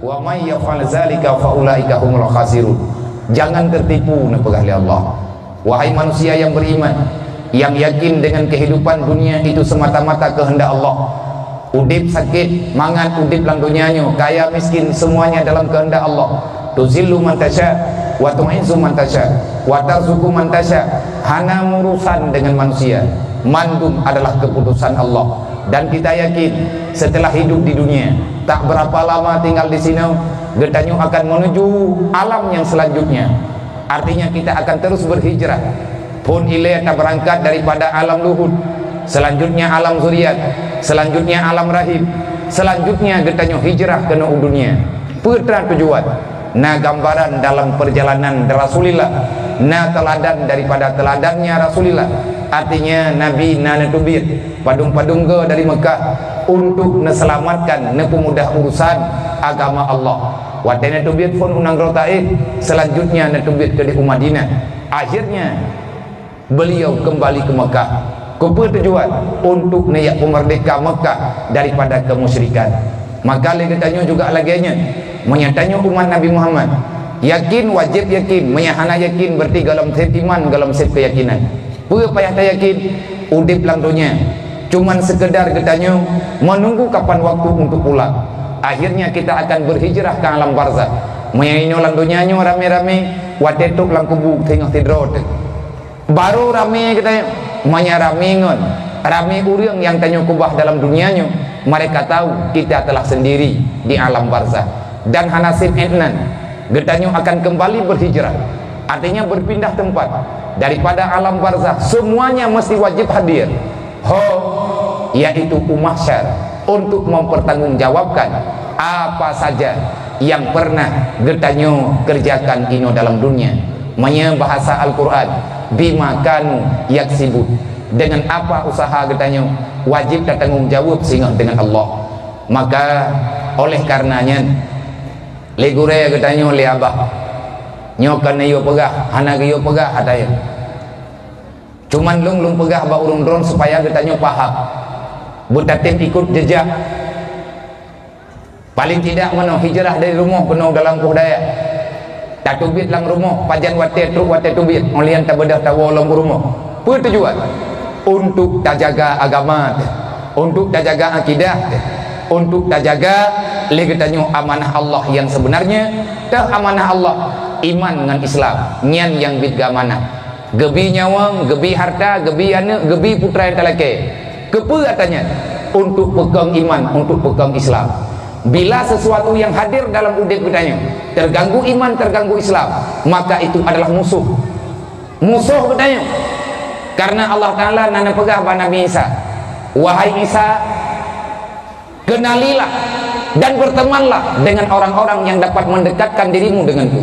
Wa may yaf'al zalika fa ulaika humul khasirun. Jangan tertipu nepegah oleh Allah. Wahai manusia yang beriman, yang yakin dengan kehidupan dunia itu semata-mata kehendak Allah. Udip sakit, mangan udip lang dunianyo, kaya miskin semuanya dalam kehendak Allah. Tuzillu man tasya wa tu'izzu man tasya wa tarzuqu man tasya. Hana urusan dengan manusia, mandum adalah keputusan Allah. Dan kita yakin setelah hidup di dunia tak berapa lama tinggal di sini, getanyo akan menuju alam yang selanjutnya. Artinya kita akan terus berhijrah. Pun ilai tak berangkat daripada alam luhud, selanjutnya alam zuriat, selanjutnya alam rahim, selanjutnya getanyo hijrah ke dunia. Putra tujuan, na gambaran dalam perjalanan Rasulullah, na teladan daripada teladannya Rasulullah. Artinya Nabi na netubir padung-padung ke dari Mekah untuk neselamatkan nepemudah urusan agama Allah. Watena netubir pun unang rotaih, selanjutnya netubir ke di Madinah. Akhirnya beliau kembali ke Mekah. Kepertujuan untuk nayak pemerdeka Mekah daripada kemusyrikan. Maka lagi tanya juga laginya menyatanya umat Nabi Muhammad yakin, wajib yakin, menyahana yakin berarti dalam sep iman, dalam sep keyakinan. Pura payah tak yakin udip lang dunia, cuman sekedar katanya menunggu kapan waktu untuk pulang. Akhirnya kita akan berhijrah ke alam barzah. Menyanyi lang dunia nyo rame-rame, watetuk lang kubu tengah tidrot. Baru rame katanya, menyaramingon, rame urang yang tanya kubah dalam dunianya. Mereka tahu kita telah sendiri di alam barzah. Dan hanasib entnan, getanyo akan kembali berhijrah. Artinya berpindah tempat daripada alam barzah. Semuanya mesti wajib hadir, yaitu mahsyar, untuk mempertanggungjawabkan apa saja yang pernah getanyo kerjakan ino dalam dunia. Manya bahasa Al-Quran, bima kanu yaksibun, dengan apa usaha getanyo wajib bertanggung jawab sehingga dengan Allah. Maka oleh karenanya legure getanyo le abah nyokan yo pegah, hana yo pegah hataya. Cuman lung pegah ba urung drone supaya getanyo paham. Butatin ikut jejak. Paling tidak mano hijrah dari rumah penuh dalam kudaya. Tak tubit lang rumah, pajan wate truk wate tubit. Olian tak bedah tawo dalam rumah. Pertujuan untuk tak jaga agama, untuk tak jaga akidah, untuk tak jaga legetanyo amanah Allah yang sebenarnya. Tak amanah Allah iman dengan Islam, nyan yang bidga amanah. Gebi nyawang, gebi harta, gebi anak, gebi putra yang telake. Kepa katanya untuk pegang iman, untuk pegang Islam. Bila sesuatu yang hadir dalam udip katanya terganggu iman, terganggu Islam, maka itu adalah musuh. Musuh katanya. Karena Allah Ta'ala nana pegah pada Nabi Isa, wahai Isa, kenalilah dan bertemanlah dengan orang-orang yang dapat mendekatkan dirimu denganku.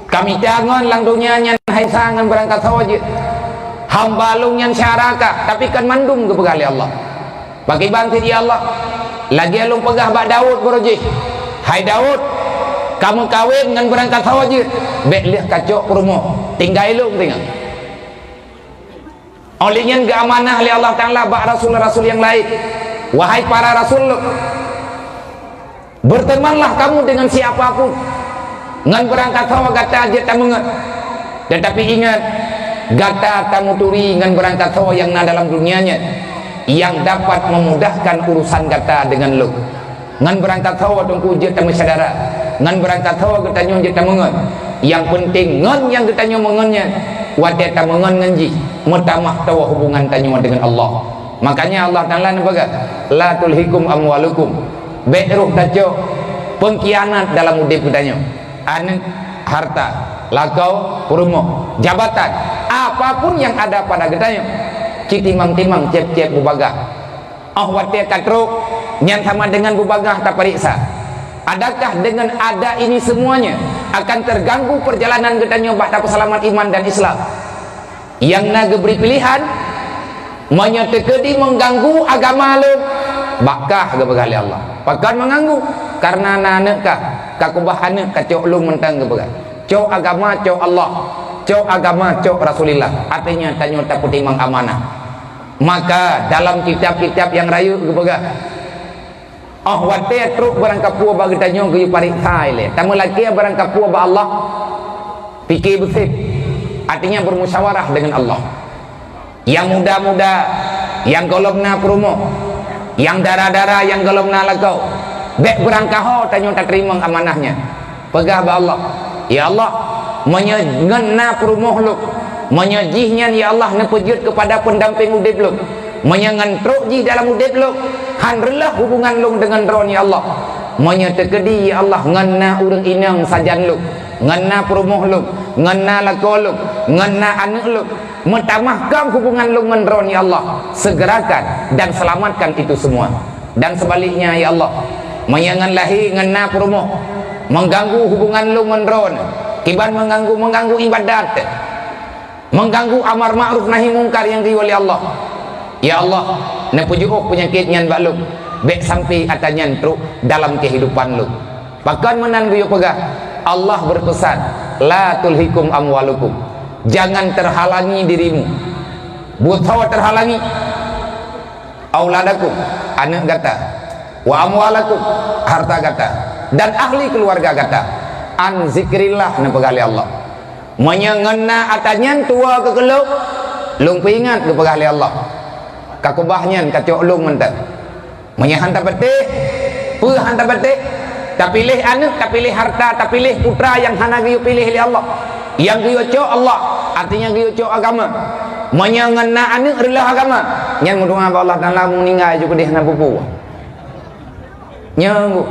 Kami jangan lang dunia nyan hai sangan berangkat sawajid hamba lung nyan syaraka tapi kan mandum ke pegali Allah bagi bangsa dia Allah lagi lung pegah bak Daud berojih, hai Daud, kamu kawin dengan berangkat sawajid bek lihat kacok rumah tinggal lung tinggal olehnya ke amanah oleh Allah Ta'ala bak rasul-rasul yang lain. Wahai para rasul, bertemanlah kamu dengan siapapun ngan berangkat sawa gata aja tak mengat. Tetapi ingat, gata tamu turi ngan berangkat sawa yang na dalam dunianya yang dapat memudahkan urusan gata dengan lu. Ngan berangkat sawa tungku je tak mesyadara, ngan berangkat sawa gata nyon je tak mengat. Yang penting ngan yang gata nyon mengannya wate tak mengan nganji metamah tawa hubungan tanyo dengan Allah. Makanya Allah Ta'ala nabaga la tulhikum amwalukum, beruh tajo pengkhianat dalam udip katanya. Anak, harta, lakau, rumah, jabatan, apapun yang ada pada katanya citimang-timang cep-cep bubagah. Wate katruk nyan sama dengan bubagah tak periksa. Adakah dengan ada ini semuanya akan terganggu perjalanan katanya bak selamat iman dan Islam? Yang naga beri pilihan menyetekedi mengganggu agama lu bakah kepada Allah pakan mengganggu karena nanekah kakubahan kacau lu mentang kepada cok agama cok Allah cok agama cok Rasulullah artinya tanya tak putimang amanah. Maka dalam kitab-kitab yang rayu kepada wate truk barang kapua bagi tanyo ke parik thai le tamu laki barang kapua ba Allah fikir betul, artinya bermusyawarah dengan Allah. Yang muda-muda, yang golongna promo, yang darah-darah, yang golongna lakau bek berangkaho tanyo tak terima amanahnya pegah ba Allah, ya Allah menyengena promo lu menyejihnya ya Allah nepejut kepada pendamping udip lu menyengentruk ji dalam udip lu hanrelah hubungan lu dengan ron ya Allah menyetekedi ya Allah ngena urang inang sajan lu ngena promo lu ngena lakau lu ngena anak lu mentamahkan hubungan lu dengan ron ya Allah segerakan dan selamatkan itu semua. Dan sebaliknya ya Allah menyangan lahi ngena promo mengganggu hubungan lu dengan ron kiban mengganggu ibadat mengganggu amar ma'ruf nahi mungkar yang oleh Allah. Ya Allah, na pujuok penyakit nyan bak lu bek sampai atanyan truk dalam kehidupan lu. Bahkan menan guyo pegah Allah berpesan, la tulhikum amwalukum. Jangan terhalangi dirimu. Buta terhalangi auladakum, anak gata, wa amwalakum, harta gata, dan ahli keluarga gata. An zikrillah na pegali Allah. Menyengena atanyan tua ke keluk lung pingat ke pegali Allah. Kakubahnya kacok lung mentak menyahantar betih hantar betih tak pilih anak tak pilih harta tak pilih putra yang hana giyo pilih oleh Allah yang giyo cok Allah artinya giyo cok agama menyangena anak adalah agama yang mudunga Allah Ta'ala meninggal juga dia hana pupu nyanggu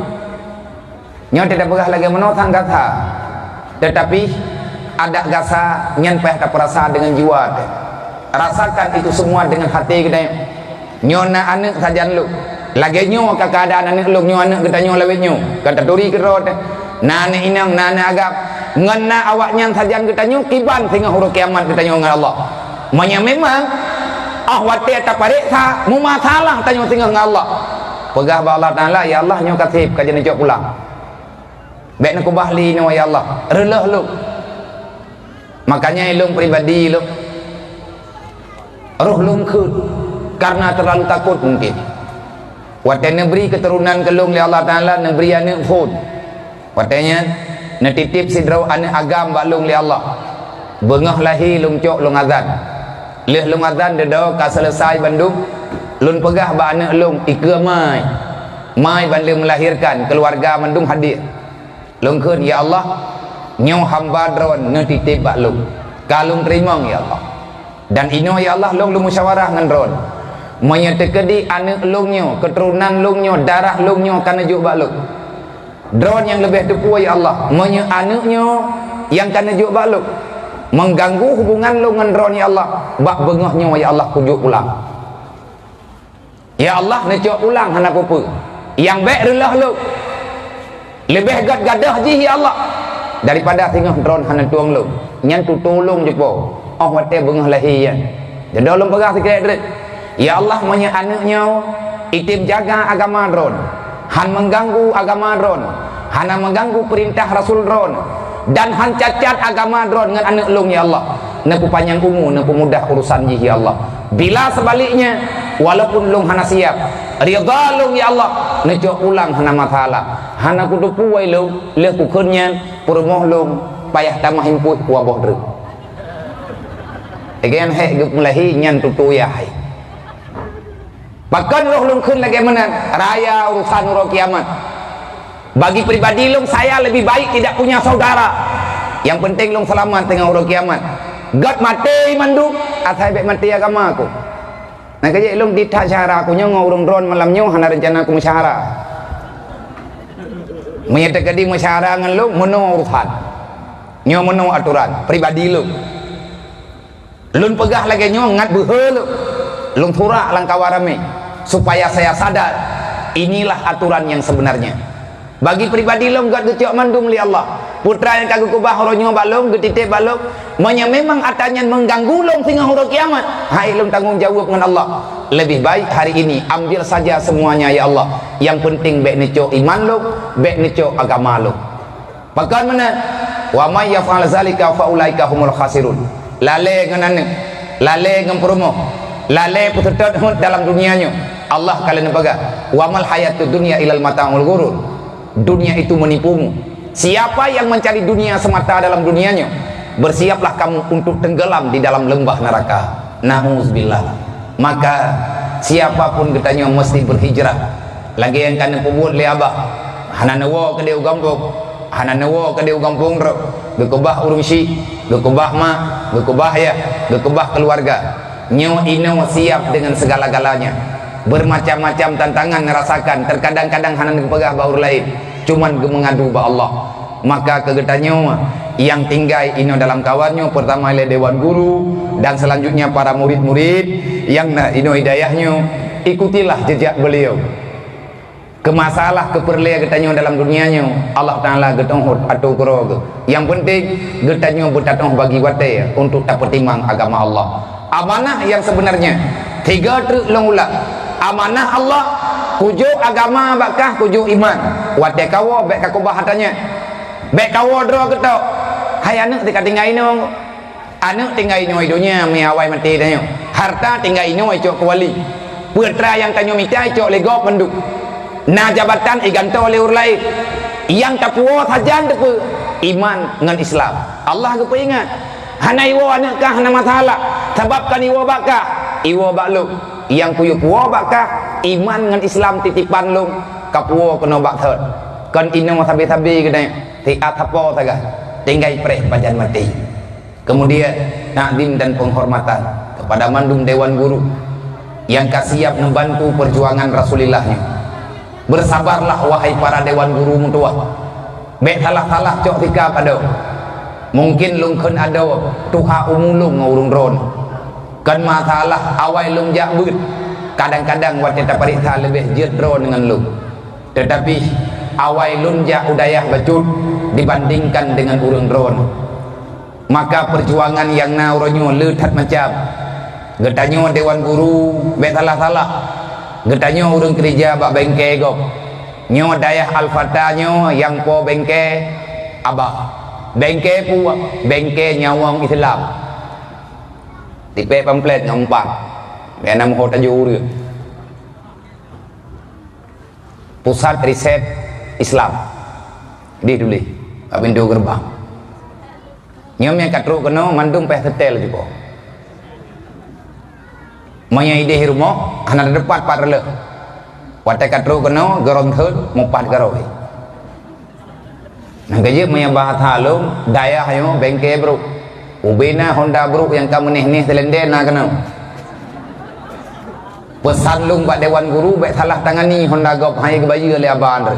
tidak pernah lagi menotang kata tetapi ada gasa nyanpeh tak perasa dengan jiwa rasakan itu semua dengan hati kita nyona anak sajan lu lagi nyo ke keadaan anak lu nyo anak kita nyo lewat nyo kata turi ke rod nana inang nana agap ngena awaknya sajan kita nyo kiban sehingga huruf kiamat kita nyo dengan Allah makanya memang wati tak pariksa mu masalah tanya sehingga dengan Allah pegah ba Allah Ta'ala ya Allah nyo kasih kajian nyo pulang baik nak bahli nyo ya Allah relah lu makanya ilung pribadi lu roh lungkut karena terlalu takut mungkin watanya beri keturunan kelung oleh Allah Ta'ala neberi anak khud watanya netitip sidraw anak agam baklung oleh Allah bengah lahi lung cok lung azan leh lung azan dedo ka selesai bandung lun pegah ba anak lung ike mai bandung melahirkan keluarga bandung hadir lungkut ya Allah nyo hamba dron netitip baklung kalung terima ya Allah dan ino ya Allah long lu musyawarah dengan ron menyetekedi anak lungnya keturunan lungnya darah lungnya kana juk bak lu dron yang lebih depu ya Allah anaknya yang kana juk bak lu mengganggu hubungan lu dengan ron ya Allah bak bengahnya ya Allah kujuk ulang ya Allah necok ulang hana pupu yang baik relah lu lebih gadah ji ya Allah daripada tinggal dron hana tuang lu nyan tu tolong je po wate bengah lahi yan jadi dalam pegah sikit ya Allah punya anaknya itim jaga agama dron han mengganggu agama dron hana mengganggu perintah Rasul dron dan han cacat agama dron dengan anak lung ya Allah nepu panjang umur nepu mudah urusan ji ya Allah bila sebaliknya walaupun lung hana siap ridha lung ya Allah necok ulang hana masalah hana kudu puai lung leh kukurnya purmoh lung payah tamah himput waboh druk again hek gepulahi nyan tutu ya hai bahkan roh lung kun lagi menan raya urusan roh kiamat bagi pribadi lung saya lebih baik tidak punya saudara yang penting lung selamat tengah roh kiamat God mati mandu atai bek mati agama aku nah kaya lung ditah syahara aku nyo ngurung dron malam nyo hana rencana aku musyahara menyetekadi musyahara ngan lung meno urusan nyo meno aturan pribadi lung lun pegah lagi nyo ngat behel lung turak langkawarame supaya saya sadar inilah aturan yang sebenarnya bagi pribadi lung gak gecok mandung li Allah putra yang kagak kubah horonyo balong getitip balong monya memang atanya mengganggu lung sehingga huruf kiamat hai lung tanggung jawab dengan Allah lebih baik hari ini ambil saja semuanya ya Allah yang penting bek necok iman lung bek necok agama lung bahkan mana wa may yaf'al zalika fa ulaika humul khasirun lale dengan anak lale dengan promo lale putar dalam dunianya Allah kala nepaga wamal hayatud dunya ilal mata'ul ghurur. Dunia itu menipumu. Siapa yang mencari dunia semata dalam dunianya, bersiaplah kamu untuk tenggelam di dalam lembah neraka. Na'udzubillah. Maka siapapun katanya mesti berhijrah. Lagi yang kana pebut le abah. Hananawa ke dia gampung. Hananawa ke dia gampung ro. Gekebah urung si, gekebah mak, gekebah ya, gekebah keluarga. Nyo ino siap dengan segala-galanya. Bermacam-macam tantangan ngerasakan. Terkadang-kadang hanan kepegah baur lain. Cuman mengadu ba Allah. Maka kegetanyo yang tinggal ino dalam kawannya, pertama oleh dewan guru dan selanjutnya para murid-murid yang ino hidayahnya, ikutilah jejak beliau. Kemasalah keperlia getanyo dalam dunianya Allah Ta'ala getong atau kerog. Yang penting getanyo bertatong bagi wate untuk dapat timang agama Allah. Amanah yang sebenarnya 3 truk long ulang. Amanah Allah kujo agama bakah kujo iman. Wate kawo bek kakubah hatanya. Bek kawo dro getok. Hai anak tika tinggal ino. Anak tinggal ino hidunya miawai mati tanyo. Harta tinggal ino icok kuali. Putra yang tanyo minta icok legop menduk. Nah jabatan iganto oleh orang lain. Yang tapuwa saja depu iman dengan Islam. Allah ke ingat. Hana iwo anak kah hana masalah. Sebabkan iwo bakah iwo bakluk. Yang puyu puwa bakah iman dengan Islam titipan lung kapuwa kena bakthot. Kan ino sabi-sabi kena ti atapo saga. Tinggal preh pajan mati. Kemudian takdim dan penghormatan kepada mandum dewan guru yang kasiap membantu perjuangan Rasulillahnya. Bersabarlah wahai para dewan guru mutua. Bek salah-salah cok tika pada. Mungkin lungkeun ada tuha umulung ngurung ron. Kan masalah awai lung jakbut. Kadang-kadang wate tapariksa lebih jedro dengan lu. Tetapi awai lung jak udayah bacut dibandingkan dengan urung ron. Maka perjuangan yang nauronyo letat macam. Getanyo dewan guru bek salah-salah. Getanyo urung kerja bak bengke gop. Nyo dayah al-fatanyo yang po bengke abah. Bengke pu bengke nyawang Islam. Tipe pamflet ngompak. Benam hotaju ur. Pusat riset Islam. Di dulu. Pintu gerbang. Nyom yang katru kena mandung peh setel juga. Maya ide rumah anak depan par le. Wate katru kena geron thud mupat garoi. Nang gaje maya bahasa lum daya hayo bengke bro. Ubena Honda bro yang kamu nih selende na kena. Pesan lum bak dewan guru bek salah tangani Honda gop hai ke bayi le aban.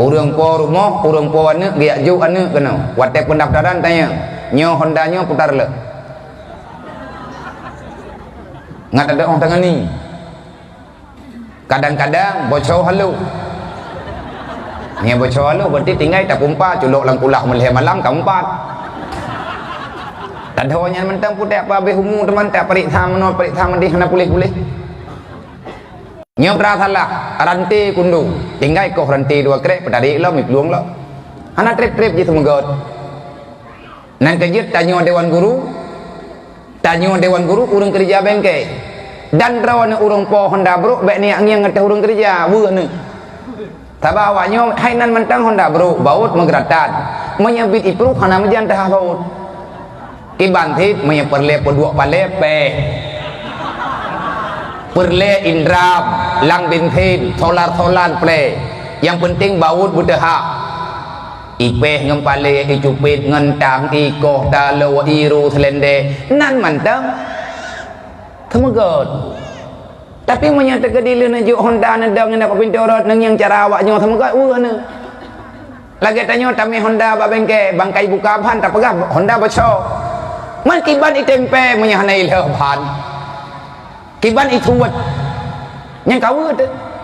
Urang po rumah, urang po anak biak ju anak kena. Wate pendaftaran tanya, nyo Honda nyo putar le. Ngat ada orang tangan ni. Kadang-kadang bocor halu. Ni bocor halu berarti tinggal tak pumpa culuk langkulah melih malam keempat. Tak ada orang yang mentang pun tak apa habis umur teman tak periksa menol periksa mendih hana pulih-pulih. Nyo salah rantai kundu. Tinggal kau rantai 2 krek petarik lah mi peluang lah. Hana trip-trip je semoga. Nan kejut tanya dewan guru. Tanya dewan guru urang kerja bengke. Dan rawan urang po Honda bro bek ni yang ngeteh urang kerja beuh ni. Taba awaknya hainan mentang Honda bro baut menggeratan. Menyebit ipru hana mejan tah baut. Ki bantit menya perle pedua pale pe. Perle indram lang bensin solar play. Yang penting baut budeha. Ipeh ngempale icupit ngentang ikoh talo iru selende nan mantang temegot. Tapi menyatakan dili najuk Honda nadang nak pintorot nang yang cara awaknya temegot ne. Lagi tanya tami Honda ba bengke bangkai buka ban tak pegah Honda baco. Man kiban itempe menyahanai leban. Kiban ituwat. Yang kawat.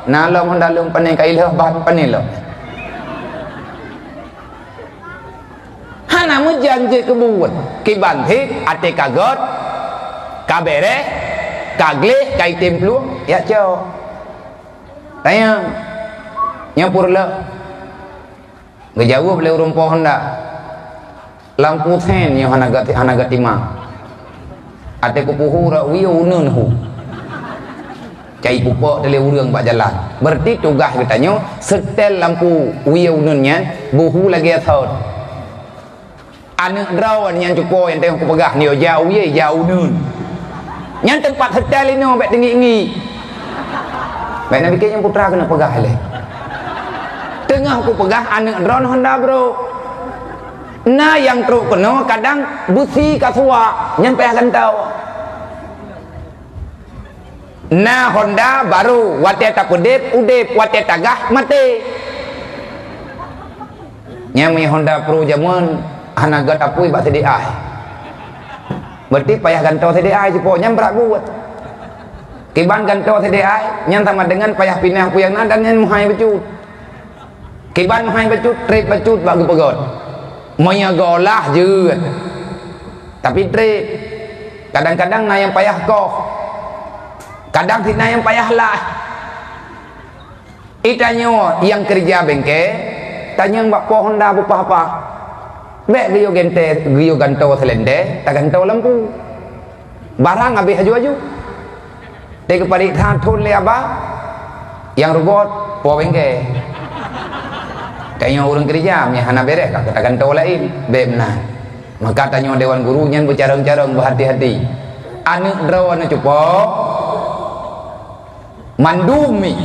Nalom Honda lum panai kai leban panai lo. Hana menjanji kebuat kiban hit ate kagot kabere kagle kai templu ya cau tanya nyapur le ngejauh beli urung pohon dak lampu ten yang hana gatima ate kupuhu ra wiu nun hu cai pupuk tele urang bak jalan. Berarti tugas katanya setel lampu wiu nunnya buhu lagi athot. Anak draw yang cukup yang tengok pegah ni jauh ye jauh nun. Yang tempat setel ini bak tinggi-tinggi. Baik nak fikir yang putra kena pegah le. Tengah aku pegah anak draw Honda bro. Nah yang teruk kena kadang busi kasua nyampe gantau. Nah Honda baru wate tak udip wate tagah mati. Nyami Honda Pro zaman hanagat apui bak TDI. Berarti payah gantau TDI je po nyam berat buat. Kiban gantau TDI nyam sama dengan payah pindah puyang dan nyam muhai becut. Kiban muhai becut trip becut bak gepegot. Moya golah je. Tapi trip kadang-kadang na yang payah kau. Kadang fitnah yang payah lah. Itanya yang kerja bengkel, tanya mbak po Honda apa-apa. Bek giyo gente, giyo ganto selende, tak ganto lampu. Barang habis haju-haju. Tega padik thun le apa? Yang robot po bengkel. Tanya orang kerja, nya hana beres tak ganto lain, bek benar. Maka tanya dewan guru nyan bercarang-carang berhati-hati. Anak draw anak cupo mandumi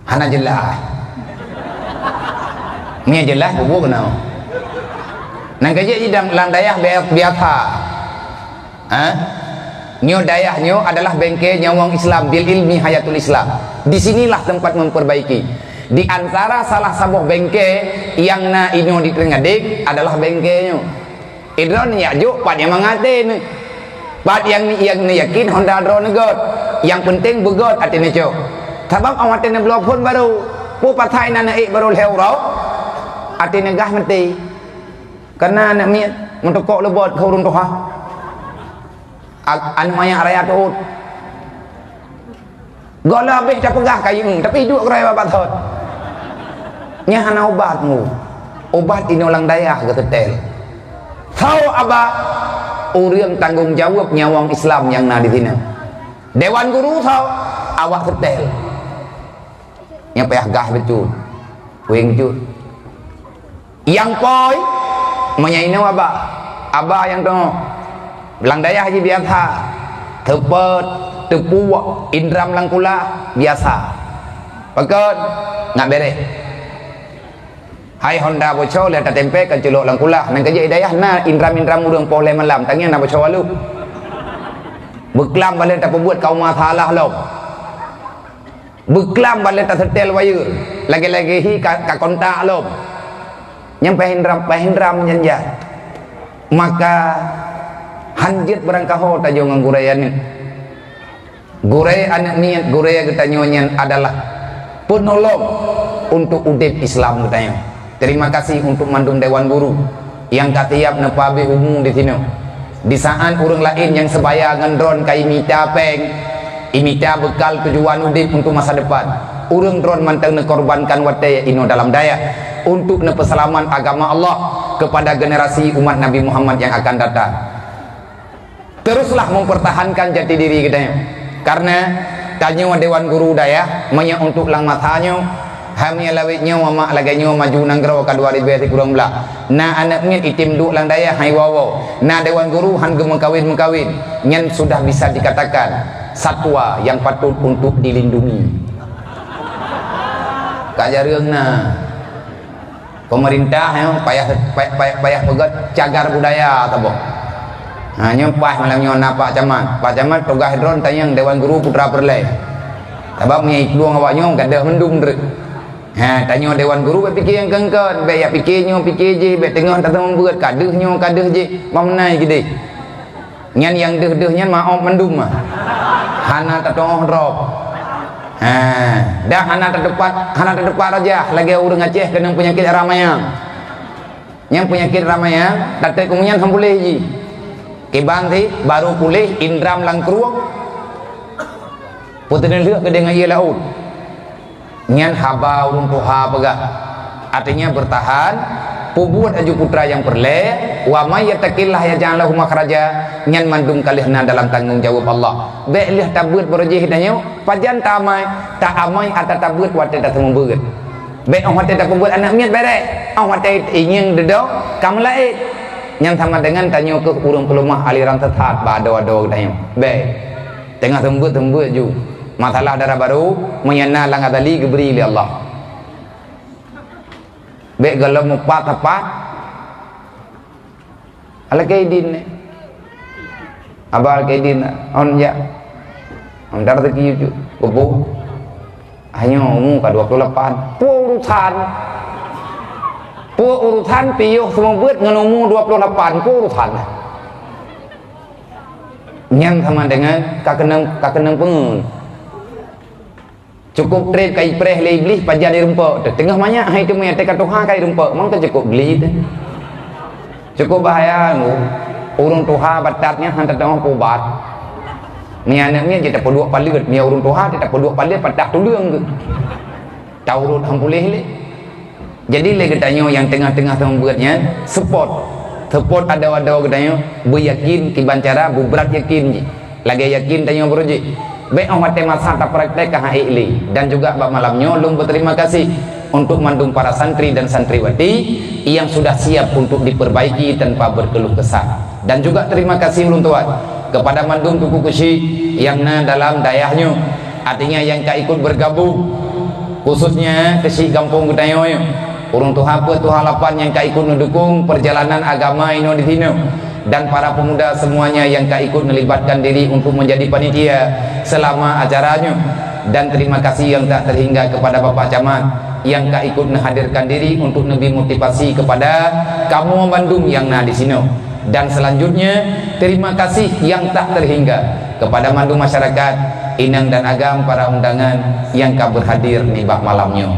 hana jelas ni jelas bubu kenal nang kerja di dalam dayah biasa nyo dayahnya adalah bengkel nyawang Islam bil ilmi hayatul Islam. Di sinilah tempat memperbaiki. Di antara salah sabuh bengkel yang na ino di Tenggadik adalah bengkelnya idron ya juk pad yang mengaten Bat yang ni yakin Honda drone negot. Yang penting begot artinya cok. Sebab awak tena belum pun baru. Pu patai nana baru lewrau. Artinya gah mati. Karena nak miat mentukok lebot kau runtuh ha. Anu maya raya tu. Gola habis dah pegah kayu tapi hidup keraya babat hot. Nya hana obatmu. Obat ini ulang dayah ke tetel. Tahu apa? Urang tanggung jawab nyawang Islam yang na di sini. Dewan guru tahu awak setel. Yang payah gah betul. Wing betul. Yang poi menyainau aba yang tu belang dayah je biasa. Tepet, tepu, indram langkula biasa. Pakat ngak beres. Hai Honda bocor lihat tempe kan celok langkula nang kerja hidayah na indram urang poleh malam tangnya na bocor walu beklam balik tak buat kau masalah lo beklam balik tak setel wire lagi-lagi hi ka kontak lo yang pahindram nyanjat maka hanjit berangkaho tajo ngang gurayan gurai anak niat gurai katanya nyan adalah penolong untuk udip Islam katanya. Terima kasih untuk mandum Dewan Guru yang katiap nepabe umum di sini. Di saat orang lain yang sebaya ngendron kai imita peng, imita bekal tujuan udip untuk masa depan. Orang dron manteng nekorbankan wate ino dalam daya untuk nepeselaman agama Allah kepada generasi umat Nabi Muhammad yang akan datang. Teruslah mempertahankan jati diri kita. Karena tanya Dewan Guru daya menya untuk lang matanya hamnya lawitnya mama laganya maju nanggrau ka 2000 kurang belah na anaknya itim duk lang daya hai wawo na Dewan Guru han gemengkawin nyen sudah bisa dikatakan satwa yang patut untuk dilindungi kajareungna pemerintah payah pegat cagar budaya tabo hanya pas malamnya napa Pak Camat tugas drone tanyang Dewan Guru Putra Perlai sebab nya ikluang awaknya gadah mendum drek. Ha tanya Dewan Guru fikir yang kengkon, baik ya fikir je, baik tengah tak membuat kadah je, mamnai gede. Nyan yang deh nyan maaf mendum mah. Hana tak toh drop. Ha, dah hana terdepat aja, lagi urang Aceh kena penyakit ramayang. Yang penyakit ramayang, datai kemudian hambuleh ji. Kebang ti baru pulih indram langkruang. Putene lihat ke dengan ia laut. Nyan haba urung tuha pegah. Artinya bertahan Pubuat aju putra yang perle, wa may yattaqillah yaj'al lahu makhraja, nyan mandum kalihna dalam tanggungjawab Allah. Baik lih tabut berjih danyo, pajan tamai, tak amai atau tabut wate tak sembuh. Baik orang wate tak pembuat anak miat berek. Orang wate ingin dedok, kamu lain. Yang sama dengan tanyo ke urang pelumah aliran sesat bado-ado danyo. Baik. Tengah tembut ju. Masalah darah baru menyana lang adali geberi li Allah. Baik kalau mupat apa? Ala kaidin ni. Abal kaidin on ya. On dar teki ju. Obo. Hanya umum ka 28. Urusan piyuh semua buat dengan umur 28 urusan. Yang sama dengan kakenang pengun. Cukup trade kai preh le iblis pajan di rumput. Tengah banyak hai tu mai tekat Tuhan kai rumput. Mang tak cukup beli tu. Cukup bahaya mu. Urung Tuhan batatnya hantar tengah pubat. Ni anaknya dia tak perlu palit, ni urung Tuhan dia tak perlu palit patah tulung ke. Taurut hang boleh le. Jadi le katanya yang tengah-tengah buatnya support ada katanya beryakin kibancara berat yakin je. Lagi yakin tanya beruji. Baik orang mati masa tak praktek kah ikli dan juga bab malamnya lum berterima kasih untuk mandung para santri dan santriwati yang sudah siap untuk diperbaiki tanpa berkeluh kesah. Dan juga terima kasih ulun tuan kepada mandung Tuku Kusi yang dalam dayahnya, artinya yang tak ikut bergabung, khususnya Kesi Kampung Gedayoy, urung Tuhan apa Tuhan lapan yang tak ikut mendukung perjalanan agama ini di sini, dan para pemuda semuanya yang tak ikut melibatkan diri untuk menjadi panitia selama acaranya. Dan terima kasih yang tak terhingga kepada Bapak Camat yang tak ikut menghadirkan diri untuk lebih motivasi kepada kamu Bandung yang di sini. Dan selanjutnya terima kasih yang tak terhingga kepada mandu masyarakat Inang dan Agam, para undangan yang kau berhadir di bak malamnya.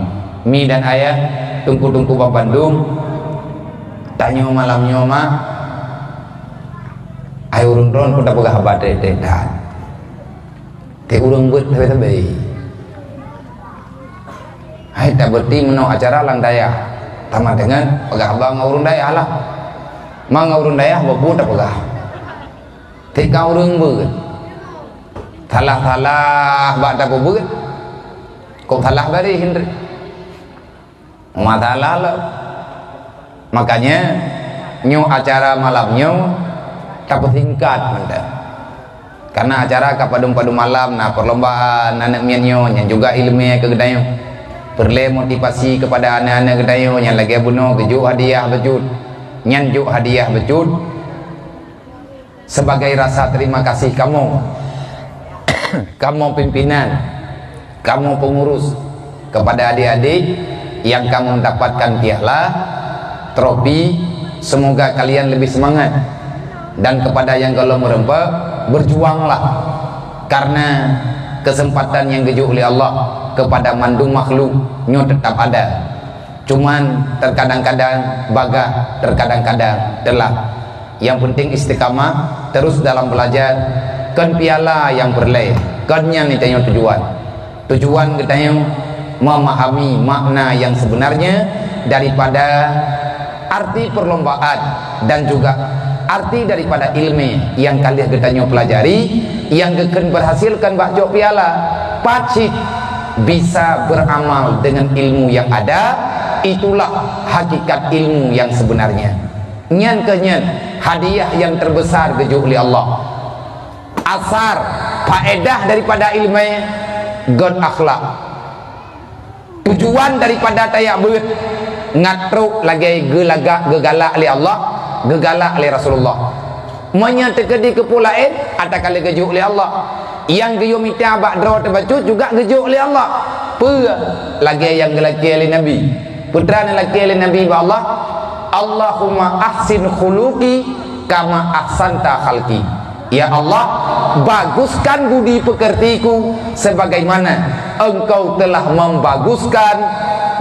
Mi dan ayah tungku-tungku Bapak Bandung tanya malamnya mah ayo urun-urun pun tak pegah habat dah. Ke urung buat tapi hai tak berti menau acara lang daya sama dengan pegah abang urung daya lah. Mang urung daya bapu tak pegah. Tika urung buat salah bak tak buat. Kok salah bari hindri. Masalah lah. Makanya nyu acara malamnya tak singkat mantap. Karena acara kapadum-padum malam perlombaan anak mianyo yang juga ilmiah ke Gedayo. Perle motivasi kepada anak-anak Gedayo yang lagi bunuh kejuk hadiah bejut. Nyanjuk hadiah bejut sebagai rasa terima kasih kamu. Kamu pimpinan, kamu pengurus, kepada adik-adik yang kamu mendapatkan piala, trofi, semoga kalian lebih semangat. Dan kepada yang kalau merempak, berjuanglah, karena kesempatan yang gejuk oleh Allah kepada mandung makhluk nyo tetap ada. Cuman terkadang-kadang bagah, terkadang-kadang telah. Yang penting istiqamah terus dalam belajar. Kan piala yang berleh, kannya ni tanya tujuan katanya memahami makna yang sebenarnya daripada arti perlombaan dan juga arti daripada ilmu yang kalian katanya pelajari, yang akan berhasilkan bakjo piala pacit bisa beramal dengan ilmu yang ada. Itulah hakikat ilmu yang sebenarnya. Nyan kenyan hadiah yang terbesar gejuk oleh Allah. Asar faedah daripada ilmu god akhlak. Tujuan daripada tayak beut ngatruk lagi gegalak oleh Allah, gegalak oleh Rasulullah. Menyatakan di kepulain ada kali gejuk oleh Allah. Yang geyo minta abak draw terbacut juga gejuk oleh Allah. Lagi yang gelaki oleh Nabi. Putra lelaki oleh Nabi Allah, Allahumma ahsin khuluqi kama ahsanta khalqi. Ya Allah, baguskan budi pekertiku sebagaimana engkau telah membaguskan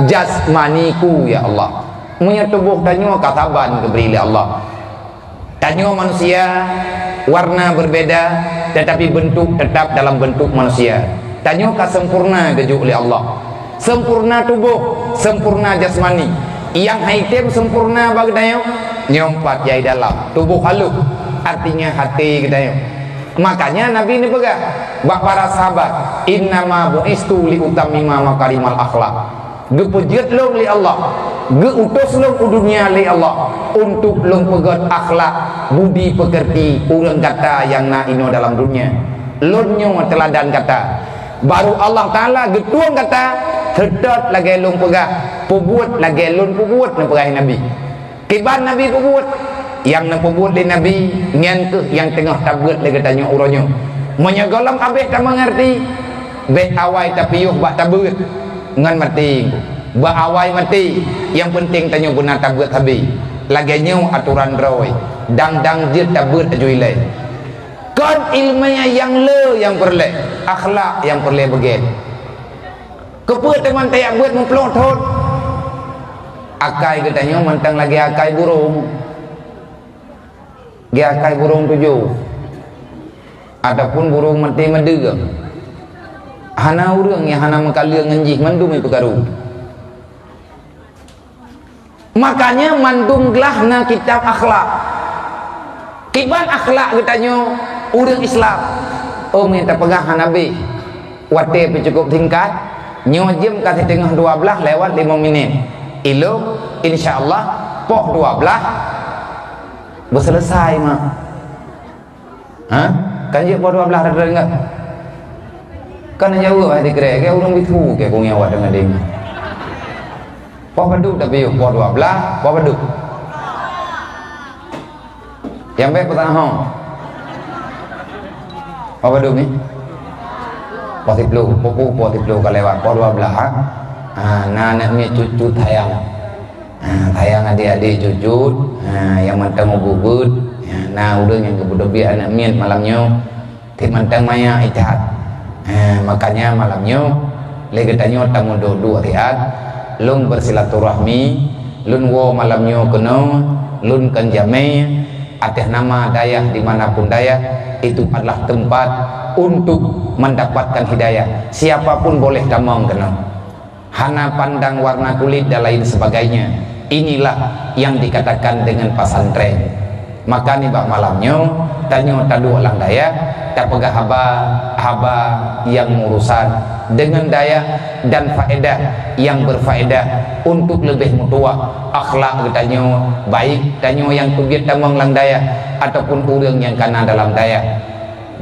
jasmaniku. Ya Allah, punya tubuh tanya kataban keberi Allah. Tanya manusia warna berbeda tetapi bentuk tetap dalam bentuk manusia. Tanya kesempurna gejuk oleh Allah. Sempurna tubuh, sempurna jasmani. yang haitim sempurna bagi tayo nyompat jai dalam tubuh halus, artinya hati kita yo. Makanya Nabi ini pegang bak para sahabat, innama bu'istu li utammima makarimal akhlak, gepejet long li Allah, geutos long dunia li Allah untuk long pegat akhlak budi pekerti urang kata yang na ino dalam dunia lonyo teladan kata baru Allah Ta'ala getuang kata sedot lagi long pegah pubuat lagi long pubuat na pegah Nabi kiban Nabi pubuat yang na pubuat di Nabi ngan ke yang tengah tabut lagi tanya uronyo menyegolam abeh tak mengerti beh awai tapi yuh bak tabut ngan mati bak awai mati yang penting tanya guna tabut habis lagi nyu aturan roy dang jit tabut ajuilai kan ilmunya yang le yang perle akhlak yang perle begin kepuat teman tayak buat memplong thot akai katanya mentang lagi akai burung dia akai burung 7 ataupun burung mati mendega hana urang yang hana mengkalia ngenjih mandum itu karu makanya mandum gelahna kitab akhlak kiban akhlak katanya urang Islam minta pegang Nabi wate cukup tingkat nyojem kasih tengah 12 lewat 5 minit ilo insyaallah poh 12 berselesai mak kan je poh 12 ada enggak kan jauh hati kira ke urang bitu ke kong awak dengan dia poh paduk tapi poh 12 poh paduk yang baik pertama poh paduk ni poh 10 poh 10 kalau lewat poh 12 nak ni cucu tayang tayang adik-adik cucut yang mantang mau bubut udah yang kebudobi anak mian malamnya ti mantang maya itaat makanya malamnya lagi tanya tamu dua riat lung bersilaturahmi lun wo malamnya kena lun kanjame atas nama dayah dimanapun dayah itu adalah tempat untuk mendapatkan hidayah siapapun boleh tamang kena hana pandang warna kulit dan lain sebagainya inilah yang dikatakan dengan pesantren maka ni bak malamnya tanya tadu orang daya tak pegah haba yang urusan dengan daya dan faedah yang berfaedah untuk lebih mutua akhlak katanya baik tanya yang tubiat tamang lang daya ataupun urang yang kana dalam daya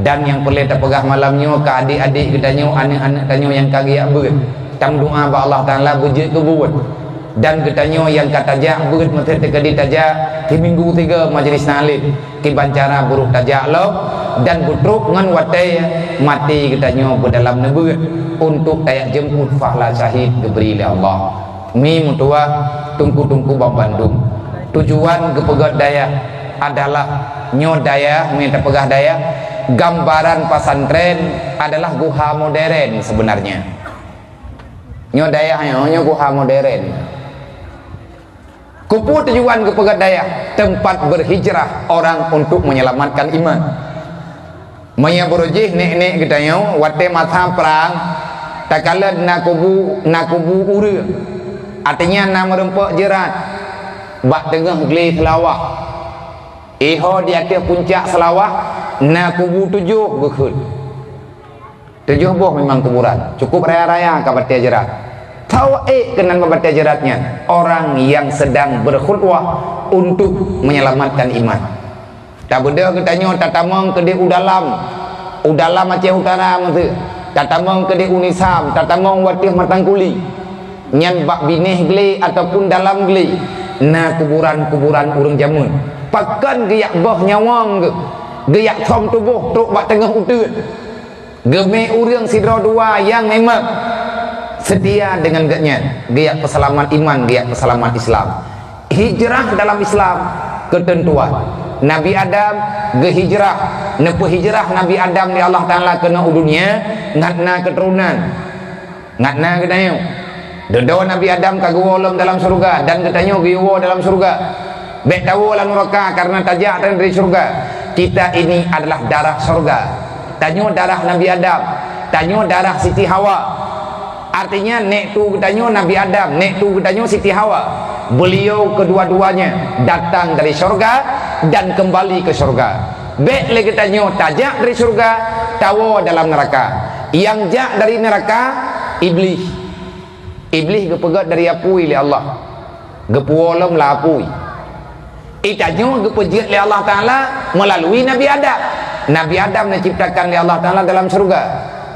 dan yang perlu tak pegah malamnya ke adik-adik katanya anak-anak tanya yang kagiak ber tam doa ba Allah Taala bejit ke buat dan katanya yang kata jak berit mesti tekadi tajak di minggu 3 majlis nalid ki bancara buruk tajak lo dan butruk ngan watai mati katanya berdalam nebut untuk tayak jemput fahla syahid diberi oleh Allah mi mutua tungku-tungku bang Bandung tujuan kepegat daya adalah nyo daya minta pegah daya gambaran pesantren adalah guha modern sebenarnya nyo daya nyo guha modern kupu tujuan ke pegat daya tempat berhijrah orang untuk menyelamatkan iman maya berujih nek katanya wate mata perang takala nakubu ura artinya nama rempok jerat bak tengah geli selawah iho di atas puncak selawah nakubu 7 berkhut 7 boh memang kuburan cukup raya-raya kabar jerat tahu kenan membaca jeratnya orang yang sedang berkhutbah untuk menyelamatkan iman tak benda katanya tatamang ke di udalam Aceh Utara mesti tatamang ke di Unisam tatamang watih matangkuli nyan bak binih geli ataupun dalam geli na kuburan-kuburan urang jamun pakan geyak boh nyawang geyak thom tubuh truk bak tengah utut geme urang sidra dua yang memang setia dengan gaknya giat kesalaman iman giat kesalaman Islam hijrah dalam Islam ketentuan Nabi Adam gehijrah nepu hijrah Nabi Adam di Allah Ta'ala kena dunia ngatna keturunan ngatna katanya dodo Nabi Adam kagawolom dalam surga dan katanya giwo dalam surga bek tahu lan neraka karena tajak dari surga kita ini adalah darah surga tanya darah Nabi Adam tanya darah Siti Hawa artinya nek tu katanya Nabi Adam nek tu katanya Siti Hawa beliau kedua-duanya datang dari syurga dan kembali ke syurga. Bek lagi tanya tajak dari syurga, tawa dalam neraka. Yang jak dari neraka iblis. Iblis gepegat dari apui li Allah. Gepuolom la apui. Itanya gepejit li Allah Taala melalui Nabi Adam. Nabi Adam diciptakan li Allah Taala dalam syurga.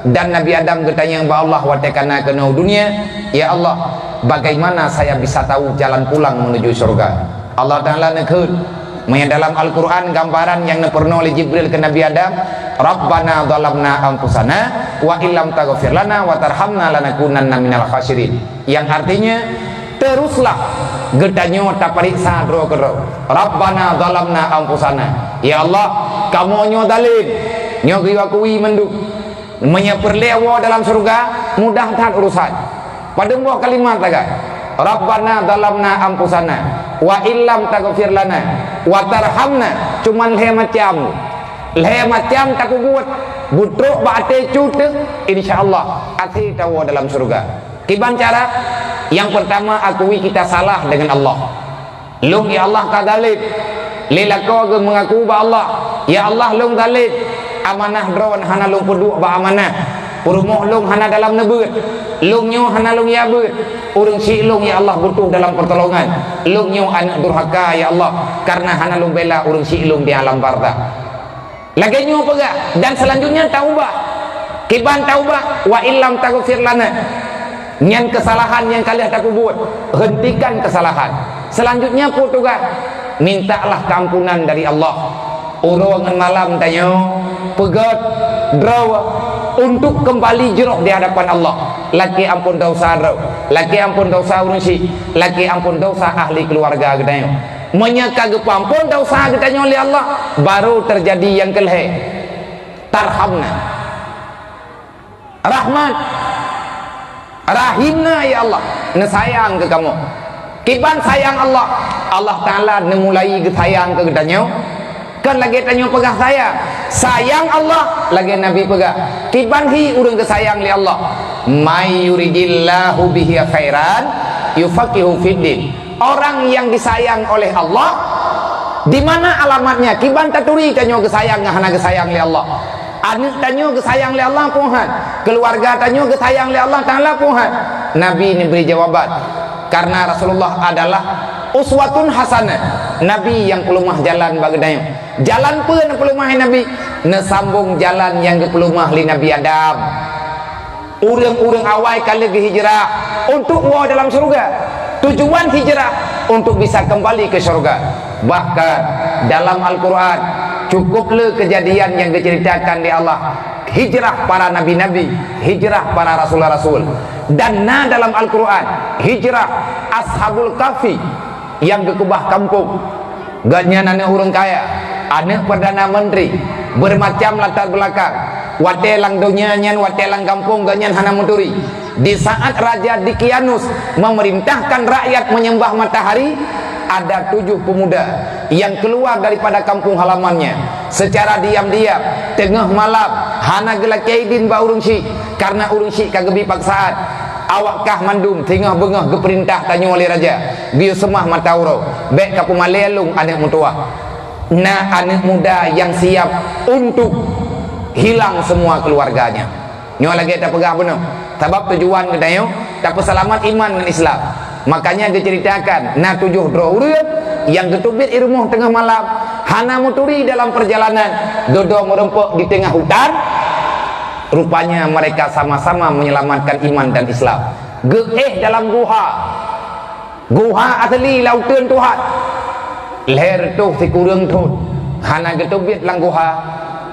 Dan Nabi Adam bertanya kepada Allah, watakana kena dunia, ya Allah, bagaimana saya bisa tahu jalan pulang menuju syurga? Allah Taala nekut dalam Al-Quran gambaran yang pernah oleh Jibril ke Nabi Adam, Rabbana dhalamna anfusana wa illam taghfir lana wa tarhamna lanakunanna minal khasirin, yang artinya teruslah gedanyo tapariksa dro kero. Rabbana dhalamna anfusana, ya Allah, kamu nyo dalil nyo giwakui menduk menyeperlewa dalam surga mudah tak urusan. Pada buah kalimat agak Rabbana dhalamna anfusana wa illam taghfir lana wa tarhamna, cuman le macam tak buat butruk bate cute, insyaallah ati tahu dalam surga. Kiban cara yang pertama, akui kita salah dengan Allah. Lung ya Allah kadalik lilako mengaku ba Allah, ya Allah lung dalil amanah drone hana lung peduk ba amanah urumuh lung hana dalam nebut lung nyo hana lung ya bet urang si lung ya Allah butuh dalam pertolongan lung nyo anak durhaka ya Allah karena hana lung bela urang si lung di alam barza lagi nyo pega. Dan selanjutnya taubah. Kiban taubah wa illam taghfir lana, nyan kesalahan yang kalian tak buat, hentikan kesalahan. Selanjutnya putugas mintalah keampunan dari Allah. Urongan malam tanya pegat draw untuk kembali jeroh di hadapan Allah. Laki ampun dosa draw, laki ampun dosa urunsi, laki ampun dosa ahli keluarga gedanya. Menyeka gepampun dosa gedanya oleh Allah, baru terjadi yang kelhe tarhamna, rahmat, rahimna ya Allah, nesayang ke kamu. Kiban sayang Allah, Allah Ta'ala nemulai sayang ke gedanya. Kan lagi tanya pegah sayang Allah, lagi Nabi pegah kiban hi urang kesayang li Allah. May yuridillahu bihi khairan yufaqihu fiddin. Orang yang disayang oleh Allah, di mana alamatnya? Kiban taturi tanya kesayang ngahana kesayang li Allah. Anak tanya kesayang li Allah Tuhan, keluarga tanya kesayang li Allah Ta'ala Tuhan. Nabi ini beri jawaban, karena Rasulullah adalah uswatun hasanah, Nabi yang pelumah jalan bagadanya. Jalan pun pelumah Nabi, nesambung jalan yang pelumah li Nabi Adam. Urang-urang awal kali ke hijrah untuk wa dalam surga. Tujuan hijrah untuk bisa kembali ke surga. Bahkan dalam Al-Quran cukuplah kejadian yang diceritakan di Allah, hijrah para nabi-nabi, hijrah para rasul-rasul. Dan dalam Al-Quran hijrah Ashabul Kahfi yang kekubah kampung, ganya anak orang kaya, anak perdana menteri, bermacam latar belakang, watelang donyanyan, watelang kampung, ganyan hana muturi. Di saat Raja Dikianus memerintahkan rakyat menyembah matahari, ada 7 pemuda yang keluar daripada kampung halamannya secara diam-diam tengah malam hana gelak kaidin ba urung si, karena urung si kagebi paksaan. Awakkah mandum tengah bengah keperintah tanya oleh raja biu semah matauro bek kapu malelung anak mutua na anak muda yang siap untuk hilang semua keluarganya. Nyo lagi tak pegah benar sebab tujuan kedayo tak selamat iman dan Islam. Makanya diceritakan na 7 urut yang ketubit irumuh tengah malam hana muturi dalam perjalanan dodo merempuk di tengah hutan. Rupanya mereka sama-sama menyelamatkan iman dan Islam. Dalam guha asli lautan Tuhan. Leher tu si kurang tu hana ketubit lang guha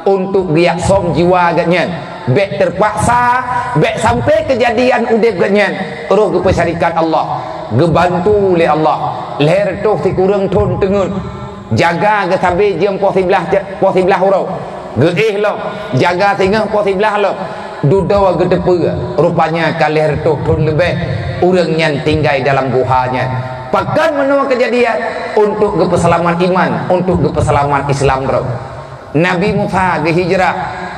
untuk biak som jiwa ganyan. Bek terpaksa, bek sampai kejadian udip ganyan. Roh kepesyarikat Allah, gebantu oleh Allah. Leher tu si kurang tu tengut. Jaga ke sampai jam posiblah hurau. Lo jaga tengah posiblah lo duda gedepe rupanya kalih retuh tun lebih urang yang tinggal dalam guhanya. Pakan menua kejadian untuk kepeselaman iman, untuk kepeselaman Islam bro. Nabi Musa ke hijrah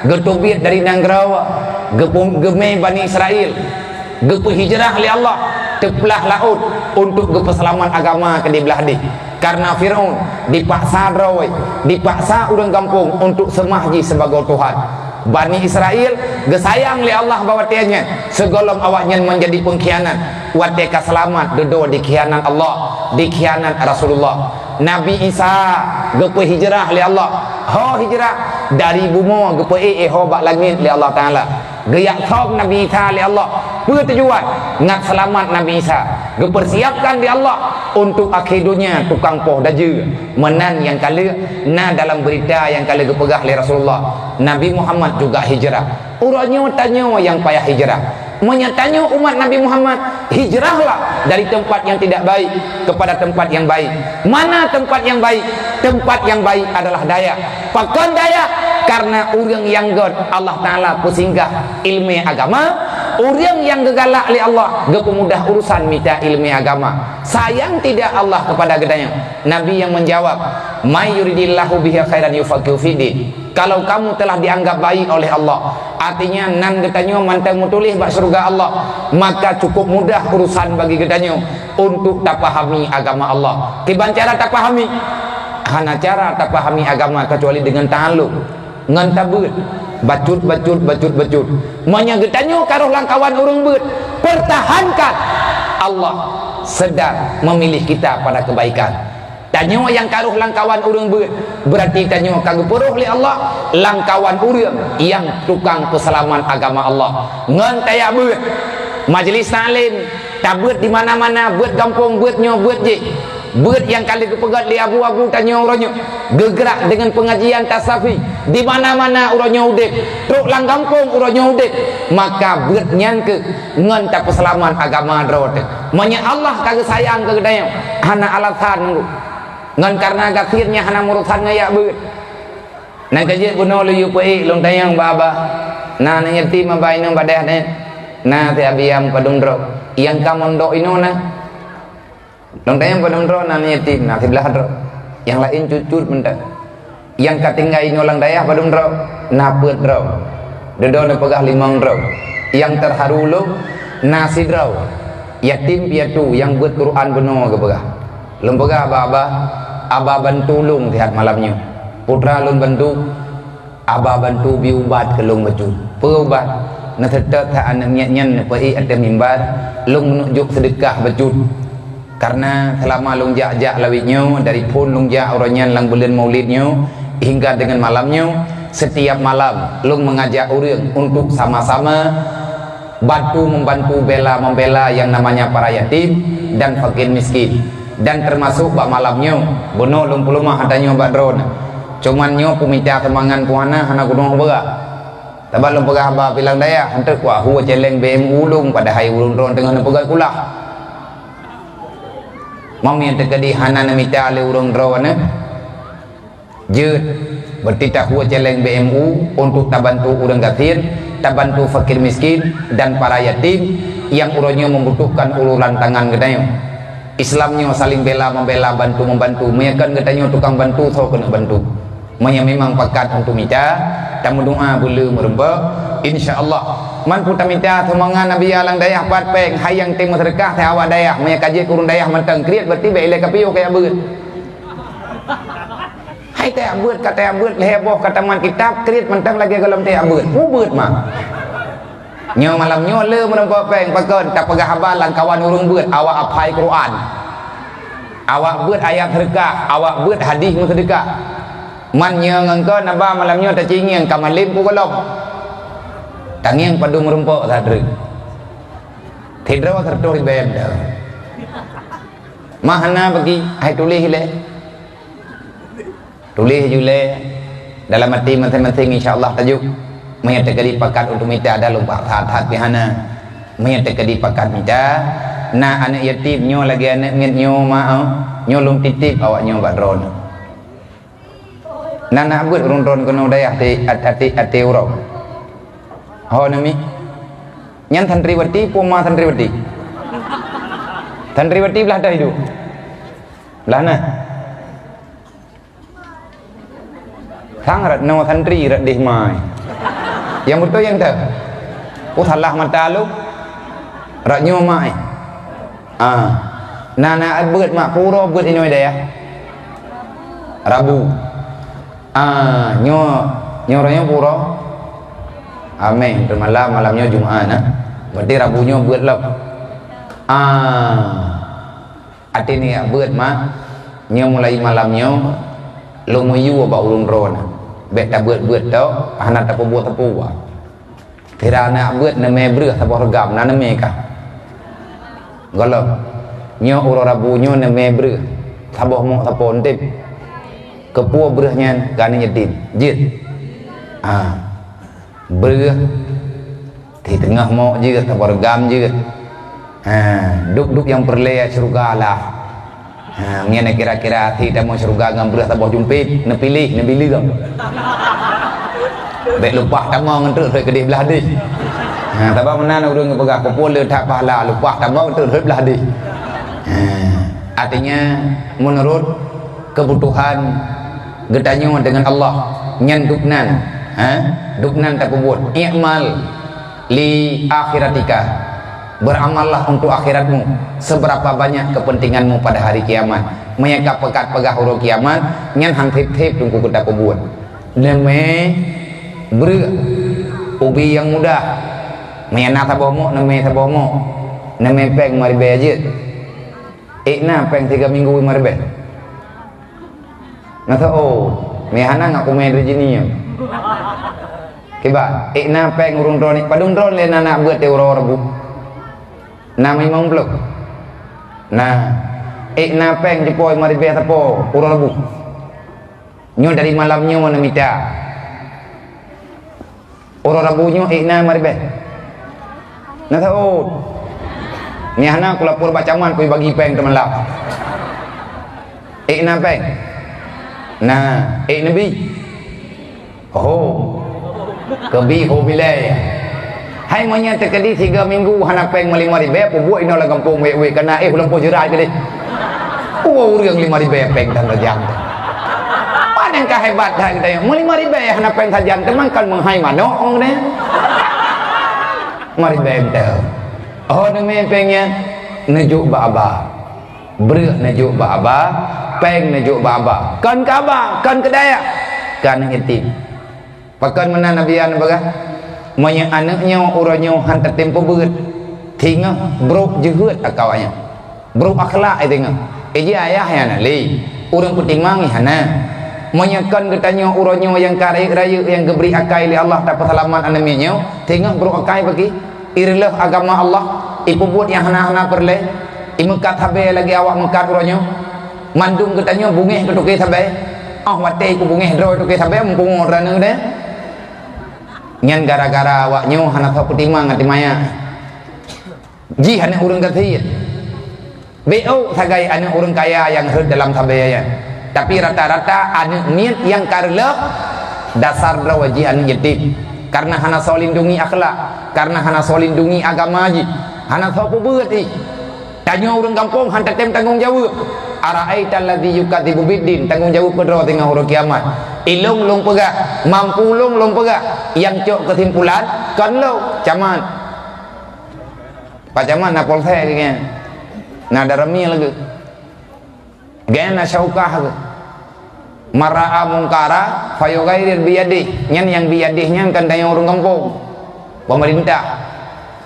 getubit dari Nanggarawa gemei Bani Israel gepe hijrah li Allah tepelah laut untuk keperselaman agama ke di belah di. Karena Firaun dipaksa drawai, dipaksa orang kampung untuk semahji sebagai Tuhan. Bani Israel gesayang li Allah bawatiannya segolong awaknya menjadi pengkhianat wateka selamat dodo di khianat Allah, di khianat Rasulullah. Nabi Isa gepe hijrah li Allah, ho hijrah dari bumi gepe ho bak langit li Allah Taala. Geyak thom Nabi Isa li Allah, apa tujuan ngat selamat Nabi Isa, gepersiapkan di Allah untuk akhir dunia tukang poh daja menan yang kala na dalam berita yang kala gepegah li Rasulullah. Nabi Muhammad juga hijrah. Urangnya tanya yang payah hijrah, menyatanya umat Nabi Muhammad hijrahlah dari tempat yang tidak baik kepada tempat yang baik. Mana tempat yang baik? Tempat yang baik adalah Dayak. Pakon Dayak karena orang yang god Allah Ta'ala pusinggah ilmu agama, orang yang gegalak oleh Allah gepemudah urusan minta ilmu agama. Sayang tidak Allah kepada gedanya. Nabi yang menjawab, may yuridillahu bihi khairan yufaqihu fiddin. Kalau kamu telah dianggap baik oleh Allah, artinya nan getanyo mantang mutulih bak surga Allah, maka cukup mudah urusan bagi getanyo untuk tak pahami agama Allah. Kiban cara tak pahami, hana cara tak pahami agama kecuali dengan ta'alluq, ngan tabut, bacut. Manya getanyo karuh langkawan urung beut, pertahankan. Allah sedang memilih kita pada kebaikan. Tanyo yang karuh langkawan urang beut berarti tanyo kagak peruh li Allah langkawan urang yang tukang peselaman agama Allah. Ngan taya beut majlis taklim tabut di mana-mana, beut kampung, beut nyo, beut je, beut yang kali kepegat li abu-abu tanyo uranyo gegerak dengan pengajian tasafi di mana-mana uranyo udip, truk lang kampung uranyo udip, maka beut nyan ke ngan ta peselaman agama drot. Manya Allah kagak sayang ke gedaya hana alasan nunggu ngan karena gatirnya hana murusan ngayak beut. Nang kaje buno lu yu pe long tayang baba. Na na yatim ba ino badah ne. Na te abiam padundro. Yang kamondo ino na. Long tayang padundro na yatim na sebelah dro. Yang lain cucut mendak. Yang katinggai ino lang dayah padundro na peut dro. Dodo na pegah limang dro. Yang terharu lu nasi dro. Yatim piatu yang buat Quran beno ke pegah. Lembaga Aba bantu lung tihat malamnya. Putra lung bantu, Aba bantu biubat ke lung baju. Perubat, na tetap tak anak nyan pai ada mimbar, lung menunjuk sedekah baju. Karena selama lung jak lawitnya dari pun lung jak orangnya lang bulan maulidnya hingga dengan malamnya, setiap malam lung mengajak orang untuk sama-sama membantu membela yang namanya para yatim dan fakir miskin. Dan termasuk bak malamnya bono lung pulumah adanya bak drone cuman nyo pumita kemangan puana hana gunung berak tabal lung pegah ba bilang daya hantar kuah huwa celeng BM ulung pada hai ulung drone tengah pegah kulah mami terkadi hana namita le urung drone jeut berarti tak huwa celeng BMU untuk tabantu urang kafir, tabantu fakir miskin dan para yatim yang urangnya membutuhkan uluran tangan gedanya. Islamnya saling membela, bantu-membantu. Meyakan katanya tukang bantu, so kena bantu. Memang pakat untuk minta, tamu doa boleh merembak. InsyaAllah. Man puta minta semangat Nabi alang dayah pat peng, hayang temu sedekah teh awak dayah. Meya kaji kurun dayah mentang kriat berarti baik le kapiu kayak beut. Hai teh beut kata beut heboh kata man kitab kriat mentang lagi dalam teh beut. Beut mah. Nyo malam nyo le menempa peng pakon tak pegah habalan kawan urung beut awak apai Quran. Awak beut ayat sedekah, awak beut hadis mu sedekah. Man nyo ngengko naba malam nyo tak cingeng kamalim ku golong. Tangiang padu merempok sadre. Tidra kerto ribem dah. Mahana bagi hai tulis le. Tulis jule dalam hati masing-masing insya-Allah tajuk menyatakan pakat untuk minta dalam hati pihana menyatakan pakat minta na anak yatim nyo lagi anak nyo mau nyo lum titip awak nyo bak drone na nak buat urun-urun kono dayah ati urang ho nami nyan santriwati puma santriwati belah dah hidup belah na sangat no santri rat deh mai yang betul yang tak salah mata lu raknya mai Nana beut mak puro beut inoi dah ya. Rabu. Nyoranya puro. Amin. Malamnya Jumaat nah. Berarti Rabunya beut lah. Artinya beut mak. Nyo mulai malamnya lumayu ba ulun ron. Bet ta beut tau, hana ta buat tepu. Kira nak beut na me breuh ta regam na me ka. Golok. Nyo uro Rabunyo na me breuh. Ta mo ta pon tip. Kepua breuhnya kan nyetin. Jit. Breuh di tengah mo je ta regam je. Duk yang perle surga lah. Ngene kira-kira tidak mau surga ngam belah tabah jumpit ne pilih gam. Bek lupa tamo ngentrut ke di belah di. Tabah menan urang ngepegah kopol le tak pahala lupa tamo ngentrut belah di. Artinya menurut kebutuhan getanyo dengan Allah nyan duknan tak buat i'mal li akhiratika. Beramallah untuk akhiratmu. Seberapa banyak kepentinganmu pada hari kiamat. Mereka pekat pegah huruf kiamat. Nyan hang tip-tip tunggu kita buat. Neme ber ubi yang mudah. Mena tabomo, neme tabomo. Neme peng mari beje. Ikna peng 3 minggu mari be. Nata mehana ngaku main rejini. Kiba, ikna peng urung drone, padung drone le anak buat euro rebu. Nah memang belum. Nah, na peng jepoi mari be tapo uro rebu. Nyo dari malamnya mana minta. Uro rebunyo na mari be. Nah tahu. Ni hana aku lapor bacaman ku bagi peng teman lap. Na peng. Nah, nabi. Kebi bilai. Hai monya terkedi 3 minggu hana peng 5 ribu buat ino la kampung we kena ulang po jerai ke deh. Urang 5 ribu peng dan rajang. Panen ka hebat dah kita yang 5 ribu hana peng sajan teman kan menghai mano ong deh. 5 ribu ente. Neme pengnya nejuk ba-aba. Breuh nejuk ba-aba, peng nejuk ba-aba. Kan kaba, kan kedaya. Kan itim. Pakan mana nabian bagah? Manya anaknya orangnya hantar tempo berat tinggal bro jehut akawanya bro akhlak tengah ayah ya nali orang penting mangi hana menyakan katanya orangnya yang karaya raya yang geberi akai li Allah tak persalaman anaknya tinggal bro akai bagi irilah agama Allah ibu buat yang hana perle imekat habe lagi awak mekat orangnya mandung katanya bungeh ketuke sabai wate ku bungeh dro ketuke sabai mumpung orang deh nyan gara-gara awaknya hana tau putimang ngati maya ji hana urang kathir beo sagai anak orang kaya yang herd dalam tabaya tapi rata-rata anak niat yang karleh dasar drawaji anak yatim karena hana so lindungi akhlak karena hana so lindungi agama ji hana tau pubeut tanya orang kampung hantar tem tanggung jawab ara'aita alladhi yukadzibu biddin tanggung jawab pedro tengah hari kiamat ilung long pegah mampu long pegah yang cok kesimpulan kan lo caman pak caman na polse kayaknya na darami lagi gana syaukah mara'a mungkara fayughayyir biyadih nyan yang biyadihnya kan tanya orang kampung pemerintah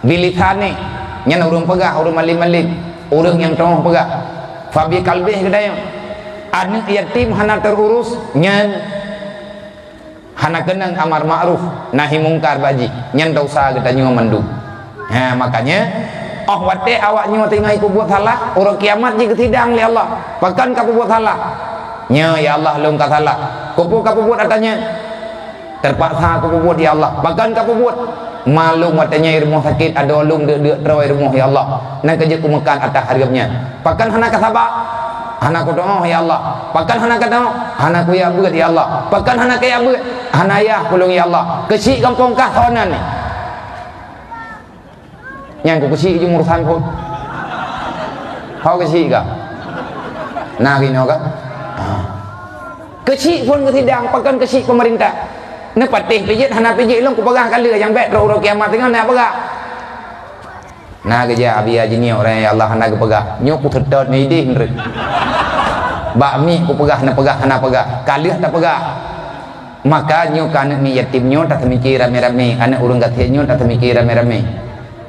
bilisane nyan orang pegah orang malim-malim orang yang tengah pegah fabi kalbih kedaya anak yatim hana terurus nyan hana kenang amar ma'ruf nahi mungkar baji nyan dosa katanya mandu makanya wate awaknya tengah iku buat salah orang kiamat jika tidang li Allah bahkan kapu buat salah ya Allah lung ka salah kapu buat katanya terpaksa kapu buat ya Allah bahkan kapu buat malum watanya irmuh sakit ada lung dek terawai irmuh ya Allah nak kerja ku mekan atas harganya bahkan hana kasabak hana ku doa ya Allah bahkan hana kata hana ku ya beut ya Allah bahkan hana kaya beut hana ya kulung ya Allah kecil kampung kah sonan ni yang ku kecil je urusan pun kau kecil kah nah gini kah kecil pun ketidang bahkan kecil pemerintah ni patih pijit hana pijit long ku pegang kali yang bet ro kiamat tengah nak pegang Nah kerja biar je ni orang yang Allah hendak pegah. Nyok ku tetot ni di ndre. Bakmi ku pegah nak pegah. Kalih tak pegah. Maka nyok anak ni yatim nyok tak mikir rame-rame. Anak urang gathia nyok tak mikir rame-rame.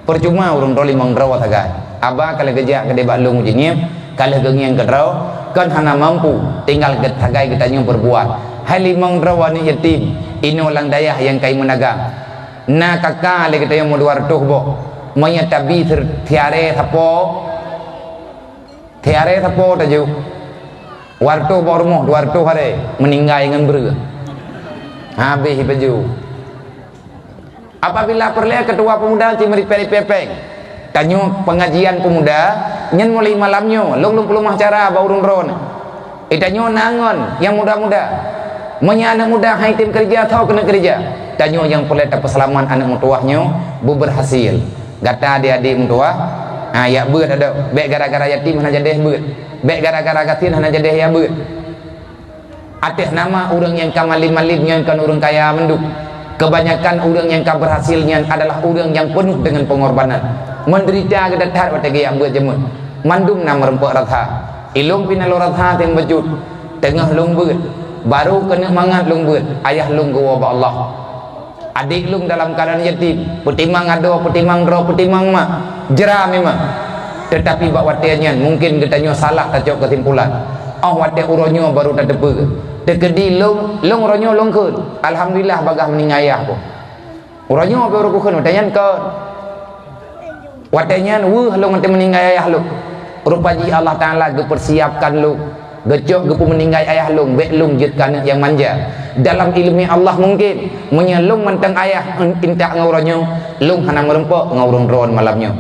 Percuma urang doli mangdraw tagai. Aba kalau kerja ke debak long je ni, kalau gengiang kedraw kan hana mampu tinggal tagai kita nyok berbuat. Hali mangdraw ni yatim. Ino lang dayah yang kai menagang. Na kakak le kita yang mau 200 bo. Maya tabi tiare thapo taju warto bormo 200 hari meninggal dengan ber habis baju. Apabila perle ketua pemuda cimeri pepeng tanyo pengajian pemuda nyen mulai malamnya long pelumah cara baurun ron itanyo nangon yang muda-muda menya anak muda hai tim kerja atau kena kerja tanyo yang perle dapat selamat anak mutuahnya berhasil. Gata adik-adik mentua ya beut ada baik gara-gara yatim hana jadeh beut baik gara-gara gatin hana jadeh ya beut atas nama orang yang kamalim-malim yang kan orang kaya menduk kebanyakan orang yang berhasilnya adalah orang yang penuh dengan pengorbanan menderita kedatar wate yang beut jemut mandum nama rempuk ratha ilung pinalo ratha tem bejut tengah lung beut baru kena mangat lung beut ayah lung gowa ba Allah adik lung dalam keadaan yatim putimang ado putimang ro putimang mak jera memang tetapi bak watenya mungkin katanya salah tajok kesimpulan wate uronyo baru tak depe tekedi lung ronyo lung keun alhamdulillah bagah meningayah ko uronyo baru ku keun tanyan ke watenya lung ante meningayah lu rupaji Allah taala gepersiapkan lu gejok gepu meninggal ayah lung bek lung jetkan yang manja dalam ilmu Allah mungkin menyelung mentang ayah intak ngauranyo lung hana merempok ngaurung ron malamnya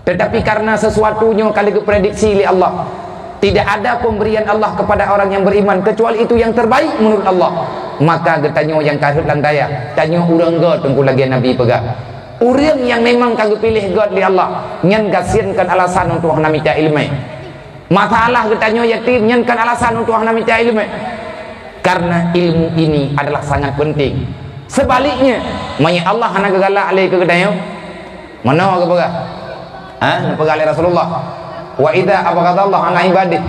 tetapi karena sesuatunya kali prediksi oleh Allah tidak ada pemberian Allah kepada orang yang beriman kecuali itu yang terbaik menurut Allah maka getanyo yang kahut lan daya tanyo urang god tunggu lagi Nabi pegang urang yang memang kagak pilih god li Allah nyen gasiankan alasan untuk hana minta ilmu masalah getanyo yatim nyenkan alasan untuk hana minta ilmu karena ilmu ini adalah sangat penting sebaliknya manya Allah hana gegalak alai ke getanyo mana ke pegah pegalai Rasulullah wa idza abghadha Allah an ibadih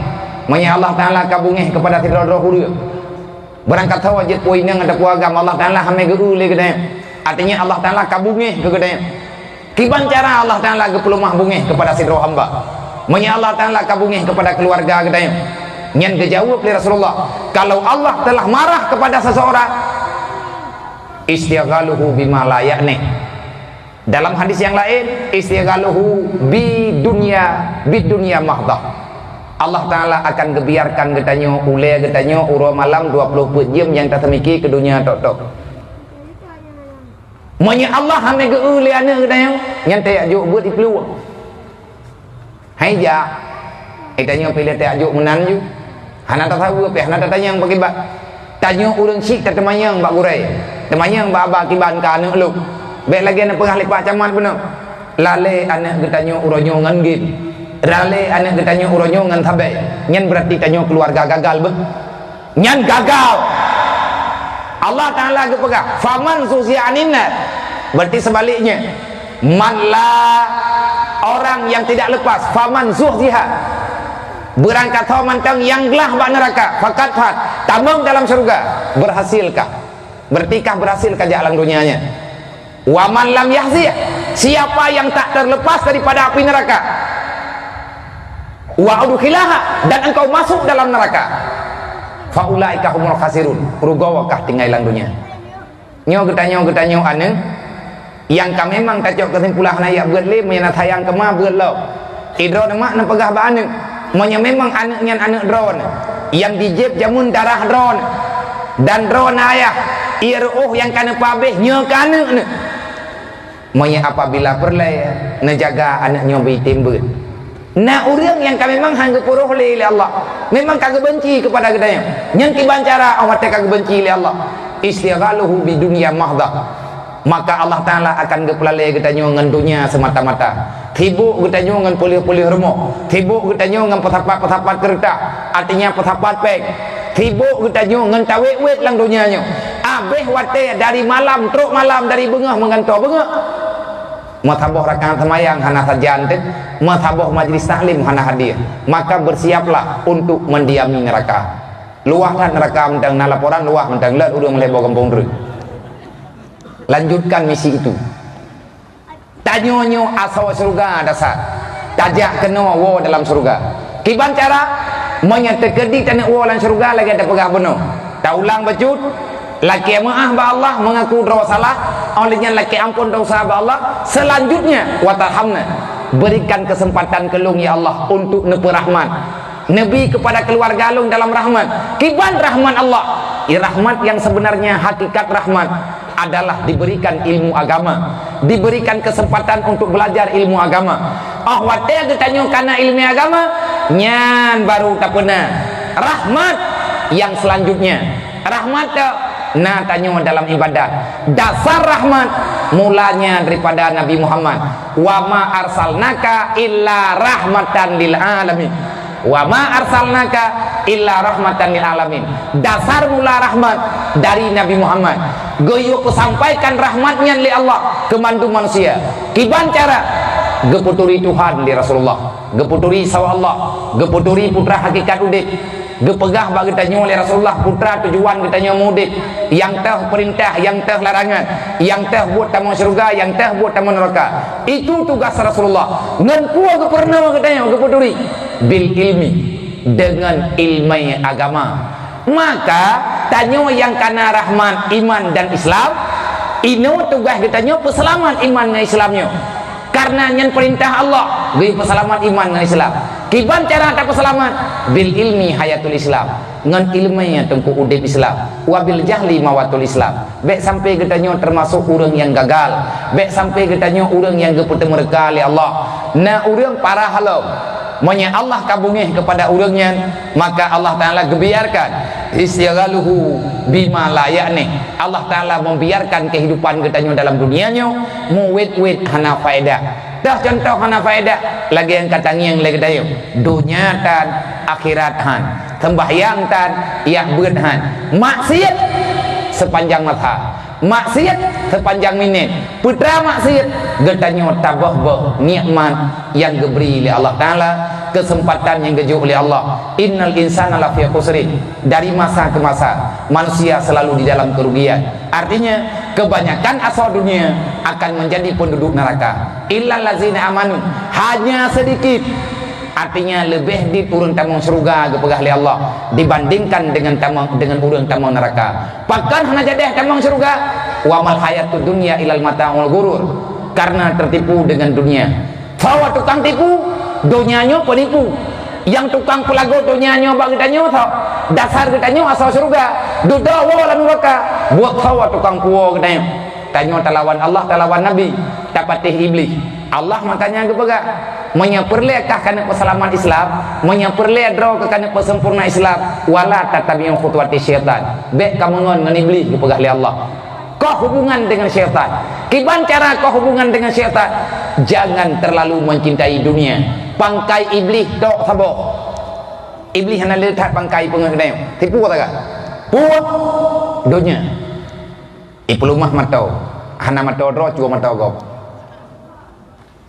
manya Allah taala kabungeh kepada tidro huria berangkat tahu wajib poinang ada puagam Allah taala hame geu le getanyo artinya Allah taala kabungeh ke getanyo kiban cara Allah taala gepelumah bungeh kepada sidro hamba menya Allah taala kabungih kepada keluarga kita nyen dijawab oleh Rasulullah kalau Allah telah marah kepada seseorang istighaluhu bima la ya'ni dalam hadis yang lain istighaluhu bid dunya mahdah Allah taala akan gebiarkan getanyo ule getanyo uro malam 24 jam yang tak temiki ke dunia tok menya Allah hame ge ule ana getanyo nyen tak juk buat dipeluang hai ja itanya pilih tak ajuk menan ju hana tak tahu apa hana tak tanya yang bagi bak tanya urang sik tak temayang bak gurai temayang bak abah kiban ka anak lu baik lagi anak pengah lipat camat benar lale anak getanya uronyo ngan gim lale anak getanya uronyo ngan tabe nyen berarti tanyo keluarga gagal be nyen gagal Allah taala ge pegang faman susia aninna berarti sebaliknya manla orang yang tidak lepas faman zuhziha berangkat hawa mantang yang gelah bak neraka fakat fat tabung dalam surga berhasilkah bertikah berhasilkah jalan dunianya wa man lam yahzih siapa yang tak terlepas daripada api neraka wa udkhilaha dan engkau masuk dalam neraka faulaika humul khasirun rugawakah tinggalan dunia nyo getanyo ane yang kami memang kacau kesimpulan ayat buat le menyana sayang kema buat lo idro mak na pegah ba ane monya memang anaknya anak drone yang dijeb jamun darah drone dan drone ayah iruh yang kana pabeh nyo kana ne monya apabila perle nejaga anaknya bitimbeut nah urang yang kami memang hangge puruh le Allah memang kagak benci kepada gedanya nyen tiban cara awak kagak benci le Allah istighaluhu bi dunya mahdah maka Allah Ta'ala akan gepelalai getanyo ngan dunia semata-mata tibuk getanyo ngan pulih-pulih remuk tibuk getanyo ngan petapat-petapat kereta artinya petapat pek tibuk getanyo ngan tawek-wek lang dunianya abeh wate dari malam truk malam dari bengah mengantor bengah Mathaboh rakaat semayang hana sajan tu, mathaboh majlis taklim hana hadir. Maka bersiaplah untuk mendiami neraka. Luah dan neraka mentang na laporan luah mentang lat urang melebo kampung dru. Lanjutkan misi itu. Tanyonyo asal surga dasar. Tajak kena wo dalam surga. Kiban cara menyetekedi tanah wo dalam surga lagi ada pegah benar. Taulang bacut laki maaf ba Allah mengaku dosa salah, olehnya laki ampun dosa ba Allah. Selanjutnya watarhamna, berikan kesempatan kelung ya Allah untuk nepe rahmat. Nabi kepada keluarga lung dalam rahmat. Kiban rahmat Allah. Rahmat yang sebenarnya hakikat rahmat adalah diberikan ilmu agama, diberikan kesempatan untuk belajar ilmu agama. Oh wate ditanya karena ilmu agama, nyan baru tak pernah. Rahmat yang selanjutnya, rahmat nah tanya dalam ibadat. Dasar rahmat mulanya daripada Nabi Muhammad. Wa ma arsalnaka illa rahmatan lil alamin. Wa ma arsalnaka illa rahmatan lil alamin. Dasar mula rahmat dari Nabi Muhammad. Goyo kesampaikan rahmatnya li Allah ke mandu manusia. Kiban cara geputuri Tuhan li Rasulullah, geputuri sawa Allah, geputuri putra hakikat udik, gepegah bagi tanya oleh Rasulullah putra tujuan kita nya mudik, yang teh perintah, yang teh larangan, yang teh buat tamu surga, yang teh buat tamu neraka. Itu tugas Rasulullah. Ngan kuah ke pernah katanya geputuri bil ilmi, dengan ilmu agama. Maka tanya yang kana rahmat iman dan Islam, ino tugas kitanya peselamat iman dan Islamnya. Karena yang perintah Allah gaya peselamat iman dan Islam. Kiban cara tak peselamat bil ilmi hayatul Islam, ngan ilmunya tengku udip Islam, wabil jahli mawatul Islam. Bek sampai kitanya termasuk orang yang gagal, bek sampai kitanya orang yang gepute mereka oleh Allah. Nah orang parah halau Monya Allah kabungih kepada urangnya, maka Allah Ta'ala gebiarkan istighluhu bima la ya'ni. Allah Ta'ala membiarkan kehidupan kitanya dalam dunianya muwid-wid hana faedah. Dah contoh hana faedah lagi yang katanya yang lagi dayo dunia tan akhirat han, sembahyang tan ya beut han, maksiat sepanjang mata, maksiat sepanjang minit, putra maksiat getanya tabah nikmat yang diberi oleh Allah Ta'ala, kesempatan yang dijual oleh Allah. Innal insana lafi khusrin, dari masa ke masa manusia selalu di dalam kerugian. Artinya kebanyakan asal dunia akan menjadi penduduk neraka. Illal ladzina amanu, hanya sedikit. Artinya lebih di urang tamang surga gepegah oleh Allah dibandingkan dengan urang tamang neraka. Bahkan hanya jadi tamang surga wa mal hayatud dunya ilal mata'ul ghurur, karena tertipu dengan dunia. Bahwa tukang tipu dunianya penipu, yang tukang pelago dunianya bagi tanya tau dasar kitanya asal surga duda wa lam waka buat hawa tukang puo kitanya tanya talawan Allah talawan Nabi tapatih iblis. Allah makanya gepegah menyaperlekah kana peselamat Islam, menyaperlek draw ke kana pesempurna Islam, wala tatabi'u khutuwati syaitan. Bek kamongon ngan iblis gepegah li Allah. Kau hubungan dengan syaitan. Kiban cara kau hubungan dengan syaitan? Jangan terlalu mencintai dunia. Pangkai iblis tok sabo. Iblis hana letak pangkai pengenai. Tipu tak? Puak dunia. Ipulumah matau. Hana matau draw cua matau kau.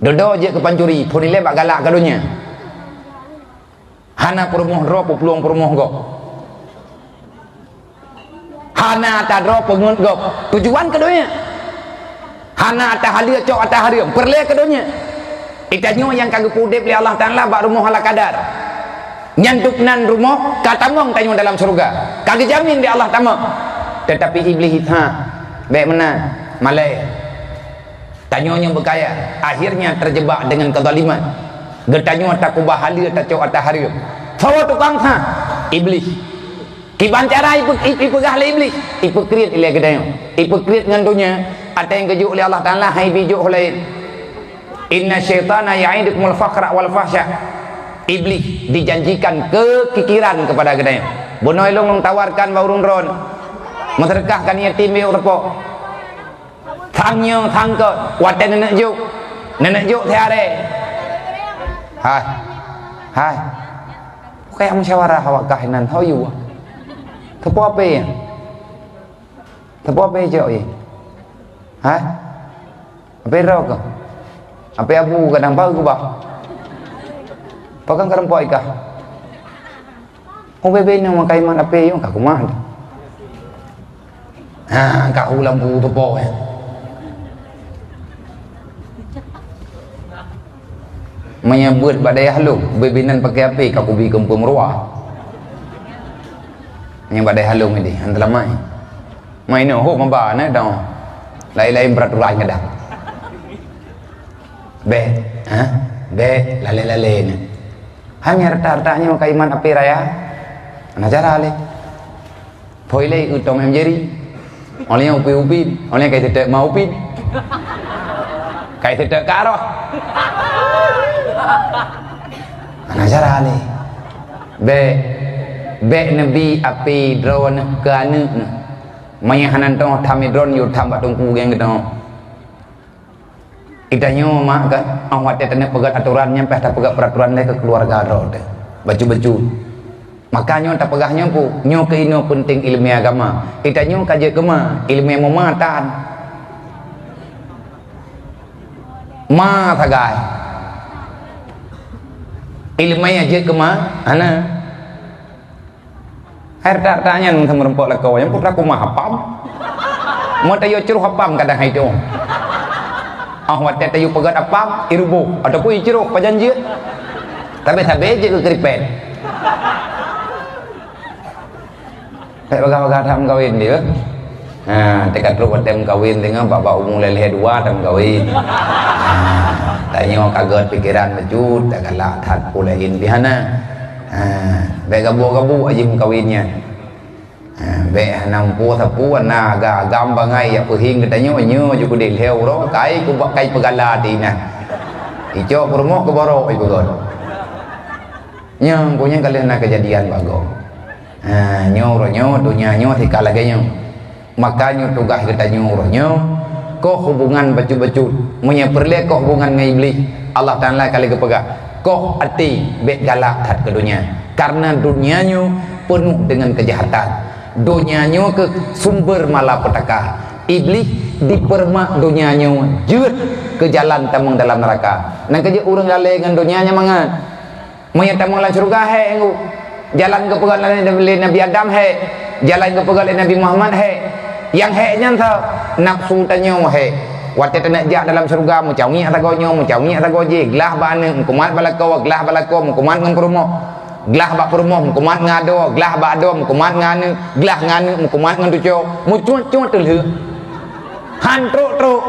Dodo je ke pancuri, punile bak galak kadunya. Hana perumuh ro peluang perumuh go. Hana ta ro pengun go. Tujuan kadunya. Hana ta halia cok ata haria, perle kadunya. Itanyo yang kagak pudep li Allah Ta'ala bak rumuh ala kadar. Nyantuknan rumuh katamong tanyo dalam surga. Kagak jamin di Allah Ta'ala. Tetapi iblis baik menang, malai. Tanyonya berkaya, akhirnya terjebak dengan kezaliman. Getanyo tak kubah halia tak cok atas haria. Sawa tukang iblis. Kiban cara ipegah le iblis. Ipekrit ile getanyo. Ipekrit dengan dunia. Ada yang kejuk oleh Allah Ta'ala hai bijuk oleh inna syaitana ya'idukumul faqra wal fahsya. Iblis dijanjikan kekikiran kepada getanyo. Bonoi long tawarkan baurun ron. Mensedekahkan yatim biuk repok. Thangnya thangka watan nenek juk tiare. Hai kayak musyawarah awak kahinan how you tepo apa ya tepo apa je oi apa ro ko Apa abu kadang baru bah. Pakai kerempok ikah. Oh bebe ni makai man apa yang kau mah. Kau lampu tu po. Menyebut badai halu, bebinan pakai api kau kubi kumpul meruah. Yang badai halu ni, antara mai. Mai no, ho mamba na dah. Lain-lain peraturan kada. Be, lale-lale ni. Hanya rata-ratanya makai iman api raya. Najar ale. Poilai utong em jeri. Oleh yang upi-upi, oleh yang tidak mau upi. Kai tidak karoh. Najar ale. Be nabi api drone ke anu. Maya hanan tong thami drone yu tham batung ku geng gitu. Idanya mak kan awak tetene pegat aturan nyampe tak pegat peraturan le ke keluarga rode. Baju-baju. Makanya tak pegahnya pu nyo ke ino penting ilmu agama. Idanya kaje kema ilmu mematan. Ma tagai. Ilmu aja kema ana. Air tak tanya nung sama rempok lekau yang putra ku mah hapam. Mau tayo ceruh hapam kadang hai dong. Awak tayo pegat apam irubu ataupun ceruh pajanjit. Tapi je ke keripet. Kayak baga-baga tam kawin dia. Dekat rumah tem kawin dengan bapak umur leleh dua tam kawin. Tanya kaget pikiran bejut, tak galak that pulain di hana. Baik gabu-gabu ajim kawinnya. Baik nampu sapu na ga gam bangai ya pehing katanya nyo ju ku del heu ro kai ku kai pegala di na. Ijo promo ke boro ibu god. Nyang punya kalian nak kejadian bago. Nyo ro nyo dunia nyo thì kalah gaya. Makanya tugas kita nyo ro nyo ko hubungan baju-baju punya perle ko hubungan dengan iblis. Allah Taala kali kepegak. Kok hati bet galak tat ke dunia karena dunianya penuh dengan kejahatan, dunianya ke sumber malapetaka. Iblis dipermak dunianya jut ke jalan tamang dalam neraka. Nak kerja orang galak dengan dunianya mangat mayat tamang dalam surga he engu jalan ke pegal Nabi Adam he jalan ke pegal Nabi Muhammad he yang he nya tau nafsu tanya he. Waktu nak jak dalam surga macam ni atagonyo macam ni atagoje gelah bane kumat balako gelah balako kumat ngam promo gelah bak promo kumat ngado gelah bak ado kumat ngane gelah ngane kumat ngan tujo mucut-cut telhe hantruk-truk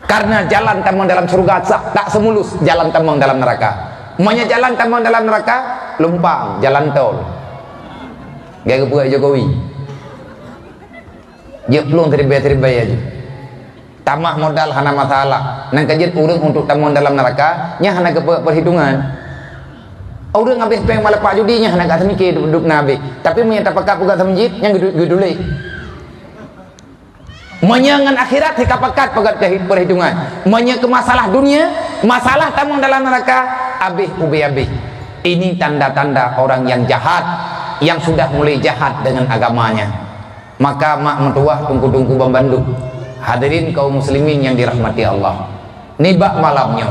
karena jalan tamang dalam surga tak semulus jalan tamang dalam neraka. Manya jalan tamang dalam neraka lumpang jalan tol gaya kepuak Jokowi dia belum terbaik aja tamah modal hana masalah nang kajian urang untuk tamuan dalam neraka nya hana ke perhitungan urang habis peng malapak judinya hana ka mikir duduk nabi tapi menyata pakak pegat masjid yang gedule menyangan akhirat hikapakat pegat perhitungan menya ke masalah dunia masalah tamuan dalam neraka abih ubi ini tanda-tanda orang yang jahat yang sudah mulai jahat dengan agamanya. Maka mak mentuah tungku-tungku bambanduk. Hadirin kaum muslimin yang dirahmati Allah. Nibak malamnya.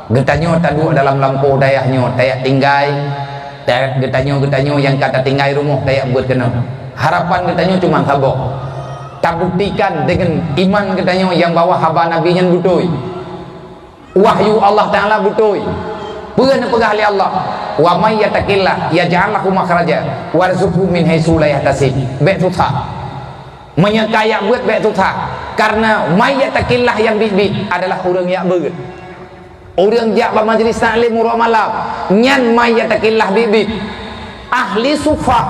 Getanyo taduk dalam lampu dayahnya, tayak tinggai. Tayak getanyo yang kata tinggai rumah tayak buat kena. Harapan getanyo cuma sabok. Tak buktikan dengan iman getanyo yang bawa haba nabi yang butoi. Wahyu Allah Taala butoi. Bukan pegah oleh Allah. Wa may yattaqillah yaj'al lahu makhraja warzuqhu min haitsu la yahtasib. Baik susah. Menyekaya buat baik susah. Karena may yattaqillah yang bibit adalah orang yang ber. Orang yang bermajlis taklim murah malam. Nyan may yattaqillah bibit. Ahli sufah.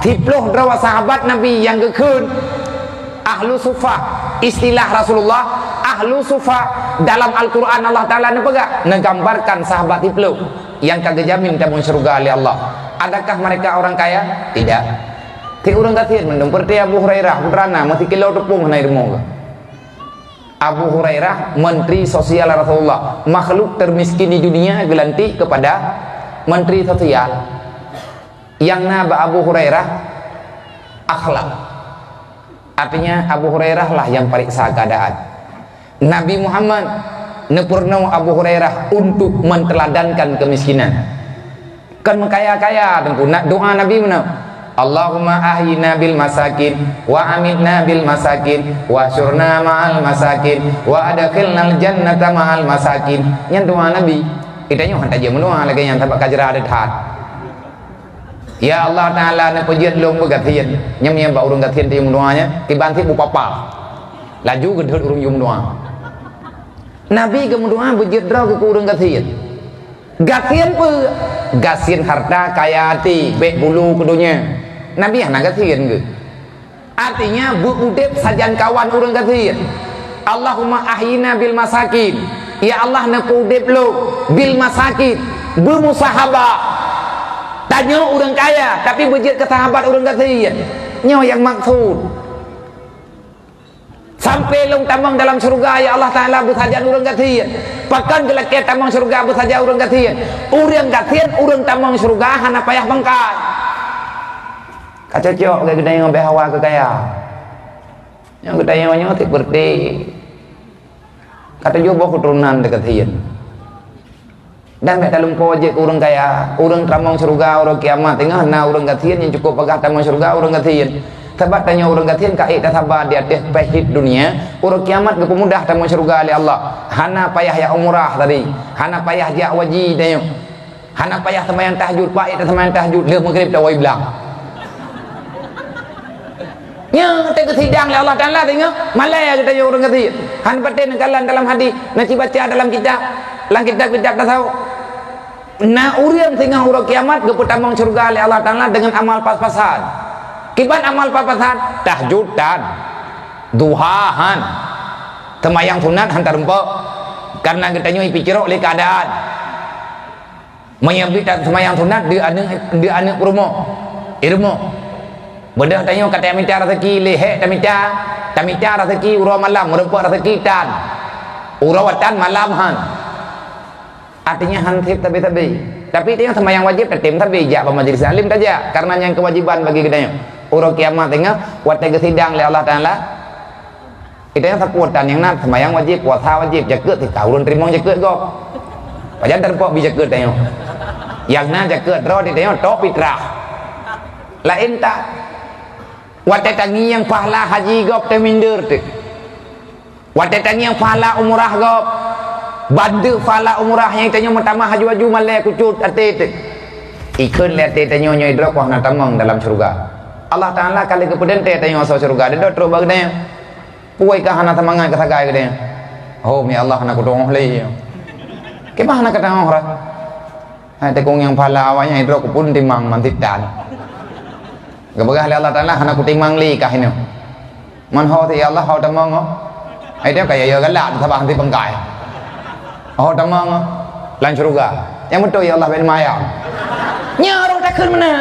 Tiploh drawa sahabat Nabi yang gekun. Ahlu sufah. Istilah Rasulullah. Ahlu sufah. Dalam Al-Quran Allah Ta'ala negambarkan sahabat tiploh yang kagak jamin tabung surga oleh Allah. Adakah mereka orang kaya? Tidak. Ti orang kathir mendung perti Abu Hurairah putrana masih kilau tepung naik rumah. Abu Hurairah menteri sosial Rasulullah, makhluk termiskin di dunia gelanti kepada menteri sosial. Yang naba Abu Hurairah akhlak. Artinya Abu Hurairah lah yang periksa keadaan. Nabi Muhammad nepurno Abu Hurairah untuk menteladankan kemiskinan. Kan kaya-kaya tentu nak doa Nabi mana? Allahumma ahyina bil masakin wa amitna bil masakin wa syurna ma'al masakin wa adkhilnal jannata ma'al masakin. Yang doa Nabi. Itanya hantar je mendoa lagi yang tapak kajra ada hat. Ya Allah Taala nak pejit long bergatien. Nyam ba urang gatien ti mendoanya, tiban ti bupapa. Laju gedhut urang yum doa. Nabi ke mendoa bejit draw ke urang gatien. Gatien pe gasien harta kaya hati, bek bulu kedunya. Nabi anak gatien ke. Artinya bu udep sajan kawan urang gatien. Allahumma ahyina bil masakin. Ya Allah nak udep lo bil masakin, bermusahabah. Tanya orang kaya tapi bejit ke sahabat orang gatien. Nyo yang maksud. Sampai long tamang dalam surga ya Allah Taala bersajan orang gatien. Pakan gelak tamang surga bersaja orang gatien. Orang gatien orang tamang surga hana payah bangkai. Kacocok ke gedai ngombe hawa ke kaya. Yang gedai nyo tik berti. Kata juga keturunan dekat hian. Dan mek dalam projek orang kaya, orang tamang surga, orang kiamat tengah na orang gatien yang cukup pegah tamang surga, orang gatien. Sebab tanya orang gatien kai tak sabar di atas pahit dunia, orang kiamat kepemudah tamang surga oleh Allah. Hana payah ya umrah tadi, hana payah jak wajib tanya. Hana payah sembahyang tahajud, pahit sembahyang tahajud, le maghrib tak wai belang. Nya kita kesidang oleh Allah Taala tengok malai kita orang kata han paten kalan dalam hadis nak baca dalam kitab tak tahu na urian tengah urang kiamat ke pertamang surga oleh Allah Taala dengan amal pas-pasan. Kiban amal pas-pasan tahjudan duhahan sembahyang sunat hantar empok karena kita nyu pikir oleh keadaan menyambit sembahyang sunat di anak rumah ilmu. Bedah tanya kata minta rezeki lehek tamita rezeki urang malam merempak rezeki tan urawatan malam han. Artinya han tip tapi dia sembahyang wajib tetem tapi jak majlis alim saja karena yang kewajiban bagi kita urang kiamat tengah waktu kesidang oleh Allah Taala itu yang saputan yang nak sembahyang wajib puasa wajib jaket thì kau urang terima jaket go pajan terpok bi jaket tengok yang na jaket ro di tengok top fitrah lain tak watetangi yang pahala haji gop teminder tu. Watetangi yang pahala umrah gop. Bandu pahala umrah yang tanya pertama haju-haju malai kucut ate tu. Ikun le ate tanya nyo idrok wah nak tamang dalam surga. Allah Taala kali kemudian te tanya masuk surga. Dia terus bagdanya. Puai kah hana tamangan kasagai dia. Oh mi Allah nak kudong leh. Kemah nak katang ora? Hai tekong yang pahala awaknya idrok pun timang mantitan. Kebagah Allah Taala hana kuting mangli kah ini. Man ho thì Allah ho tamang ho. Ai dia kaya ya galak sabah nanti pengkai. Ho tamang lan surga. Yang betul ya Allah ben maya. Nya orang takun mana?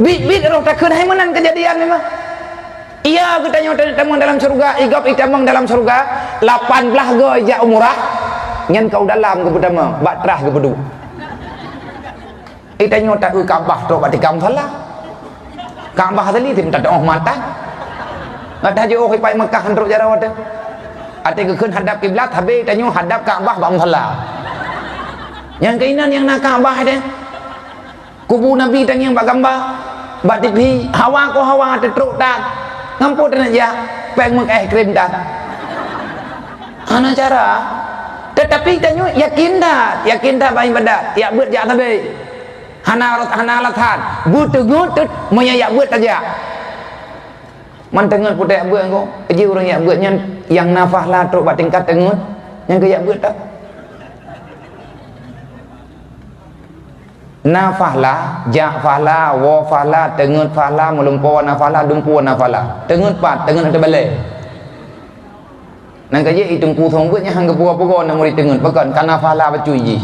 Bit orang takun hai manan kejadian ni mah. Iya kita nyo tamang dalam surga, igap itamang dalam surga 18 goy ja umrah. Nyen kau dalam ke pertama, batrah ke bedu. Ita nyo tak Kaabah tok batikam salah. Kaabah tadi tim tak oh mata. Ngata je oh pai Mekah hendak jarawat. Ate ke keun hadap kiblat habe tanyo hadap Kaabah bam salah. Yang keinan yang nak Kaabah ada. Kubu Nabi tanya bak gambar. Bak TV hawa ko hawa tetruk tak. Ngampu dan aja peng mek krim tak. Ana cara. Tetapi tanyo yakin dah bain badat. Ya beut ja tabe. Hana lathan but monya yak beut aja man tengen putih beut engko ji urang yak beut yang nafah la truk bat tingkat tengen yang ke yak beut tak nafah la ja fala wa fala tengen fala melumpo nafala dumpu nafala tengen pat tengen ada balai nang ka je itung ku thong beut nya hang ke pugo nang muri tengen pakan kana fala bacui ji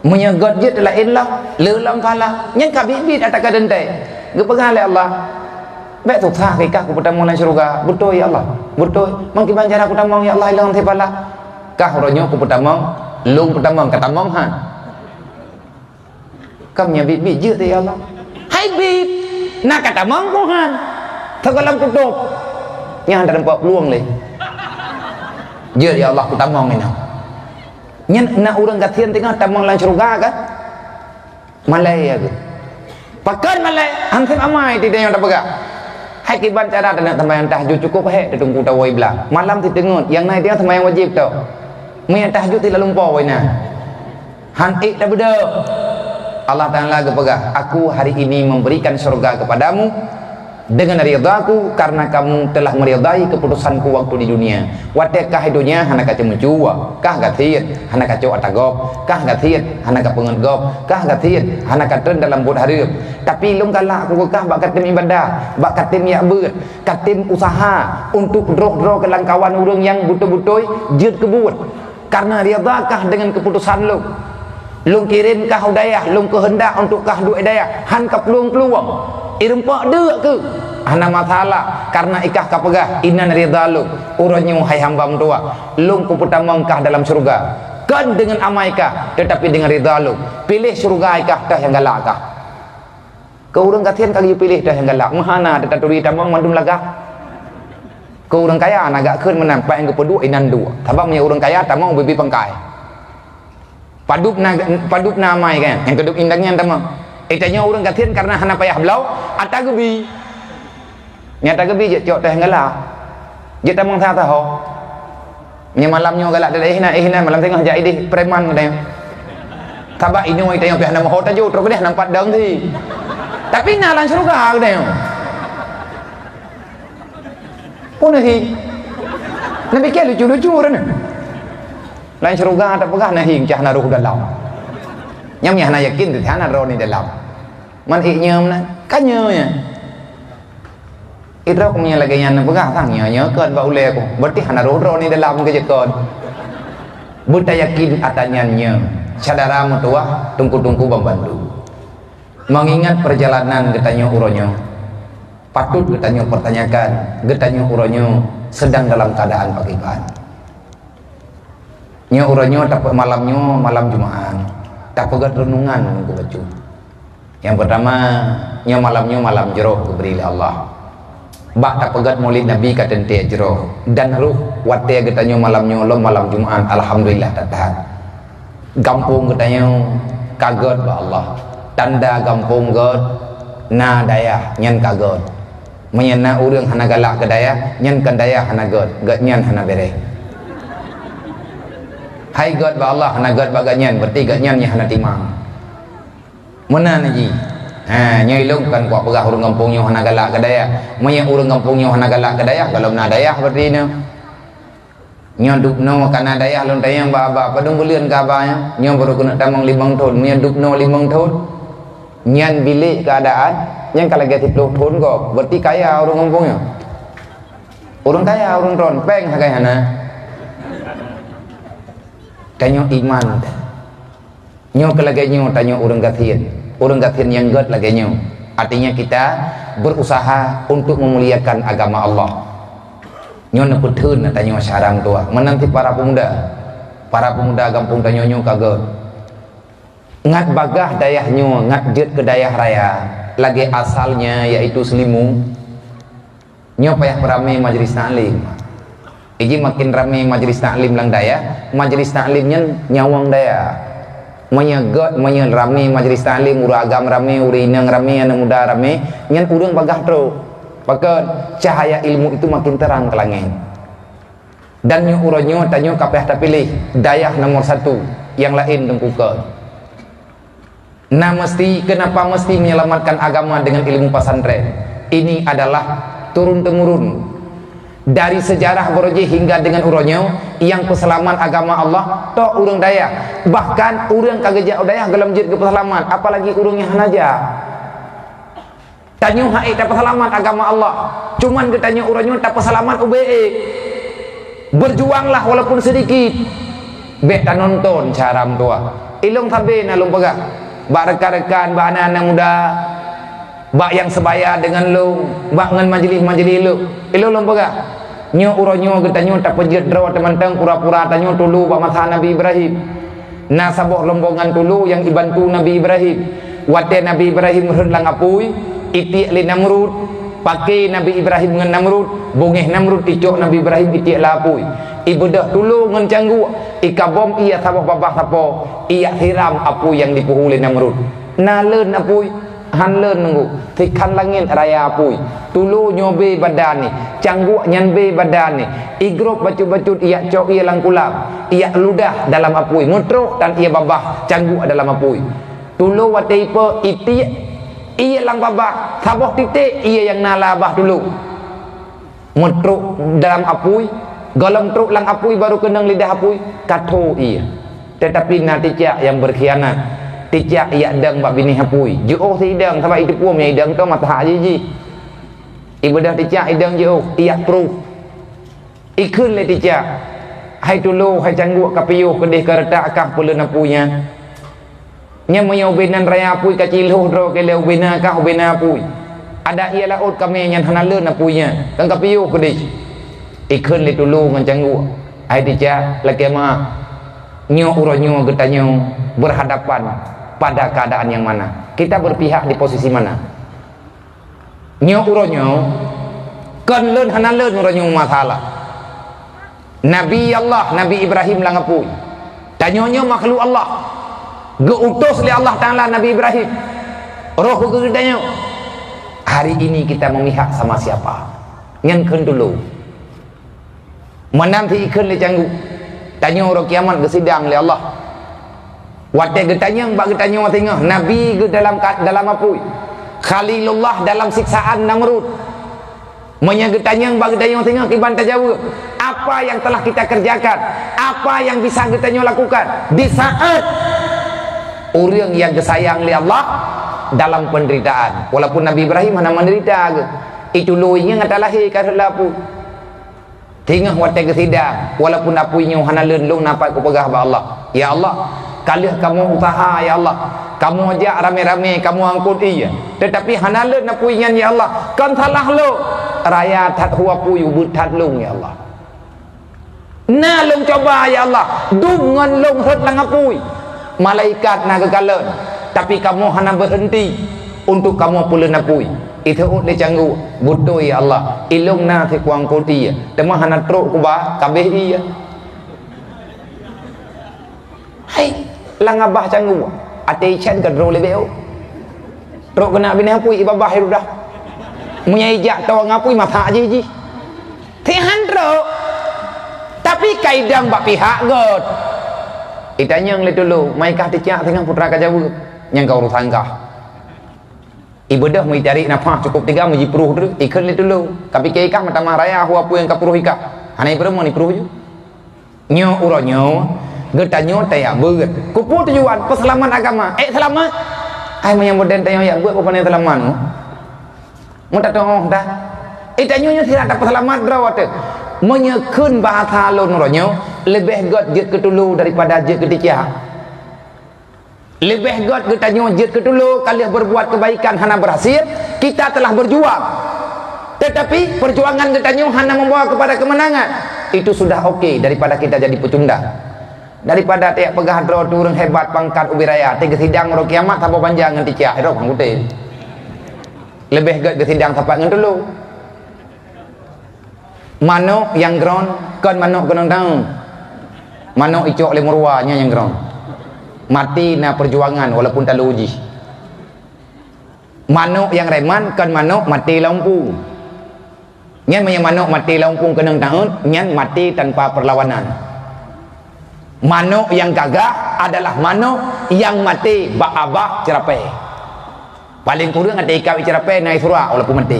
menyegot je telah ilah lelam pala yang kabibit atas kadentai gepegang oleh Allah baik tu sah kikah ku pertama dalam syurga betul ya Allah betul mangkiban cara ku tamang ya Allah ilang tepala kah ronyo ku pertama lung pertama katamang han kamnya bibit je tu ya Allah hai bib nak katamang ku han thakalam kutup yang ada nampak peluang leh Dia ya Allah ku tamang ni nak orang katian tengah tamang lan syurga kan malai aku pakan malai hansip amai ti tengok tak pegak hai kiban cara nak sembahyang tahajud cukup he tunggu tawai belah malam ti tengok yang naik dia sembahyang wajib tau mai tahajud ti lalu lumpau wai nah han ik dah beda Allah Ta'ala kepegah aku hari ini memberikan syurga kepadamu dengan ridhaku karena kamu telah meridai keputusanku waktu di dunia. Watekah dunia hana kaca mencua, kah gatit hana kaca atagop, kah gatit hana ka pengengop, kah gatit hana katren dalam buat hareup. Tapi lung kala aku kah bak katim ibadah, bak katim ya beut, katim usaha untuk droh-droh ke langkawan urang yang butuh-butuh jeut kebut. Karena ridhakah dengan keputusan lu. Lung kirim kah hidayah, lung kehendak untuk kah du hidayah, han ka peluang-peluang. Irempak deuk ke hana masalah karena ikah kapegah inna ridhalu uranyu hai hamba tua lung ku pertama kah dalam syurga kan dengan amaikah tetapi dengan ridhalu pilih syurga ikah dah yang galak kah ke urang katian kali pilih dah yang galak mahana tetaturi tamang mandum lagah ke urang kaya agak keun menampak yang kepedu inan dua tabang punya urang kaya tamang bibi pangkai padup na amai kan yang keduk indangnya tamang itanya orang katian karena hana payah belau ata gebi nyata gebi je cok teh galak je tamang tha tahu nya malamnya galak dah ihna malam tengah jadi deh preman katanya tabak ini oi tanya pihak nama hot aja terus dia nampak dang thi tapi nalan surga katanya pun hi nabi ke lucu-lucu kan lain surga tak pegah nah hing cah naruh dalam nyam nya hana yakin tu hana ro ni dalam man iknyam na kanya itu aku punya lagi yang pegah tangnya kan ba ule aku berarti hana ro ni dalam ke jekon buta yakin atanya sadara mutua tungku-tungku bambandu mengingat perjalanan getanya uronyo patut getanya pertanyakan getanya uronyo sedang dalam keadaan pakiban nya uronyo dapat malamnya malam Jumat tak pegat renungan aku baca. Yang pertama, nya malamnya malam jeroh diberi oleh Allah. Bak tak pegat maulid Nabi kata ente jeroh dan ruh wate katanya malamnya lo malam Jumat alhamdulillah tak tahan. Gampung katanya kaget ba Allah. Tanda gampung god na daya nyan kaget. Menyena urang hana galak ke daya nyan kan daya hana god nyan hana bere. Hai God ba Allah hana God baganyan berarti ganyan nya hana timang mana naji nyai long kan kuat perah urang kampung nyo hana galak ke daya manya urang kampung nyo hana galak ke daya kalau na daya berarti ne nyo dupno kana daya lon tayang ba padung bulian ka ba nyo baru kena tamang 5 tahun nya dupno 5 tahun nyan bilik keadaan yang kalau gati 10 tahun kok berarti kaya urang kampung nyo urang kaya urang ron peng hakai hana tanyo iman nyo kelagi nyo tanyo orang gatian yang god lagi nyo artinya kita berusaha untuk memuliakan agama Allah nyo neputun tanyo sarang tua menanti para pemuda kampung tanyo nyo kaget ngat bagah dayah nyo ngat jet ke dayah raya lagi asalnya yaitu Selimu nyo payah perame majlis taklim Iji makin ramai majlis taklim lang daya, majlis taklimnya nyawang daya. Menyegot, ramai majlis taklim, ura agam ramai, ura inang ramai, anak muda ramai, nyan urang bagah tro. Pakat cahaya ilmu itu makin terang ke langit. Dan nyo uranyo tanyo kapeh tak pilih daya nomor 1, yang lain tengkuka. Nah kenapa mesti menyelamatkan agama dengan ilmu pesantren? Ini adalah turun-temurun dari sejarah Boroji hingga dengan uronyo yang peselaman agama Allah toh urang daya bahkan urang kagejak daya gelam jid ke peselaman apalagi urang yang hanaja tanyo hae tak peselaman agama Allah cuman ketanya uronyo tak peselaman UBE berjuanglah walaupun sedikit bek tak nonton caram tua ilung sabe na lung pegak bak rekan-rekan bak anak-anak muda bak yang sebaya dengan lu bak ngan majlis-majlis lu ilo lom pegak nyo uronyo getanyo tak pejit draw teman-teman pura-pura tanyo tulu bak masa Nabi Ibrahim na saboh lombongan tulu yang dibantu Nabi Ibrahim wate Nabi Ibrahim henlang apui iti li Namrud pakai Nabi Ibrahim dengan Namrud, bungih Namrud icok Nabi Ibrahim itiak lapui. Ibadah dulu dengan canggu, ikabom ia sabah babah sapo, ia hiram apu yang dipuhu oleh Namrud. Nalen apui, hanlen nunggu, tikan langit raya apui. Tulu nyobe badan ni, canggu nyanbe badan ni, igrop bacut-bacut ia cok ia langkulam, ia ludah dalam apui, mutruk dan ia babah canggu dalam apui. Tulu wateipe itiak ia lang babah, sabah titik ia yang nalabah dulu. Mutruk dalam apui, golong truk lang apui baru kenang lidah apui, kato ia. Tetapi nanti cak yang berkhianat, ticak ia dang bak bini apui. Jauh si idang sebab itu pun yang idang tu matah ji. Ibadah ticak idang jauh, ia proof. Ikun le ticak. Hai dulu hai canggu kapiyuh kedih kereta akah pula napunya. Nya mayau benan raya apui kacil hodro ke leu bena kah bena apui. Ada ia laut kami yang hanale napunya. Kan kapiyuh kedih. Ikun le dulu ngan canggu. Hai ticak laki ma nyo uronyo getanyo berhadapan pada keadaan yang mana? Kita berpihak di posisi mana? Nyo uronyo kan len hanalen uronyo masalah. Nabi Allah, Nabi Ibrahim langapui. Tanyonyo makhluk Allah. Geutus oleh Allah Taala Nabi Ibrahim. Roh gegedanyo. Hari ini kita memihak sama siapa? Nyankeun dulu. Menanti ikun le canggu. Tanyo ro kiamat gesidang oleh Allah. Wate getanyang bak getanyo tengah Nabi ge dalam apui. Khalilullah dalam siksaan Namrud. Menyagetanyang bak getanyo tengah kiban tajawab. Apa yang telah kita kerjakan? Apa yang bisa getanyo lakukan di saat orang yang disayang oleh Allah dalam penderitaan. Walaupun Nabi Ibrahim mana menderita ke, itu loinya ngata lahir karena apa? Tengah wate gesidang walaupun apunya hana lendung napak ku pegah ba Allah. Ya Allah, kalih kamu usaha ya Allah, kamu ajak rame-rame kamu angkut iya, tetapi hana len apunya ya Allah, kan salah lo raya tat huwa puyu butat lung ya Allah. Na lung coba ya Allah, dungan lung hot lang apui. Malaikat na kekalen, tapi kamu hana berhenti untuk kamu pula napui. Itu ut le canggu butuh ya Allah ilung na te kuang koti ya temah hana truk kuba kabeh iya. Hai lang abah canggu attention kan ro le beo truk kena bini apui ibabah dah munyai jak taw ngapui mata ji te handro tapi kaidang bak pihak god itanyang le dulu mai kah ticak tengah putra kajawa yang kau urusan kah. Ibadah mau cari nafas cukup 3 muji peruh dulu ikut le dulu tapi kekah mata maraya hu apa yang kapuruh ikah hanai peremo ni peruh ju nyo uronyo getanyo taya beut kupu tujuan peselamat agama selamat ai yang moden tayo ya buat apa selamat mu tak tahu dah tanyo nya tidak dapat selamat drawat menyekun bahasa lon uronyo lebih god jet ketulu daripada jet ketika. Lebih god getanyo jet kedulu kalian berbuat kebaikan hana berhasil, kita telah berjuang. Tetapi perjuangan getanyo hana membawa kepada kemenangan. Itu sudah okey daripada kita jadi pecundang. Daripada tiap pegah dro turun hebat pangkat ubiraya, tiga sidang ro kiamat tambah panjang ngan ticak ro pangute. Lebih god gesidang tapak ngan dulu. Manuk yang ground kan manuk gunung tahu. Manuk icok le murwanya yang ground. Mati na perjuangan walaupun tak uji. Manuk yang reman kan manuk mati lampung. Nyan yang manuk mati lampung kenang tahun, nyan mati tanpa perlawanan. Manuk yang gagah adalah manuk yang mati bak abah cerapai. Paling kurang ada ikau cerapai naik surah walaupun mati.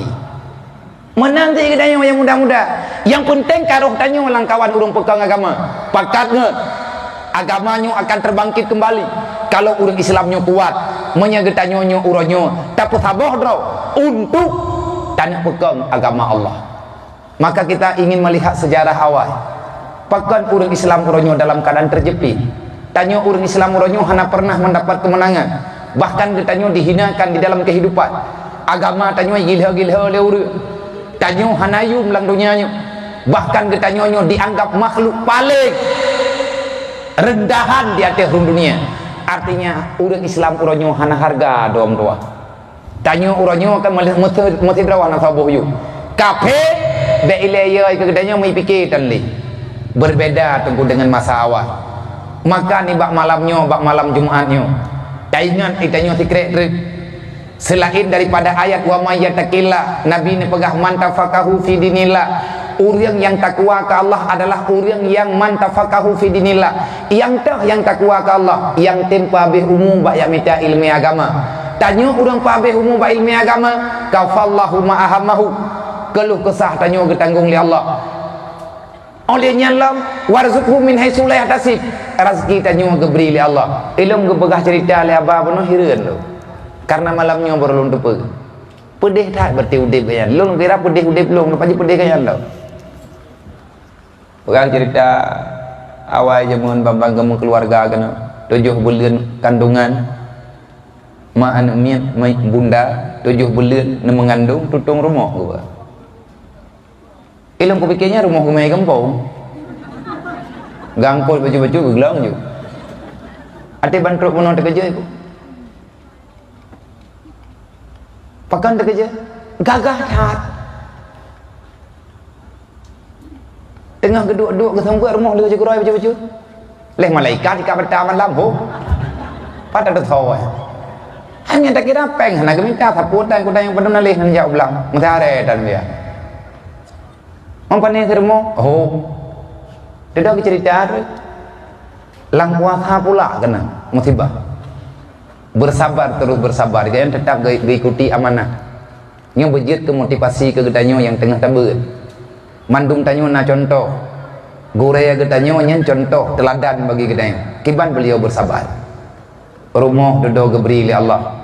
Menanti katanya yang muda-muda. Yang penting karuh tanya lang kawan urung pegang agama. Pakatnya agamanya akan terbangkit kembali kalau orang Islamnya kuat menyagetanya uronyo tapi sabar draw untuk tanah pegang agama Allah. Maka kita ingin melihat sejarah awal pakan orang Islam uronyo dalam keadaan terjepit. Tanya orang Islam uronyo hana pernah mendapat kemenangan, bahkan ditanya dihinakan di dalam kehidupan agama. Tanya gilha-gilha leuru tanya hanayu melang dunianya, bahkan ditanya dianggap makhluk paling rendahan di atas dunia. Artinya orang Islam uronyo hana harga dom tua. Tanya orangnya kan mesti rawah nak sabuh you. Kafe be ilaya ke kedanya mai fikir tanli. Berbeda tengku dengan masa awal. Maka ni bak malam Jumaatnya. Tak ingat itanya secret selain daripada ayat wa may yattaqillah, Nabi ni pegah man tafaqahu fi dinillah. Orang yang takwa ke Allah adalah orang yang man tafaqahu fi dinillah. Yang takwa ke Allah, yang tempa be umum bak yang minta ilmu agama. Tanya orang pabeh umum bak ilmu agama, kafallahu ma'ahamahu. Keluh kesah tanya ke tanggung li Allah. Oleh nyalam warzuqhu min haitsu la yahtasib. Rezeki tanya ke beri li Allah. Ilmu ke pegah cerita li abah penuh hireun tu. Karena malamnya baru lun tepe. Pedih tak berarti udip kan. Lun kira pedih udip lun, lepas pedih kan lo. Orang cerita awal jaman bambang kamu keluarga kena 7 bulan kandungan. Mak anak miat bunda 7 bulan nak mengandung tutung rumah gua. Ilmu ku fikirnya rumah kumai kampung. Gangkol baju-baju gelang je. Ate bantruk mono kerja ibu. Pakan kerja gagah tak. Tengah geduk-geduk ke sambuat rumah dia cukurai baju-baju. Leh malaikat dekat petang malam ho. Pada dah tahu. Hanya tak kira peng nak minta saputan kuda yang penuh nalih nan jauh belang. Mentare dan dia. Mampan ke rumah. Oh. Dia dah cerita tu. Lang puasa pula kena musibah. Bersabar terus bersabar, jangan tetap ikuti amanah. Yang berjit ke motivasi ke gedanyo yang tengah tabur. Mandum tanyo na contoh. Goraya gedanyo nyen contoh teladan bagi gedanyo. Kiban beliau bersabar. Rumah duduk geberi li Allah.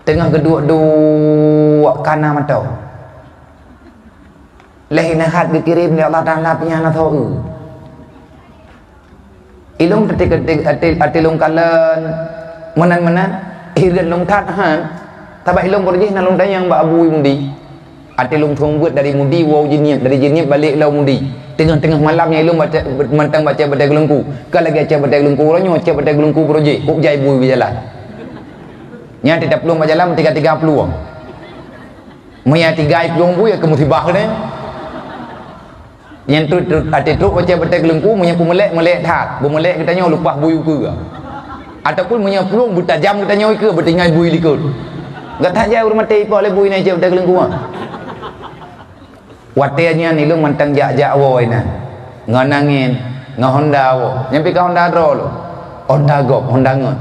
Tengah geduk-duk kana matau. Leh nahat dikirim li Allah Taala punya na tahu. Ilung ketik-ketik atilung kalan menan-menan hiran long tat han. Tabak ilung berjih na long tayang ba abu mundi. Atilung thong buat dari mundi wow jiniat, dari jiniat balik lau mundi. Tengah-tengah malamnya ilung baca mentang baca badai gelungku. Kalau lagi baca badai gelungku orangnya baca badai gelungku projek. Kok jai bui berjalan. Nya tidak peluang berjalan 3 peluang. Maya 3 peluang bui ke musibah ni. Yang tu ati tu baca badai gelungku menyapu melek tat. Bu melek katanya lupa bui ke. Ataupun menyapu peluang bertajam katanya ke bertinggal bui likut. Enggak tak jauh rumah mati apa oleh bui ni je badai gelungku. Watenya ni lu mentang jak-jak woi na. Nganangin, ngahonda wo. Nyampi ka Honda dro lo. Honda gop, Honda ngon.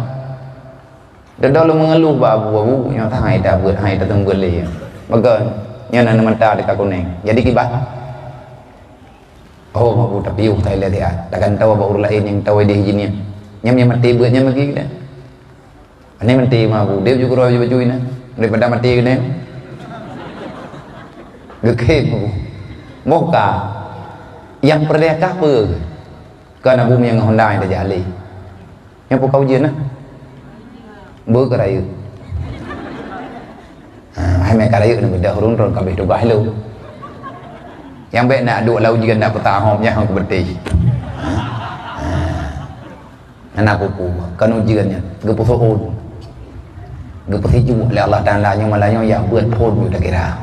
Dedo lu mengeluh ba abu nya thai dah buat hai ta tung beli. Maka nya nan menta dekat kuning. Jadi kibah. Oh, abu tapi thai le dia. Takkan tahu ba urus lain yang tahu dia hijini. Nyam mati buatnya magi dah. Ani mati ma abu dia juga roh baju ina. Daripada mati kene. Gekep moka yang perdeka apa kerana bumi yang Honda yang terjali yang pun kau je nah berkeraya hai mai keraya nak beda hurun ron kabeh tugas lu yang baik nak duk lau jika nak petahomnya hang bertih anak pupu kan ujiannya gepusohun gepusiju oleh Allah Taala yang malanya ya buat punอยู่tak kira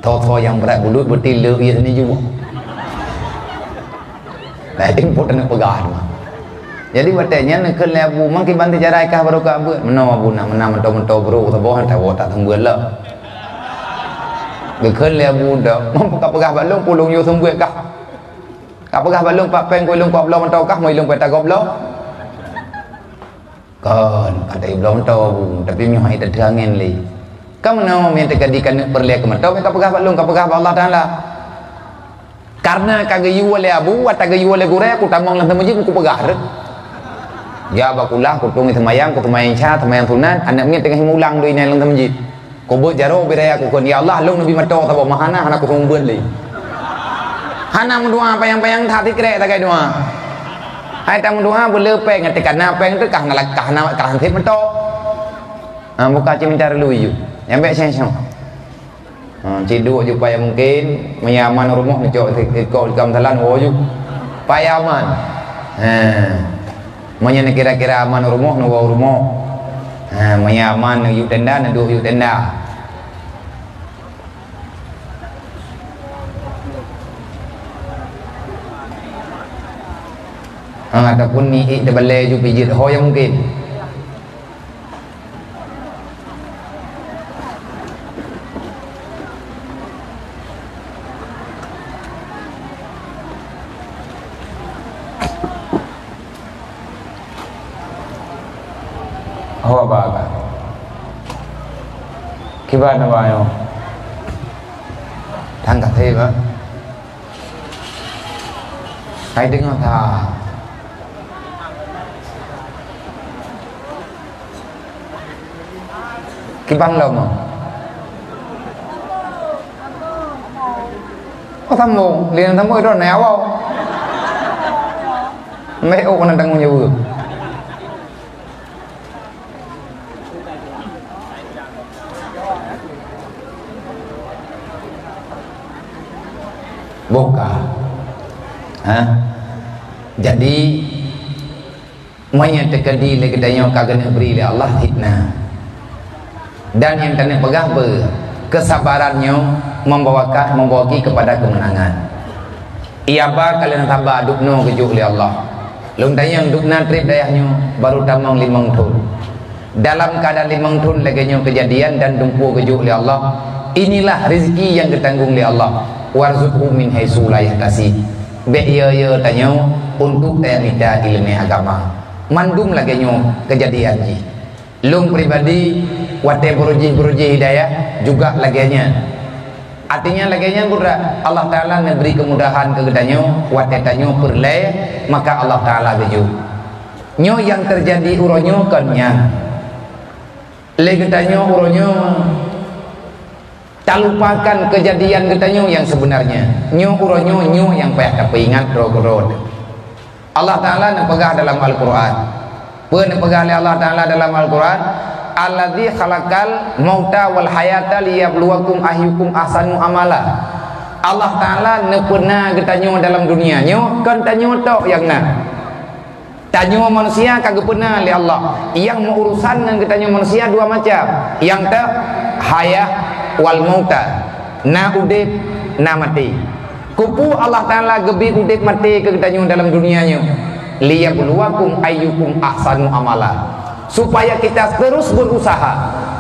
Tho yang berat bulut betil le ia sini juga. Lain pun nak pegang. Jadi batanya nak kelebu mungkin bantu jarai kah baru ka buat. Meno abu nak menam mentau bro ta boh ta tak sembuh lah. Ge kelebu dak mong pegah balong pulung yo sembuh kah. Ka pegah balong pak peng koi long kop lo mentau kah mai long pe ta gop lo. Kan kata belum tahu tapi nyoh ai terangin li. Kamu nak minta kadikan perliak kementau mereka pegah balung kau pegah Allah Taala karena kagak yu oleh abu atau kagak yu oleh gureh aku tamang lang masjid aku pegah rek ya bakulah aku tungi semayang sya semayang sunat anak minta tengah mulang doi nai lang masjid kau buat jaro biraya aku kon ya Allah long nabi matau tabo mahana anak aku sumbeun li hana mendoa payang-payang hati krek tak kai doa hai tam doa boleh peng ngetekan peng tu kah ngalakah kah hit matau buka ciminta lu yang baik saya ciduk je payah mungkin menyaman rumah ngecok ikut kam talan je payah aman maknanya kira-kira aman rumah nuwa rumah maya aman yuk tenda nak duduk yuk tenda. Ataupun ni terbalai ju pijit ho yang mungkin. Ho apa kan? Kibat apa yo? Tangkat thêm á. Cái đứng không thà. Cái băng lồng à? Có thăm mồm liền thăm môi đó néo không? Mấy ô con đang nhiều vừa. Buka. Jadi mayat terkadi le kedanya kagak beri oleh Allah fitnah. Dan yang kena pegah kesabarannya membawaki kepada kemenangan. Ia ba kalian tabah dukno kejuk oleh Allah. Lung tayang dukna trip dayahnya baru tamang 5 tahun. Dalam keadaan 5 tahun laganya kejadian dan dumpu kejuk oleh Allah. Inilah rezeki yang ditanggung oleh Allah. Warzuqhu min haitsu la yahtasib. Be ya tanya untuk tayang ilmu agama. Mandum laganya kejadian ji. Lung pribadi wate beruji hidayah juga laganya. Artinya laganya pura Allah Ta'ala memberi kemudahan ke gedanya wate tanyo perle maka Allah Ta'ala beju nyo yang terjadi uronyo kanya le gedanya uronyo tak lupakan kejadian gedanya yang sebenarnya nyo uronyo nyo yang payah tapi ingat roh. Allah Ta'ala nepegah dalam Al-Quran penepegah oleh Allah Ta'ala dalam Al-Quran alladzi khalaqal mauta wal hayata liyabluwakum ayyukum ahsanu amala. Allah Ta'ala nepena getanyo dalam dunia nyo kan tanyo tok yang na tanyo manusia kagak pernah oleh Allah yang mengurusan dengan getanyo manusia dua macam yang tak hayah wal mauta na udip na mati kupu Allah Ta'ala gebi udip mati ke getanyo dalam dunianya liyabluwakum ayyukum ahsanu amala supaya kita terus berusaha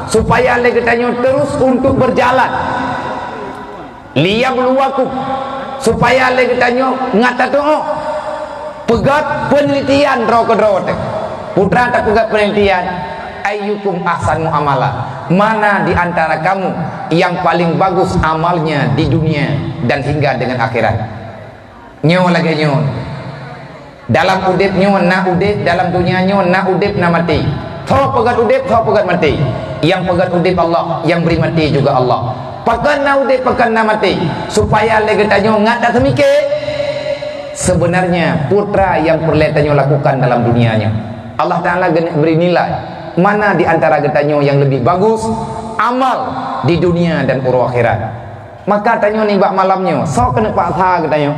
supaya legetanyo terus untuk berjalan liyabluwakum supaya legetanyo ngata doa pegat penelitian rokodrot putra tak pegat penelitian ayyukum ahsanu amala mana di antara kamu yang paling bagus amalnya di dunia dan hingga dengan akhirat nyo lagi nyo dalam udip nyo na udip dalam dunia nyo na udip na mati tho pegat udip tho pegat mati yang pegat udip Allah yang beri mati juga Allah pakan na udip pakan na mati supaya legetanyo ngata semikir sebenarnya putra yang perletanyo lakukan dalam dunianya Allah Ta'ala beri nilai mana di antara getanyo yang lebih bagus amal di dunia dan uruh akhirat maka tanyo ni bak malamnya so kena paksa getanyo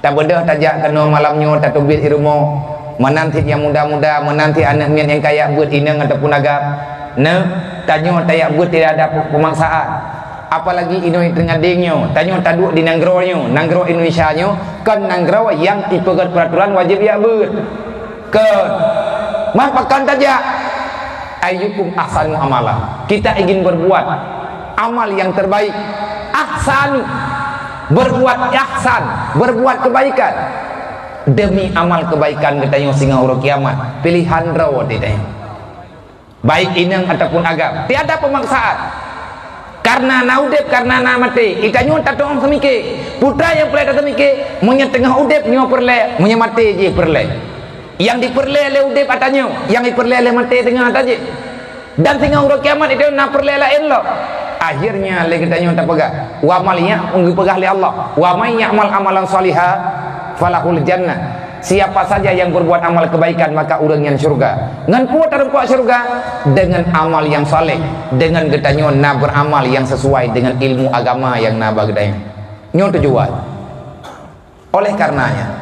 tak bedah tajak kena malamnya tak tubit ilmu menanti yang muda-muda menanti anak mian yang kaya buat inang ataupun agak tanyo tayak buat tidak ada pemaksaan apalagi Indonesia tengadingnya tanyo taduk di nanggro Indonesia nyo kan nanggro yang ipegat peraturan wajib ya buat ke mapakan tajak ayyukum ahsanu amala kita ingin berbuat amal yang terbaik ahsanu berbuat ihsan berbuat kebaikan demi amal kebaikan katanya singa urut kiamat pilihan rawat ditanya baik inang ataupun agam tiada pemaksaan karena na udip karena na mati ikanyo tak tong semikir putra yang perle tak semikir munya tengah udip nyo perle munya mati je perle yang diperle le udip atanyo yang diperle le mati tengah atas je dan singa urut kiamat itu na perle lain lo akhirnya lagi tanya tak pegah wa malnya pegah oleh Allah wa may ya'mal amalan salihah falahul jannah siapa saja yang berbuat amal kebaikan maka urang yang syurga ngan puat terempuak syurga dengan amal yang saleh dengan getanyo na beramal yang sesuai dengan ilmu agama yang na bagdai nyo tujuan oleh karenanya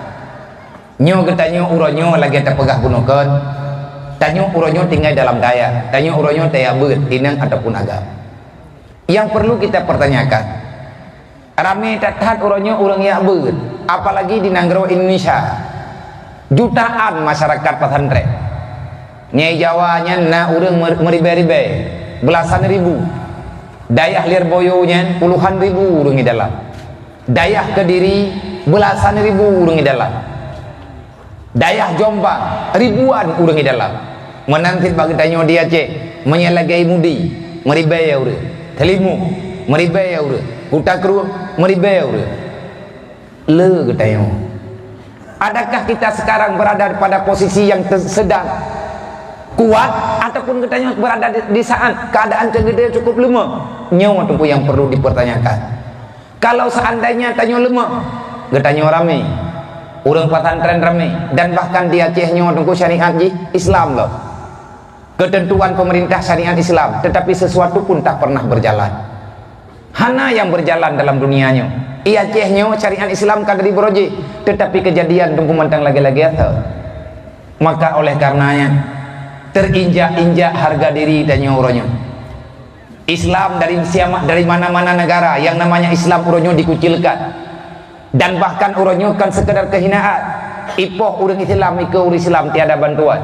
nyo getanyo uranyo lagi tak pegah gunakan Tanya uronyo tinggal dalam daya, tanya uronyo daya ber, inang ataupun agam. Yang perlu kita pertanyakan, ramai tatat uronyo orang yang ber, apalagi di negara Indonesia, jutaan masyarakat pesantren. Nyai Jawanya na orang meribai-ribai, belasan ribu. Dayah Lirboyonya puluhan ribu orang di dalam. Dayah Kediri belasan ribu orang di dalam. Dayah Jombang ribuan orang di dalam. Menanti bagi tanya dia Aceh menyelagai mudi meribai orang. Telimu meribai orang. Kuta Keru meribai orang. Le tanya. Adakah kita sekarang berada pada posisi yang sedang kuat ataupun katanya berada di saat keadaan cegede cukup lemah? Nyawa tempuh yang perlu dipertanyakan. Kalau seandainya tanya lemah, katanya ramai, orang pesantren ramai, dan bahkan di Aceh nyawa tempuh syariat Islam loh, ketentuan pemerintah syariat Islam, tetapi sesuatu pun tak pernah berjalan. Hana yang berjalan dalam dunianya. Ia Aceh nyawa syariat Islam kada diberoji, tetapi kejadian tempuh mantang lagi-lagi atau. Maka oleh karenanya terinjak-injak harga diri dan uronyo. Islam dari mana-mana negara yang namanya Islam uronyo dikucilkan, dan bahkan uronyo kan sekedar kehinaan. Ipoh urang Islam ike urang Islam tiada bantuan.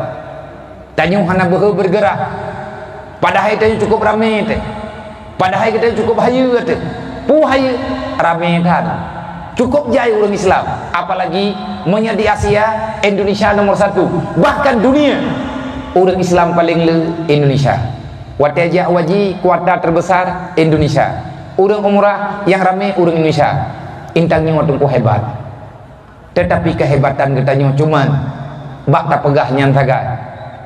Tanyo hana bergerak. Padahal itu cukup ramai teh. Padahal kita cukup hayu teh. Pu hayu ramai kan. Cukup jaya urang Islam, apalagi di Asia Indonesia nomor 1, bahkan dunia. Orang Islam paling le Indonesia. Wataja waji kuota terbesar Indonesia. Orang umrah yang ramai orang Indonesia. Intangnya waktu hebat. Tetapi kehebatan katanya cuman bak tak pegah nyantaga.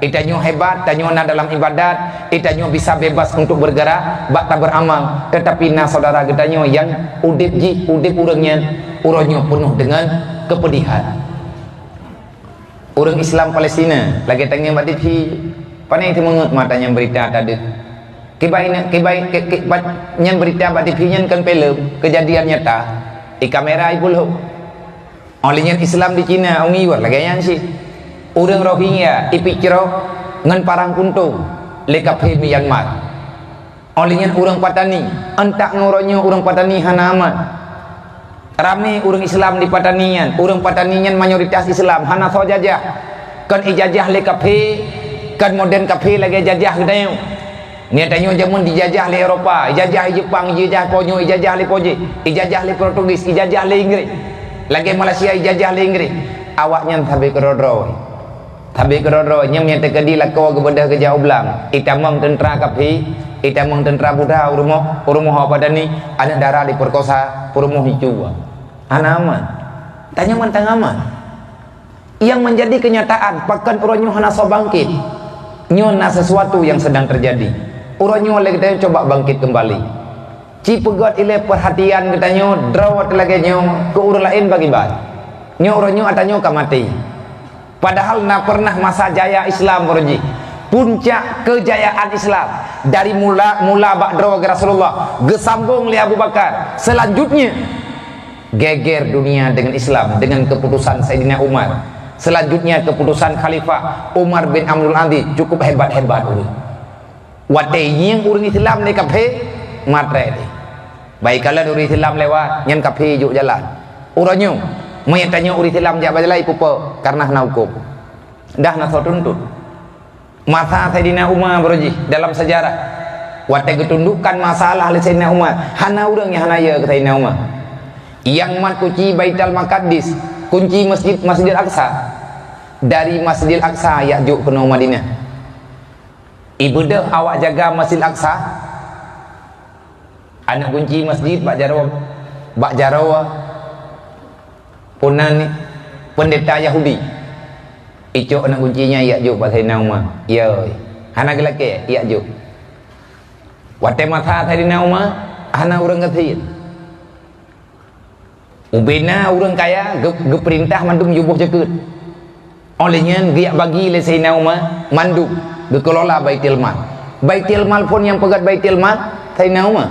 Itanya hebat, tanya na dalam ibadat, itanya bisa bebas untuk bergerak, bak tak beramal. Tetapi na saudara katanya yang udip urangnya, uronyo penuh dengan kepedihan. Orang Islam Palestina lagi tanya Mbak Divi, panai itu mengut matanya berita tadi. Kibai yang berita Mbak Divi yang kan film kejadian nyata di kamera ibu lo. Olehnya Islam di Cina, ongi war lagi yang sih. Orang Rohingya ipikiro ngan parang kuntung lekape Myanmar. Olehnya orang Patani, entak ngoronyo orang Patani hana aman. Ramai orang Islam di Patanian, orang Patanian mayoritas Islam, hana so jajah, kan ijajah le kafe, kan modern kafe lagi jajah katanya. Ni tanya jamun dijajah le Eropa, ijajah le Jepang, ijajah Ponyo, ijajah le Poje, ijajah le Portugis, ijajah le Inggris, lagi Malaysia ijajah le Inggris. Awaknya tabe kerodro, nyamnya tekadi lako kebedah ke jauh belang. Itamang tentera kafe, itamang tentera Buddha, urumoh Patani, anak darah diperkosa, urumoh hijau. Aman, tanya mantang aman. Yang menjadi kenyataan pakan uronyo hana so bangkit. Nyona sesuatu yang sedang terjadi. Uronyo oleh kita coba bangkit kembali. Cipegot ile perhatian katanya drawat lagi nyo ke urang lain bagi bat. Nyo uronyo atanyo kamati. Padahal na pernah masa jaya Islam uronji. Puncak kejayaan Islam dari mula bak drawa Rasulullah, gesambung li Abu Bakar. Selanjutnya geger dunia dengan Islam dengan keputusan Sayyidina Umar. Selanjutnya keputusan Khalifah Umar bin Abdul Aziz cukup hebat-hebat. Wate yang orang Islam ni kafe matre ni. Baik kalau orang Islam lewat yang kafe juk jalan. Uranyo menyatanya orang Islam jalan jalan ipupo karena na hukum. Dah na so tuntut. Masa Sayyidina Umar beruji dalam sejarah. Wate ketundukan masalah oleh Sayyidina Umar. Hana orang yang hana ya ke Sayyidina Umar. Yang mat kunci Baitul Maqdis, kunci Masjidil Aqsa, dari Masjidil Aqsa Ya'juj ke Madinah. Ibadah awak jaga Masjidil Aqsa, anak kunci masjid bak jarawa punan pendeta Yahudi. Icok anak kuncinya Ya'juj bahasa Umar. Ya, anak lelaki Ya'juj. Wate masa Sayyidina Umar, anak orang kecil. Ubena orang kaya geperintah mandum jubuh cekut. Olehnya dia bagi le Sayyidina Umar mandum gekelola Baitul Mal. Baitul Mal pun yang pegat Baitul Mal Sayyidina Umar.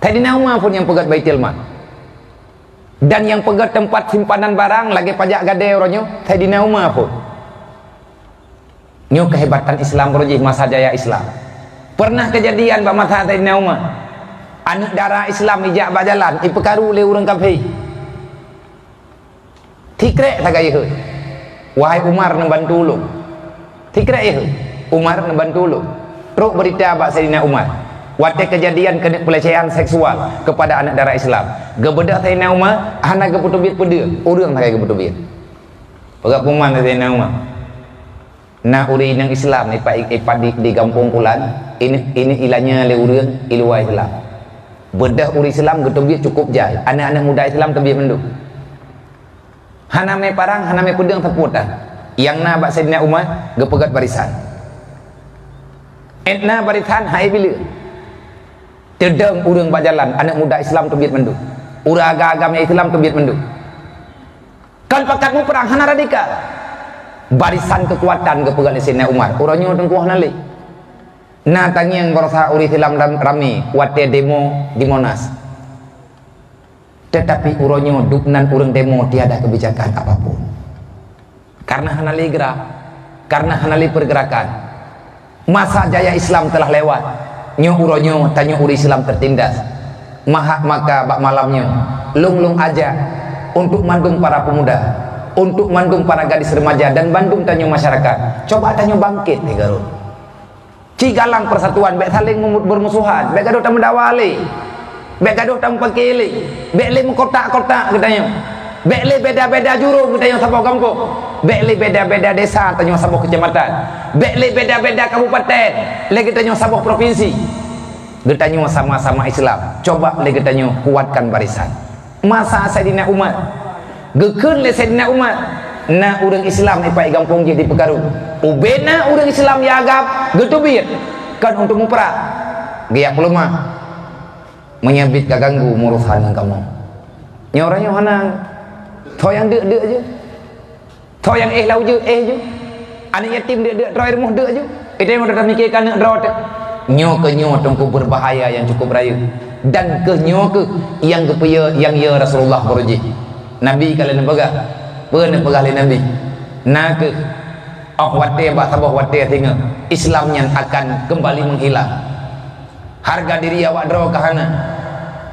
Sayyidina Umar pun yang pegat Baitul Mal. Dan yang pegat tempat simpanan barang lagi pajak gade orangnya Sayyidina Umar pun. Nyo kehebatan Islam berujih masa jaya Islam. Pernah kejadian bak masa Sayyidina Umar. Anak darah Islam ijak bak jalan, ipekaru le urang kafir. Tikrek sagai he. Wahai Umar nak bantu ulung. Tikrek he. Umar nak bantu ulung. Teruk berita bak Sayyidina Umar. Waktu kejadian kena pelecehan seksual kepada anak darah Islam. Gebedak Sayyidina Umar, hana geputubit peda. Urang sagai geputubit. Perak puman Sayyidina Umar. Na uri nang Islam ni ipat di kampung Kulan, ini ilahnya le urang iluai Islam. Bedah uri Islam getubit cukup jai. Anak-anak muda Islam tebit menduk. Hana me parang, hana me pedang teput dah. Yang na bak Sayyidina Umar gepegat barisan. Etna barisan hai bila. Tedang urang bak jalan, anak muda Islam tebit menduk. Urang agama Islam tebit menduk. Kan pakatmu perang hana radikal. Barisan kekuatan kepegat Sayyidina Umar. Urangnya tengkuh nalik. Na tangiang berasa uri Islam rami wate demo di Monas. Tetapi urangnya duknan urang demo tiada kebijakan apapun. Karena hanali gerak, karena hanali pergerakan. Masa jaya Islam telah lewat. Nyo urangnya tanya uri Islam tertindas. Maka bak malamnya lung aja untuk mandung para pemuda, untuk mandung para gadis remaja dan bandung tanya masyarakat. Coba tanya bangkit ni Garut. Cigalang persatuan, bek saling bermusuhan, bek gaduh tamu dawali, bek gaduh tamu pakili, bek le mengkotak-kotak katanya, bek le beda-beda jurung katanya sabah kampung, bek le beda-beda desa katanya sabah kecamatan, bek le beda-beda kabupaten, le katanya sabah provinsi. Katanya sama-sama Islam. Coba le katanya kuatkan barisan. Masa Sayyidina Umar gekeun le Sayyidina Umar na urang Islam ipai gampung je di Pekaru. Ubena urang Islam ya agap getubit kan untuk mempera. Giak lemah menyabit kaganggu murusan kamu. Nyoranya hanang. Tho yang deuk je. Tho yang lau je je. Anak yatim deuk roi rumah deuk je. Itu yang dah mikirkan nak drawat. Nyo ke nyo tengku berbahaya yang cukup raya. Dan ke nyo ke yang kepeya yang ya Rasulullah berujih. Nabi kalian pegang, pernah pegang oleh Nabi. Nak watir bah sabah watir tinggal Islamnya akan kembali menghilang. Harga diri awak draw ke hana,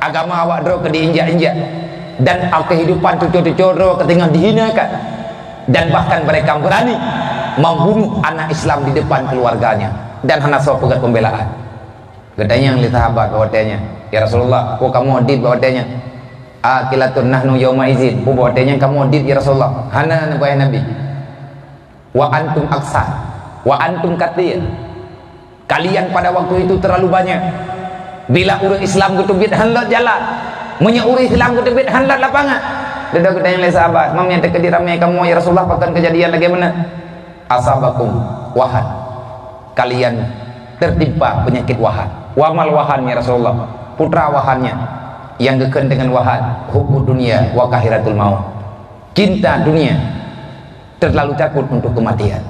agama awak draw ke diinjak-injak, dan kehidupan cucu-cucu draw ketinggal dihinakan, dan bahkan mereka berani membunuh anak Islam di depan keluarganya dan hana saw pegat pembelaan. Katanya yang li sahabat bawatnya, ya Rasulullah, kok kamu adib bawatnya? Akilatun nahnu yauma izin. Bawatnya kamu adib ya Rasulullah. Hana nabai Nabi. Wa antum aksar, wa antum kathir. Kalian pada waktu itu terlalu banyak. Bila urang Islam getubit hanlat jalan, menyeuri Islam getubit hanlat lapangan. Dadah katanya oleh sahabat, mamnya terkedi ramai kamu ya Rasulullah, bahkan kejadian bagaimana? Asabakum wahan. Kalian tertimpa penyakit wahan. Wamal wahan ya Rasulullah. Putra wahannya yang geken dengan wahan, hubbu dunia wa kahiratul maut. Cinta dunia, terlalu takut untuk kematian.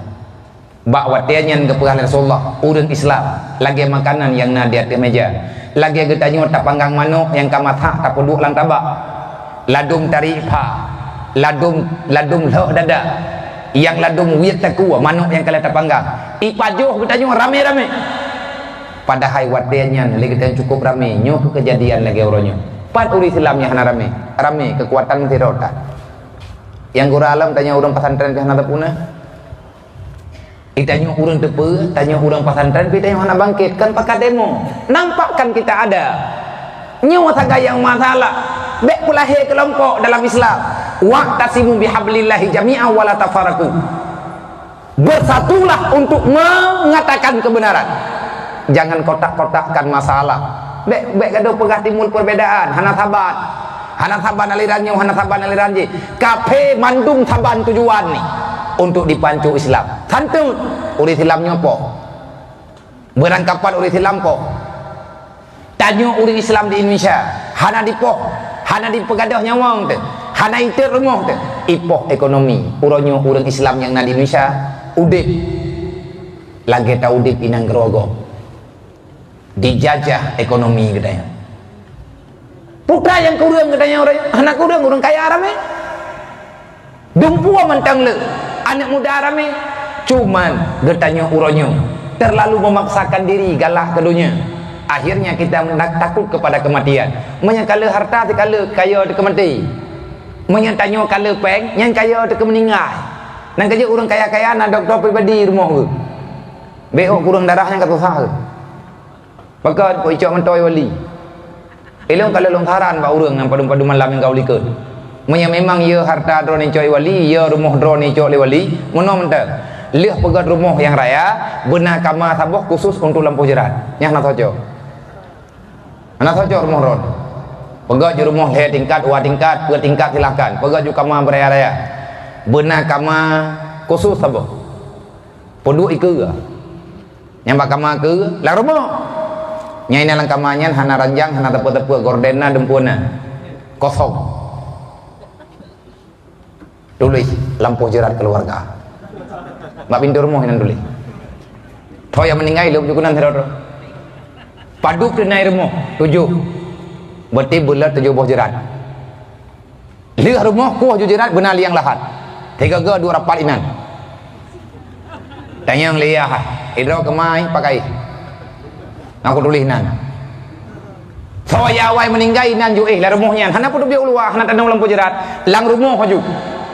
Bakwatiannya kepada Rasulullah, urang Islam lagi makanan yang na di atas meja, lagi getanya tak panggang manuk yang kamatha tak puduk lang tabak, ladung taripa, ladung leuh dada, yang ladung wiat taku manuk yang kalian tak panggang, ipajuh getanya rame-rame. Padahal watiannya lagi getanya cukup rame, nyo kejadian lagi orangnya. Pat uri Islamnya hana rame kekuatan tirotan. Yang guru alam tanya orang pesantren ke hana punah. Tanya orang tepe, tanya orang pesantren, kita yang hana bangkit kan pakai demo. Nampakkan kita ada. Nyawa saga yang masalah. Bek pulahir kelompok dalam Islam. Waqtasimu bihablillahi jami'an wa la tafarraqu. Bersatulah untuk mengatakan kebenaran. Jangan kotak-kotakkan masalah. Bek gaduh pegah timbul perbedaan. Hana saban alirannya, hana saban alirannya. Kafe mandung saban tujuan ni untuk dipancu Islam. Santun uri Islamnya apa? Berangkapan uri Islam po. Tanya uri Islam di Indonesia. Hana dipoh, hana dipegadah nyawang tu. Hana itu rumah tu. Ipoh ekonomi. Urangnya urang Islam yang na di Indonesia udip. Lagi ta udip inang gerogok. Dijajah ekonomi katanya. Putra yang kurang katanya orang, anak kurang kaya rame. Dumpua mentang le, anak muda rame. Cuman getanya uronyo terlalu memaksakan diri galak ke dunia. Akhirnya kita takut kepada kematian. Menyakala harta tekala kaya teka mati. Menyatanya kala peng yang kaya teka meninggal. Nang kerja orang kaya-kaya nak doktor pribadi rumah ke. Beok kurang darahnya kata sah. Pakat ko icok mentoy wali. Elong kalau longtaran ba urang nang padu-padu malam yang kau likut. Memang ia harta drone coy wali, ia rumah drone coy wali, mono mentah. Lih pegat rumah yang raya, benar kamar taboh khusus untuk lampu jerat. Yang nak tojo. Anak tojo rumah drone. Pegat je rumah leh tingkat, dua tingkat, dua tingkat silakan. Pegat je kamar beraya-raya. Benar kamar khusus taboh. Poduk iku ke? Yang bak kamar ke, lah rumah. Nyai nalang kamarnya hana ranjang, hana tepu-tepu gordena dempuna. Kosong. Tulis lampu jerat keluarga. Mak pintu rumah yang tulis. Kau yang meninggal lu jukunan teror. Paduk di naik rumah 7. Berarti bulat 7 buah jerat. Lihat rumah kuah jerat benar liang lahat. 3 2 rapat inan. Tanya yang liah. Idro kemai pakai. Aku tulis nan. Saya awal meninggal inan ju lah rumahnya. Hana pun dia ulua, hana tanam lampu jerat. Lang rumah haju.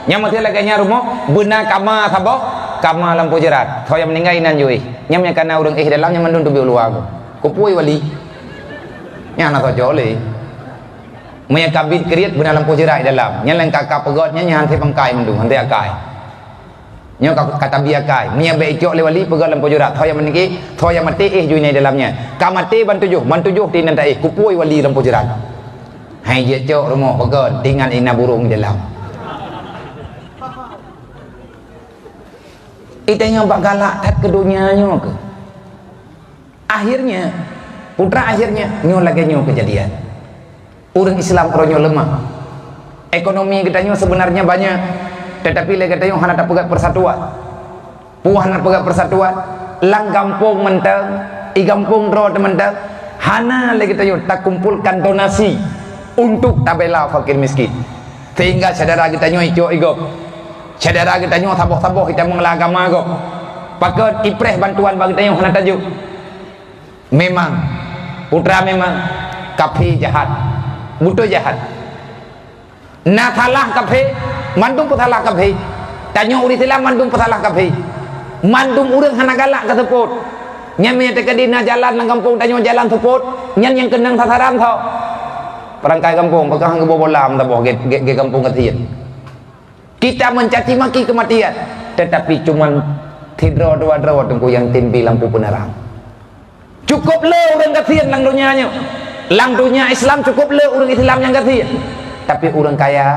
Yang mati laganya rumah benar kamar sabah kamar lampu jerat. Saya meninggal inan ju nyamnya kana urang dalamnya mandun tu bi ulua aku. Kupui wali. Nya anak tojole. Maya kabit kriat benar lampu jerat dalam. Nya lang kakak pegotnya nya hantai pangkai mandung, hantai akai. Nya kata biakai. Maya be icok le wali pegot lampu jerat. Saya meninggal, saya mati ju ni dalamnya. Ka mati ban 7 ti nanti kupui wali lampu jerat. Hai je cok rumah pegot tinggal ina burung dalam. Itanya bak galak tat ke dunianya ke. Akhirnya putra akhirnya nyo lagi nyo kejadian. Orang Islam keronyo lemah. Ekonomi kita nyo sebenarnya banyak, tetapi lagi kita nyo hana tak pegat persatuan. Puah hana pegat persatuan. Lang kampung mentang, i kampung ro mentang. Hana lagi kita nyo tak kumpulkan donasi untuk tabela fakir miskin. Sehingga saudara kita nyo icok igop. Saudara kita nyo taboh-taboh kita mengelah agama kok. Pakat ipres bantuan bagi kita nyo hana tajuk. Memang putra memang kafe jahat. Buto jahat. Na thalah kafe, mandung puthalah kafe. Tanyo uri tilam mandung puthalah kafe. Mandung urang hana galak ka teput. Nyame tekadina jalan nang kampung tanyo jalan teput, nyan yang kenang sasaran tho. Perangkai kampung pakang ke bolam taboh ge kampung Ketien. Kita mencaci maki kematian, tetapi cuman tidro dua tengku yang timbi lampu penerang. Cukup le orang Ketien lang dunianya. Lang dunia Islam cukup le orang Islam yang Ketien. Tapi orang kaya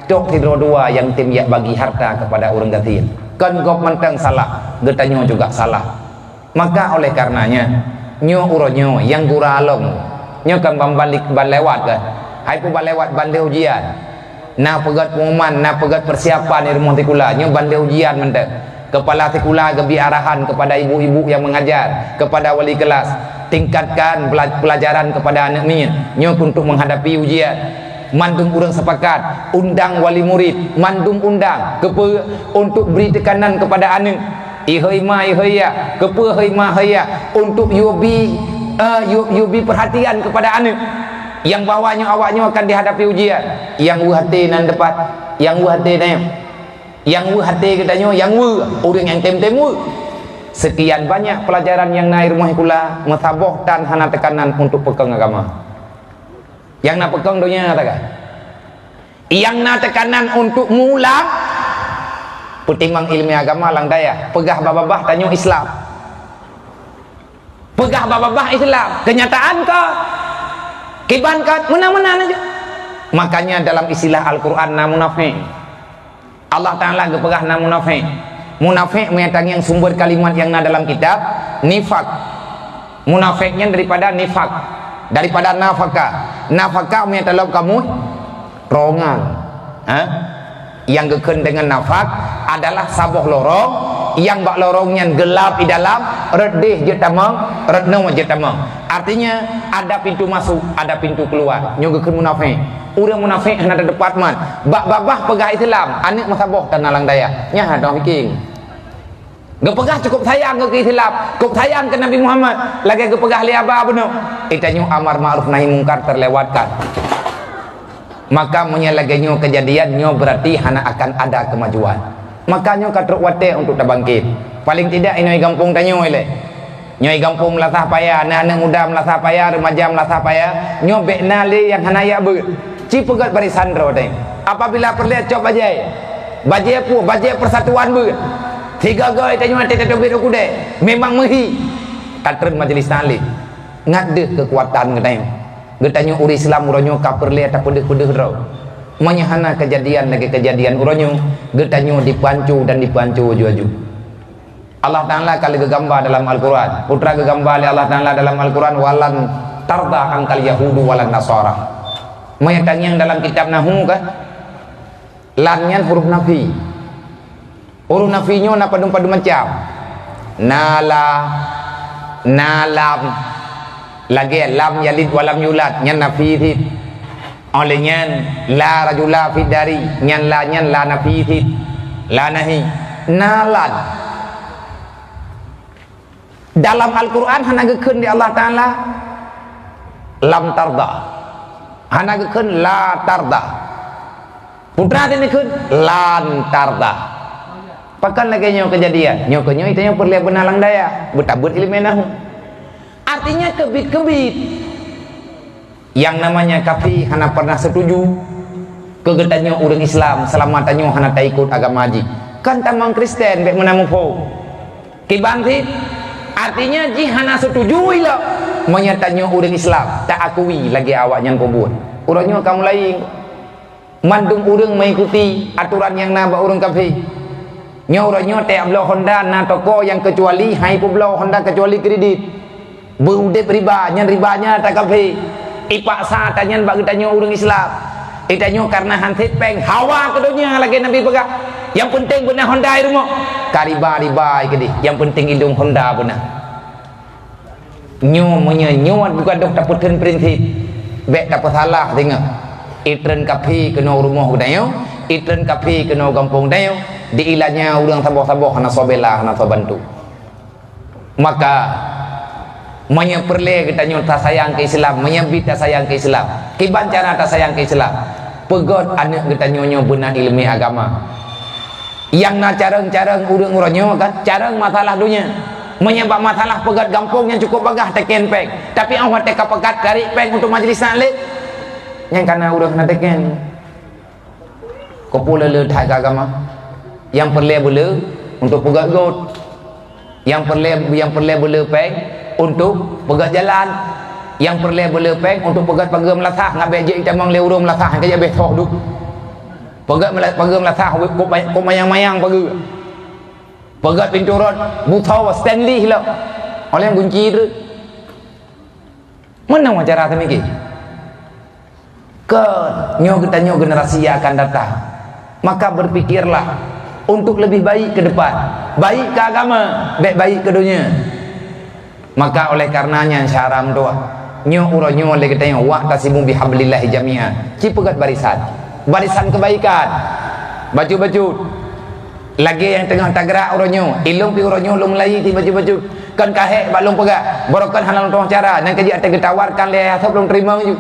tok tidro dua yang tim ya bagi harta kepada orang Ketien. Kan gop mentang salah, getanyo juga salah. Maka oleh karenanya nyo uronyo yang guralong nyo kan balik balewat kan. Hai pu balewat bandai ujian. Na pegat pengumuman, na pegat persiapan di rumah tikula, nyo bandai ujian mentek. Kepala tikula gebi arahan kepada ibu-ibu yang mengajar, kepada wali kelas, tingkatkan pelajaran kepada anak nyo untuk menghadapi ujian. Mandung urang sepakat, undang wali murid, mandung undang kepe untuk beri tekanan kepada anak. Ihoi ma ihoi ya, kepe hoi ma hoi ya, untuk yubi perhatian kepada anak. Yang bawahnya awaknya akan dihadapi ujian. Yang hati nan dapat, yang hati nan, yang hati katanya, yang orang yang tem-tem. Sekian banyak pelajaran yang naik rumah kula metaboh dan hana tekanan untuk pegang agama. Yang nak pegang dunia katakan. Yang nak tekanan untuk ngulang petimbang ilmu agama lang daya. Pegah bababah tanya Islam. Pegah bababah Islam. Kenyataan ke? Kiban kat mana-mana aja. Makanya dalam istilah Al-Quran na munafik. Allah Ta'ala gepegah na munafik. Munafik menyatakan yang sumber kalimat yang na dalam kitab nifak. Munafiknya daripada nifak, daripada nafaka. Nafaka menyatakan kamu rongan. Yang geken dengan nafak adalah saboh lorong. Yang bak lorongnya gelap di dalam, redih je tamang, redno je tamang. Artinya ada pintu masuk, ada pintu keluar. Nyogekeun munafik. Urang munafik hana ada departmen. Bak babah pegah Islam, anik masaboh tan nalang daya. Nya ada biking. Gepegah cukup sayang ke Islam, cukup sayang ke Nabi Muhammad, lagi gepegah li aba benar. Itanyo amar ma'ruf nahi mungkar terlewatkan. Maka menyalaganyo kejadiannya berarti hana akan ada kemajuan. Makanya katruk wate untuk terbangkit. Paling tidak inoi gampung tanyo ile. Nyoi gampung melasah payah, anak-anak muda melasah payah, remaja melasah payah, nyo bekna le yang hana ya ber. Ci pegat barisan ro teng. Apabila perlihat cop bajai. Bajai pu, bajai persatuan ber. Tiga gay tanya mati tak dobir kude. Memang mehi. Katren majlis taklim. Ngade kekuatan katanya. Getanya uri Islam uronyo kaperle tak pedeh-pedeh ro. Menyahana kejadian lagi kejadian uronyo, getanya dipancu dan dipancu aju-aju. Allah Taala kali gegambar dalam Al-Qur'an. Putra gegambar Allah Taala dalam Al-Qur'an walan tarda angkal yahudu walan nasara. Menyatanya dalam kitab Nahu kan. Lannya huruf nafi. Huruf nafinya nak padu-padu macam nala, nalam, lagi lam yalid walam yulad, nyan nafi thit. Oleh nyan la rajula fi dari, nyan la nafi thit. La nahi nalan. Dalam Al-Qur'an hana gekeun di Allah Taala lam tarda. Hana gekeun la tarda. Putra tadi keun lan tarda. Pakan lagi nyo kejadian. Nyo itu yang perlihat benalang daya. Betabut ilmenahu. Artinya kebit-kebit. Yang namanya kafir hana pernah setuju. Kegetannya orang Islam. Selamatannya hana tak ikut agama haji. Kan tamang Kristen. Bek menamupo. Kibangti. Artinya ji hana setuju ilo. Menyatanya orang Islam. Tak akui lagi awaknya pembuat. Orangnya kamu lain. Mandung orang mengikuti aturan yang nabak orang kafir. Nyoranya tak belau Honda na toko yang kecuali hai pu belau Honda kecuali kredit. Beudep riba, nyan ribanya tak kafe. Ipaksa tanyan bagi tanya orang Islam. Itanyo karena hantit peng hawa kedunya lagi Nabi pegah. Yang penting benar Honda rumah. Kariba-riba ke di. Yang penting hidung Honda benar. Nyo menyanyuat bukan dok tak puten prinsip. Bek tak salah tengok. Itren kafe kena rumah kedayo. Itren kafe kena kampung dayo. Di ilahnya orang saboh-saboh hana sobela hana sobantu. Maka menyeperle kita nyata sayang ke Islam, menyebut tak sayang ke Islam. Kiban cara tak sayang ke Islam. Pegot anak kita nyonya benar ilmu agama. Yang nak careng-careng urang-urangnya kan careng masalah dunia. Menyebab masalah pegat gampung yang cukup bagah teken peng. Tapi awak teka pegat cari peng untuk majlis naklik. Yang karena urang nak teken. Kopula le tak agama. Yang perlu boleh untuk pegat got, yang perlu boleh peng untuk pegat jalan, yang perlu boleh peng untuk pegat pagar melasah ngabe je kita mang leurung melasah ke je besok duk pegat pagar melasah ko mayang-mayang pegat pintu rod buta Stanley lah oleh yang kunci tu mana cara semiki ke nyo kita nyo generasi yang akan datang maka berpikirlah untuk lebih baik ke depan, baik ke agama, baik ke dunia. Maka oleh karenanya syaram doa nyo uronyo oleh kita yang wa tasimu bihablillahi jami'an. Ci pegat barisan kebaikan. Baju-baju lagi yang tengah tagrak uronyo, ilung pi uronyo lum lai ti baju-baju. Kan kahek balung pegat, borokan halal tong cara nang kaji ate getawarkan le asap belum terima ju.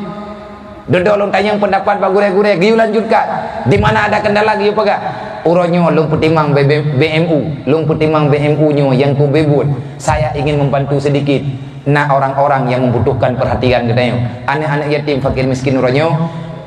Dodol long tanyang pendapat pak gure-gure giu lanjutkan. Di mana ada kendala giu pegat. Uronyo lung putimang BMU, lung putimang BMU nyo yang ku bebut. Saya ingin membantu sedikit nak orang-orang yang membutuhkan perhatian katanya. Anak-anak yatim fakir miskin uronyo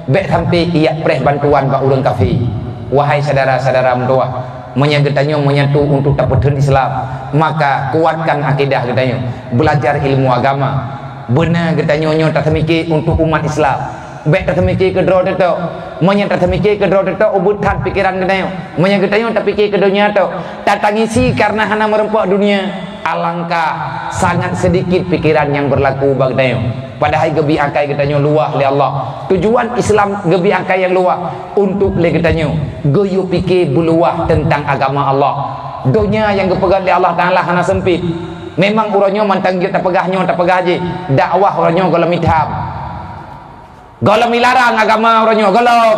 bek sampai ia preh bantuan ba urang kafir. Wahai saudara-saudara mendoa, menyagetanyo menyatu untuk taputun Islam, maka kuatkan akidah katanya. Belajar ilmu agama. Benar katanya nyo tak semiki untuk umat Islam. Bek tak semiki ke dro teto, monya tak semiki ke dro teto ubutan pikiran kedayo, monya kedayo tak pikir ke dunia to, tak tangisi karena hana merempok dunia. Alangkah sangat sedikit pikiran yang berlaku bagi kedayo. Padahal gebi akai kedayo luah li Allah. Tujuan Islam gebi akai yang luah untuk le kedayo. Goyo pikir buluah tentang agama Allah. Dunia yang gepegang li Allah Taala hana sempit. Memang uronyo mantang tak pegahnya tak pegah haji. Dakwah uronyo kalau midhab. Kalau milarang agama orangnya golok.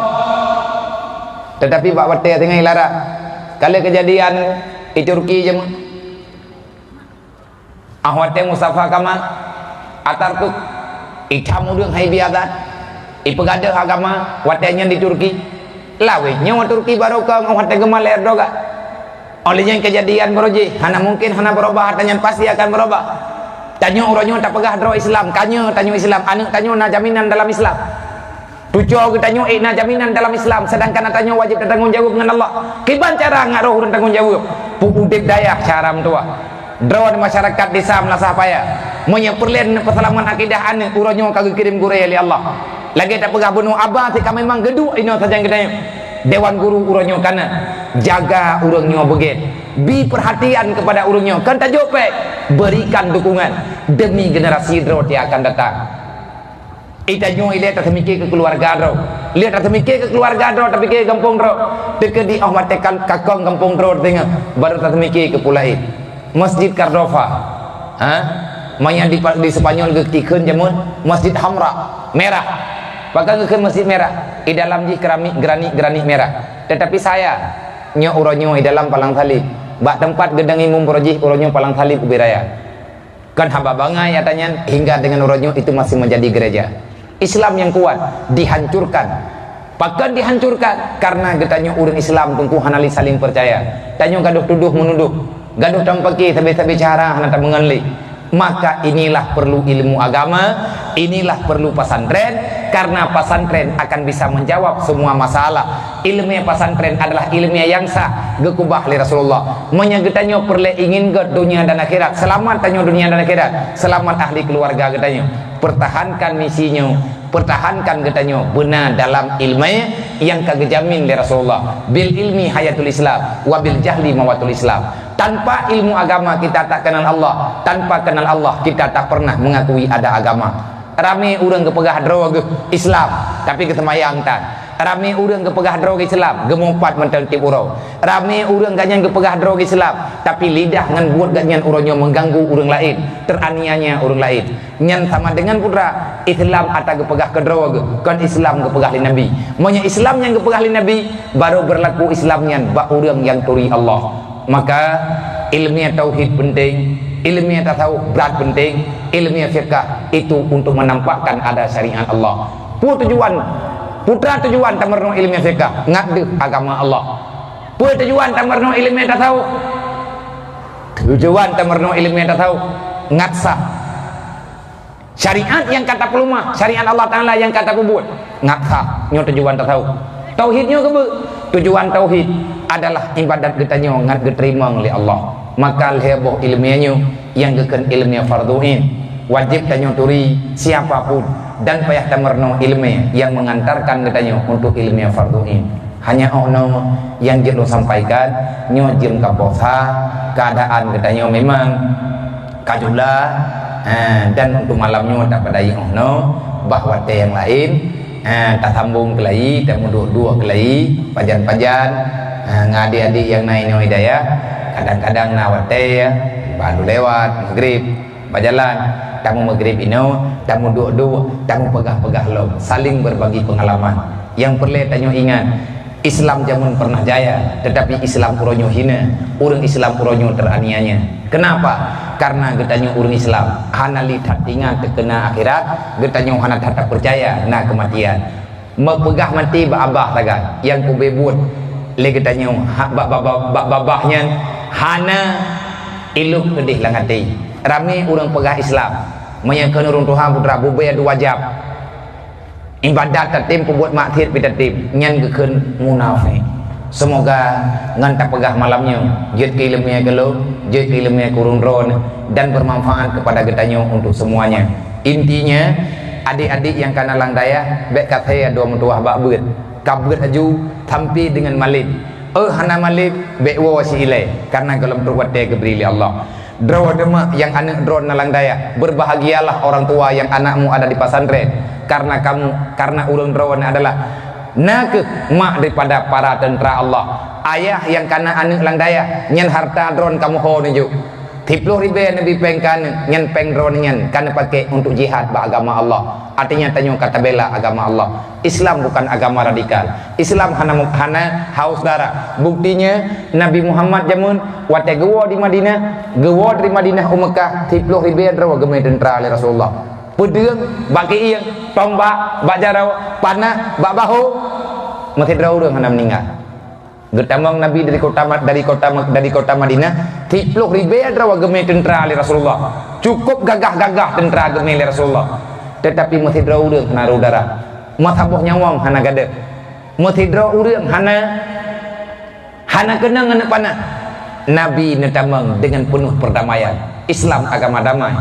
Tetapi Pak Wate tengah ilara. Kalau kejadian di Turki je ahwate musafa kama atartuk ikamu dong hai biada ipegada agama watenya di Turki lawe nyawa Turki baru kau ahwate gemal erdoga olehnya kejadian beroji hana mungkin hana berubah tanya pasti akan berubah tanya orangnya tak pegah dro Islam kanya tanya Islam anak tanya na jaminan dalam Islam tujuh kita tanya na jaminan dalam Islam sedangkan tanya wajib tanggung jawab dengan Allah kiban cara ngaruh urang tanggung jawab pupudip daya cara mentua drone masyarakat desa melasah payah menyeperlen persalaman akidah ane urangnya kagak kirim gure ya Allah lagi tak pegah bunuh abah tika memang geduk ini saja kita dewan guru urangnya kana jaga urangnya beget bi perhatian kepada urangnya kan tajope berikan dukungan demi generasi drone yang akan datang ita nyo ile tak mikir ke keluarga dro lihat tak mikir ke keluarga dro tapi ke kampung dro teke di ahmad tekan kakong kampung dro tengah baru tak mikir ke pulai Masjid Cordova maya di Spanyol gektikeun jamun Masjid Hamra merah bahkan ke masjid merah di dalam ji keramik granit merah tetapi saya nyo uronyo di dalam palang salib bak tempat gedang imum proji uronyo palang salib ubiraya kan hamba bangai katanya hingga dengan uronyo itu masih menjadi gereja Islam yang kuat dihancurkan bahkan dihancurkan karena getanya urang Islam tungku hanali saling percaya tanyo gaduh tuduh menuduh gaduh tampaki tabe-tabe cara hana mengenli maka inilah perlu ilmu agama inilah perlu pesantren karena pesantren akan bisa menjawab semua masalah ilmu pesantren adalah ilmu yang sah gekubah li Rasulullah menyegetanyo perle ingin ke dunia dan akhirat selamat tanyo dunia dan akhirat selamat ahli keluarga getanyo pertahankan misinya pertahankan getanyo benar dalam ilmu yang kagejamin li Rasulullah bil ilmi hayatul Islam wa bil jahli mawatul Islam tanpa ilmu agama kita tak kenal Allah tanpa kenal Allah kita tak pernah mengakui ada agama rame urang kepegah drog Islam tapi ketemayang tan rame urang kepegah drog Islam gemumpat mententip urang rame urang ganyan kepegah drog Islam tapi lidah ngan buat ganyan urangnya mengganggu urang lain teraniaya urang lain nyan sama dengan putra Islam atau kepegah ke drog kan Islam kepegah li Nabi monya Islam yang kepegah li Nabi baru berlaku Islamnya ba urang yang turi Allah maka ilmiah tauhid penting ilmiah tasawuf berat penting ilmiah fiqh itu untuk menampakkan ada syariat Allah putra tujuan tamarno ilmiah fiqh ngadu agama Allah tujuan tamarno ilmiah tasawuf tujuan tamarno ilmiah tasawuf ngatsa syariat yang kata pelumah syariat Allah Ta'ala yang kata kubur ngatsa nyo tujuan tasawuf tauhidnya kebe tujuan tauhid adalah ibadat kita nyo ngat diterima oleh Allah maka heboh ilmiahnya yang geken ilmiah farduin wajib tanyo turi siapapun dan payah tamerno ilmiah yang mengantarkan kita nyo untuk ilmiah farduin hanya ono yang jelo sampaikan nyo jem kaposa keadaan kita nyo memang kajula dan untuk malamnya tak padai ono bahwa te yang lain tak sambung kelai tak dua kelai pajan-pajan ngadi-adik yang naik hidayah kadang-kadang nawate baru lewat maghrib berjalan tamu maghrib ino tamu dua tamu pegah-pegah lo saling berbagi pengalaman yang perlu tanyo ingat Islam jamun pernah jaya tetapi Islam uronyo hina urang Islam uronyo teraniaya kenapa karena getanyo urang Islam hana lihat ingat terkena akhirat getanyo hana tak percaya na kematian mepegah mati ba-abah tagan yang kubebut le getanyo babahnya hana iluh pedih langati rame urang pegah Islam menyakeun urang Tuhan putra bubaya dua wajib ibadat tatim pembuat maksiat pitatim nyan gekeun munafik semoga ngantak pegah malamnya jeut ke ilmunya gelo jeut ke ilmunya kurung drone dan bermanfaat kepada getanyo untuk semuanya intinya adik-adik yang kana lang daya bek kataya dua mentuah bak beut kabut aju tampi dengan malik hana malik bek wa wasi ilai karena kalau berwate keberi Allah draw demak yang anak drone nalang daya berbahagialah orang tua yang anakmu ada di pesantren karena urang drone adalah nakeh mak daripada para tentara Allah ayah yang kana anak lang daya nyen harta drone kamu ho nunjuk 30,000 Nabi pengkan nyan pengronian kan pakai untuk jihad beragama Allah. Artinya tanyo kata bela agama Allah. Islam bukan agama radikal. Islam hana haus darah. Buktinya Nabi Muhammad jamun wate gewa di Madinah, gewa dari Madinah Mekah 30,000 drawa gemai tentera oleh Rasulullah. Pedeng baki iang, tombak bak jarau, panah bak bahu. Mati draw urang hana meninggal. Getamang Nabi dari kota Madinah 30,000 drawa gemai tentera oleh Rasulullah. Cukup gagah-gagah tentera gemai oleh Rasulullah. Tetapi mati draw urang hana udara. Mathaboh nyawang hana gade. Mati draw urang hana kenang anak panah. Nabi netamang dengan penuh perdamaian. Islam agama damai.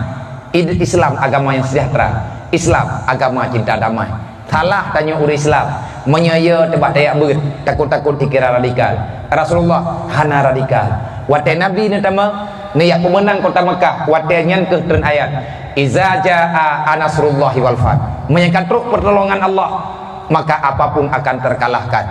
Islam agama yang sejahtera. Islam agama cinta damai. Salah tanya urang Islam menyaya tebak dayak beut, takut-takut dikira radikal. Rasulullah hana radikal. Wate Nabi netamang niat pemenang kota Mekah, wate nyan ke tren ayat. Iza jaa anasrullahi wal fath. Menyakan truk pertolongan Allah, maka apapun akan terkalahkan.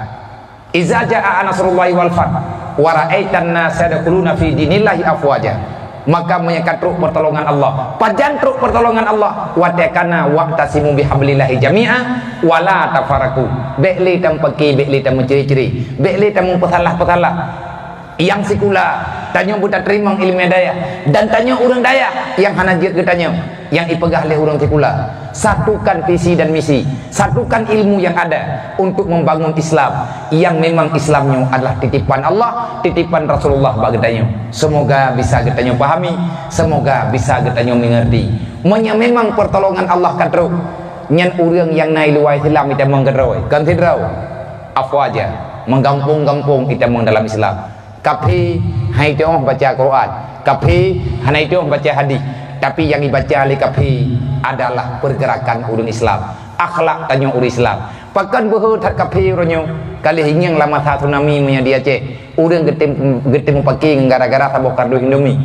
Iza jaa anasrullahi wal fath wa ra'aitan nasa yadkhuluna fi dinillahi afwaja. Maka menyakan truk pertolongan Allah, pajan truk pertolongan Allah, watakana waqtasimu bihablillahi jami'a wala tafaraku. Bekli tampaki, bekli tam menciri-ciri, bekli tam pesalah-pesalah. Yang sikula tanya buta terima ilmu daya dan tanya orang daya yang hana jit getanya yang ipegah oleh orang sikula. Satukan visi dan misi, satukan ilmu yang ada untuk membangun Islam yang memang Islamnya adalah titipan Allah, titipan Rasulullah bagi getanya. Semoga bisa getanya pahami, semoga bisa getanya mengerti. Memang pertolongan Allah kadro nyan urang yang naik luai Islam kita menggeroi kan tidak afwaja menggampung-gampung kita meng dalam Islam. Kapi hai tio baca Quran, kapi hanai tio baca hadis, tapi yang dibaca oleh kapi adalah pergerakan urang Islam, akhlak tanyo urang Islam. Pakan behu tak kapi ronyo kali hingyang lama sa tsunami nya dia ce urang getem paki gara-gara sabok kardu Indomie.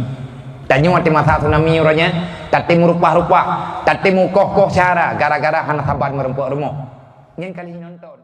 Tanyo mati masa tsunami ronya tatimu rupa-rupa, tatimu koh-koh cara gara-gara hana saban merempuk remuk. Nyen kali nonton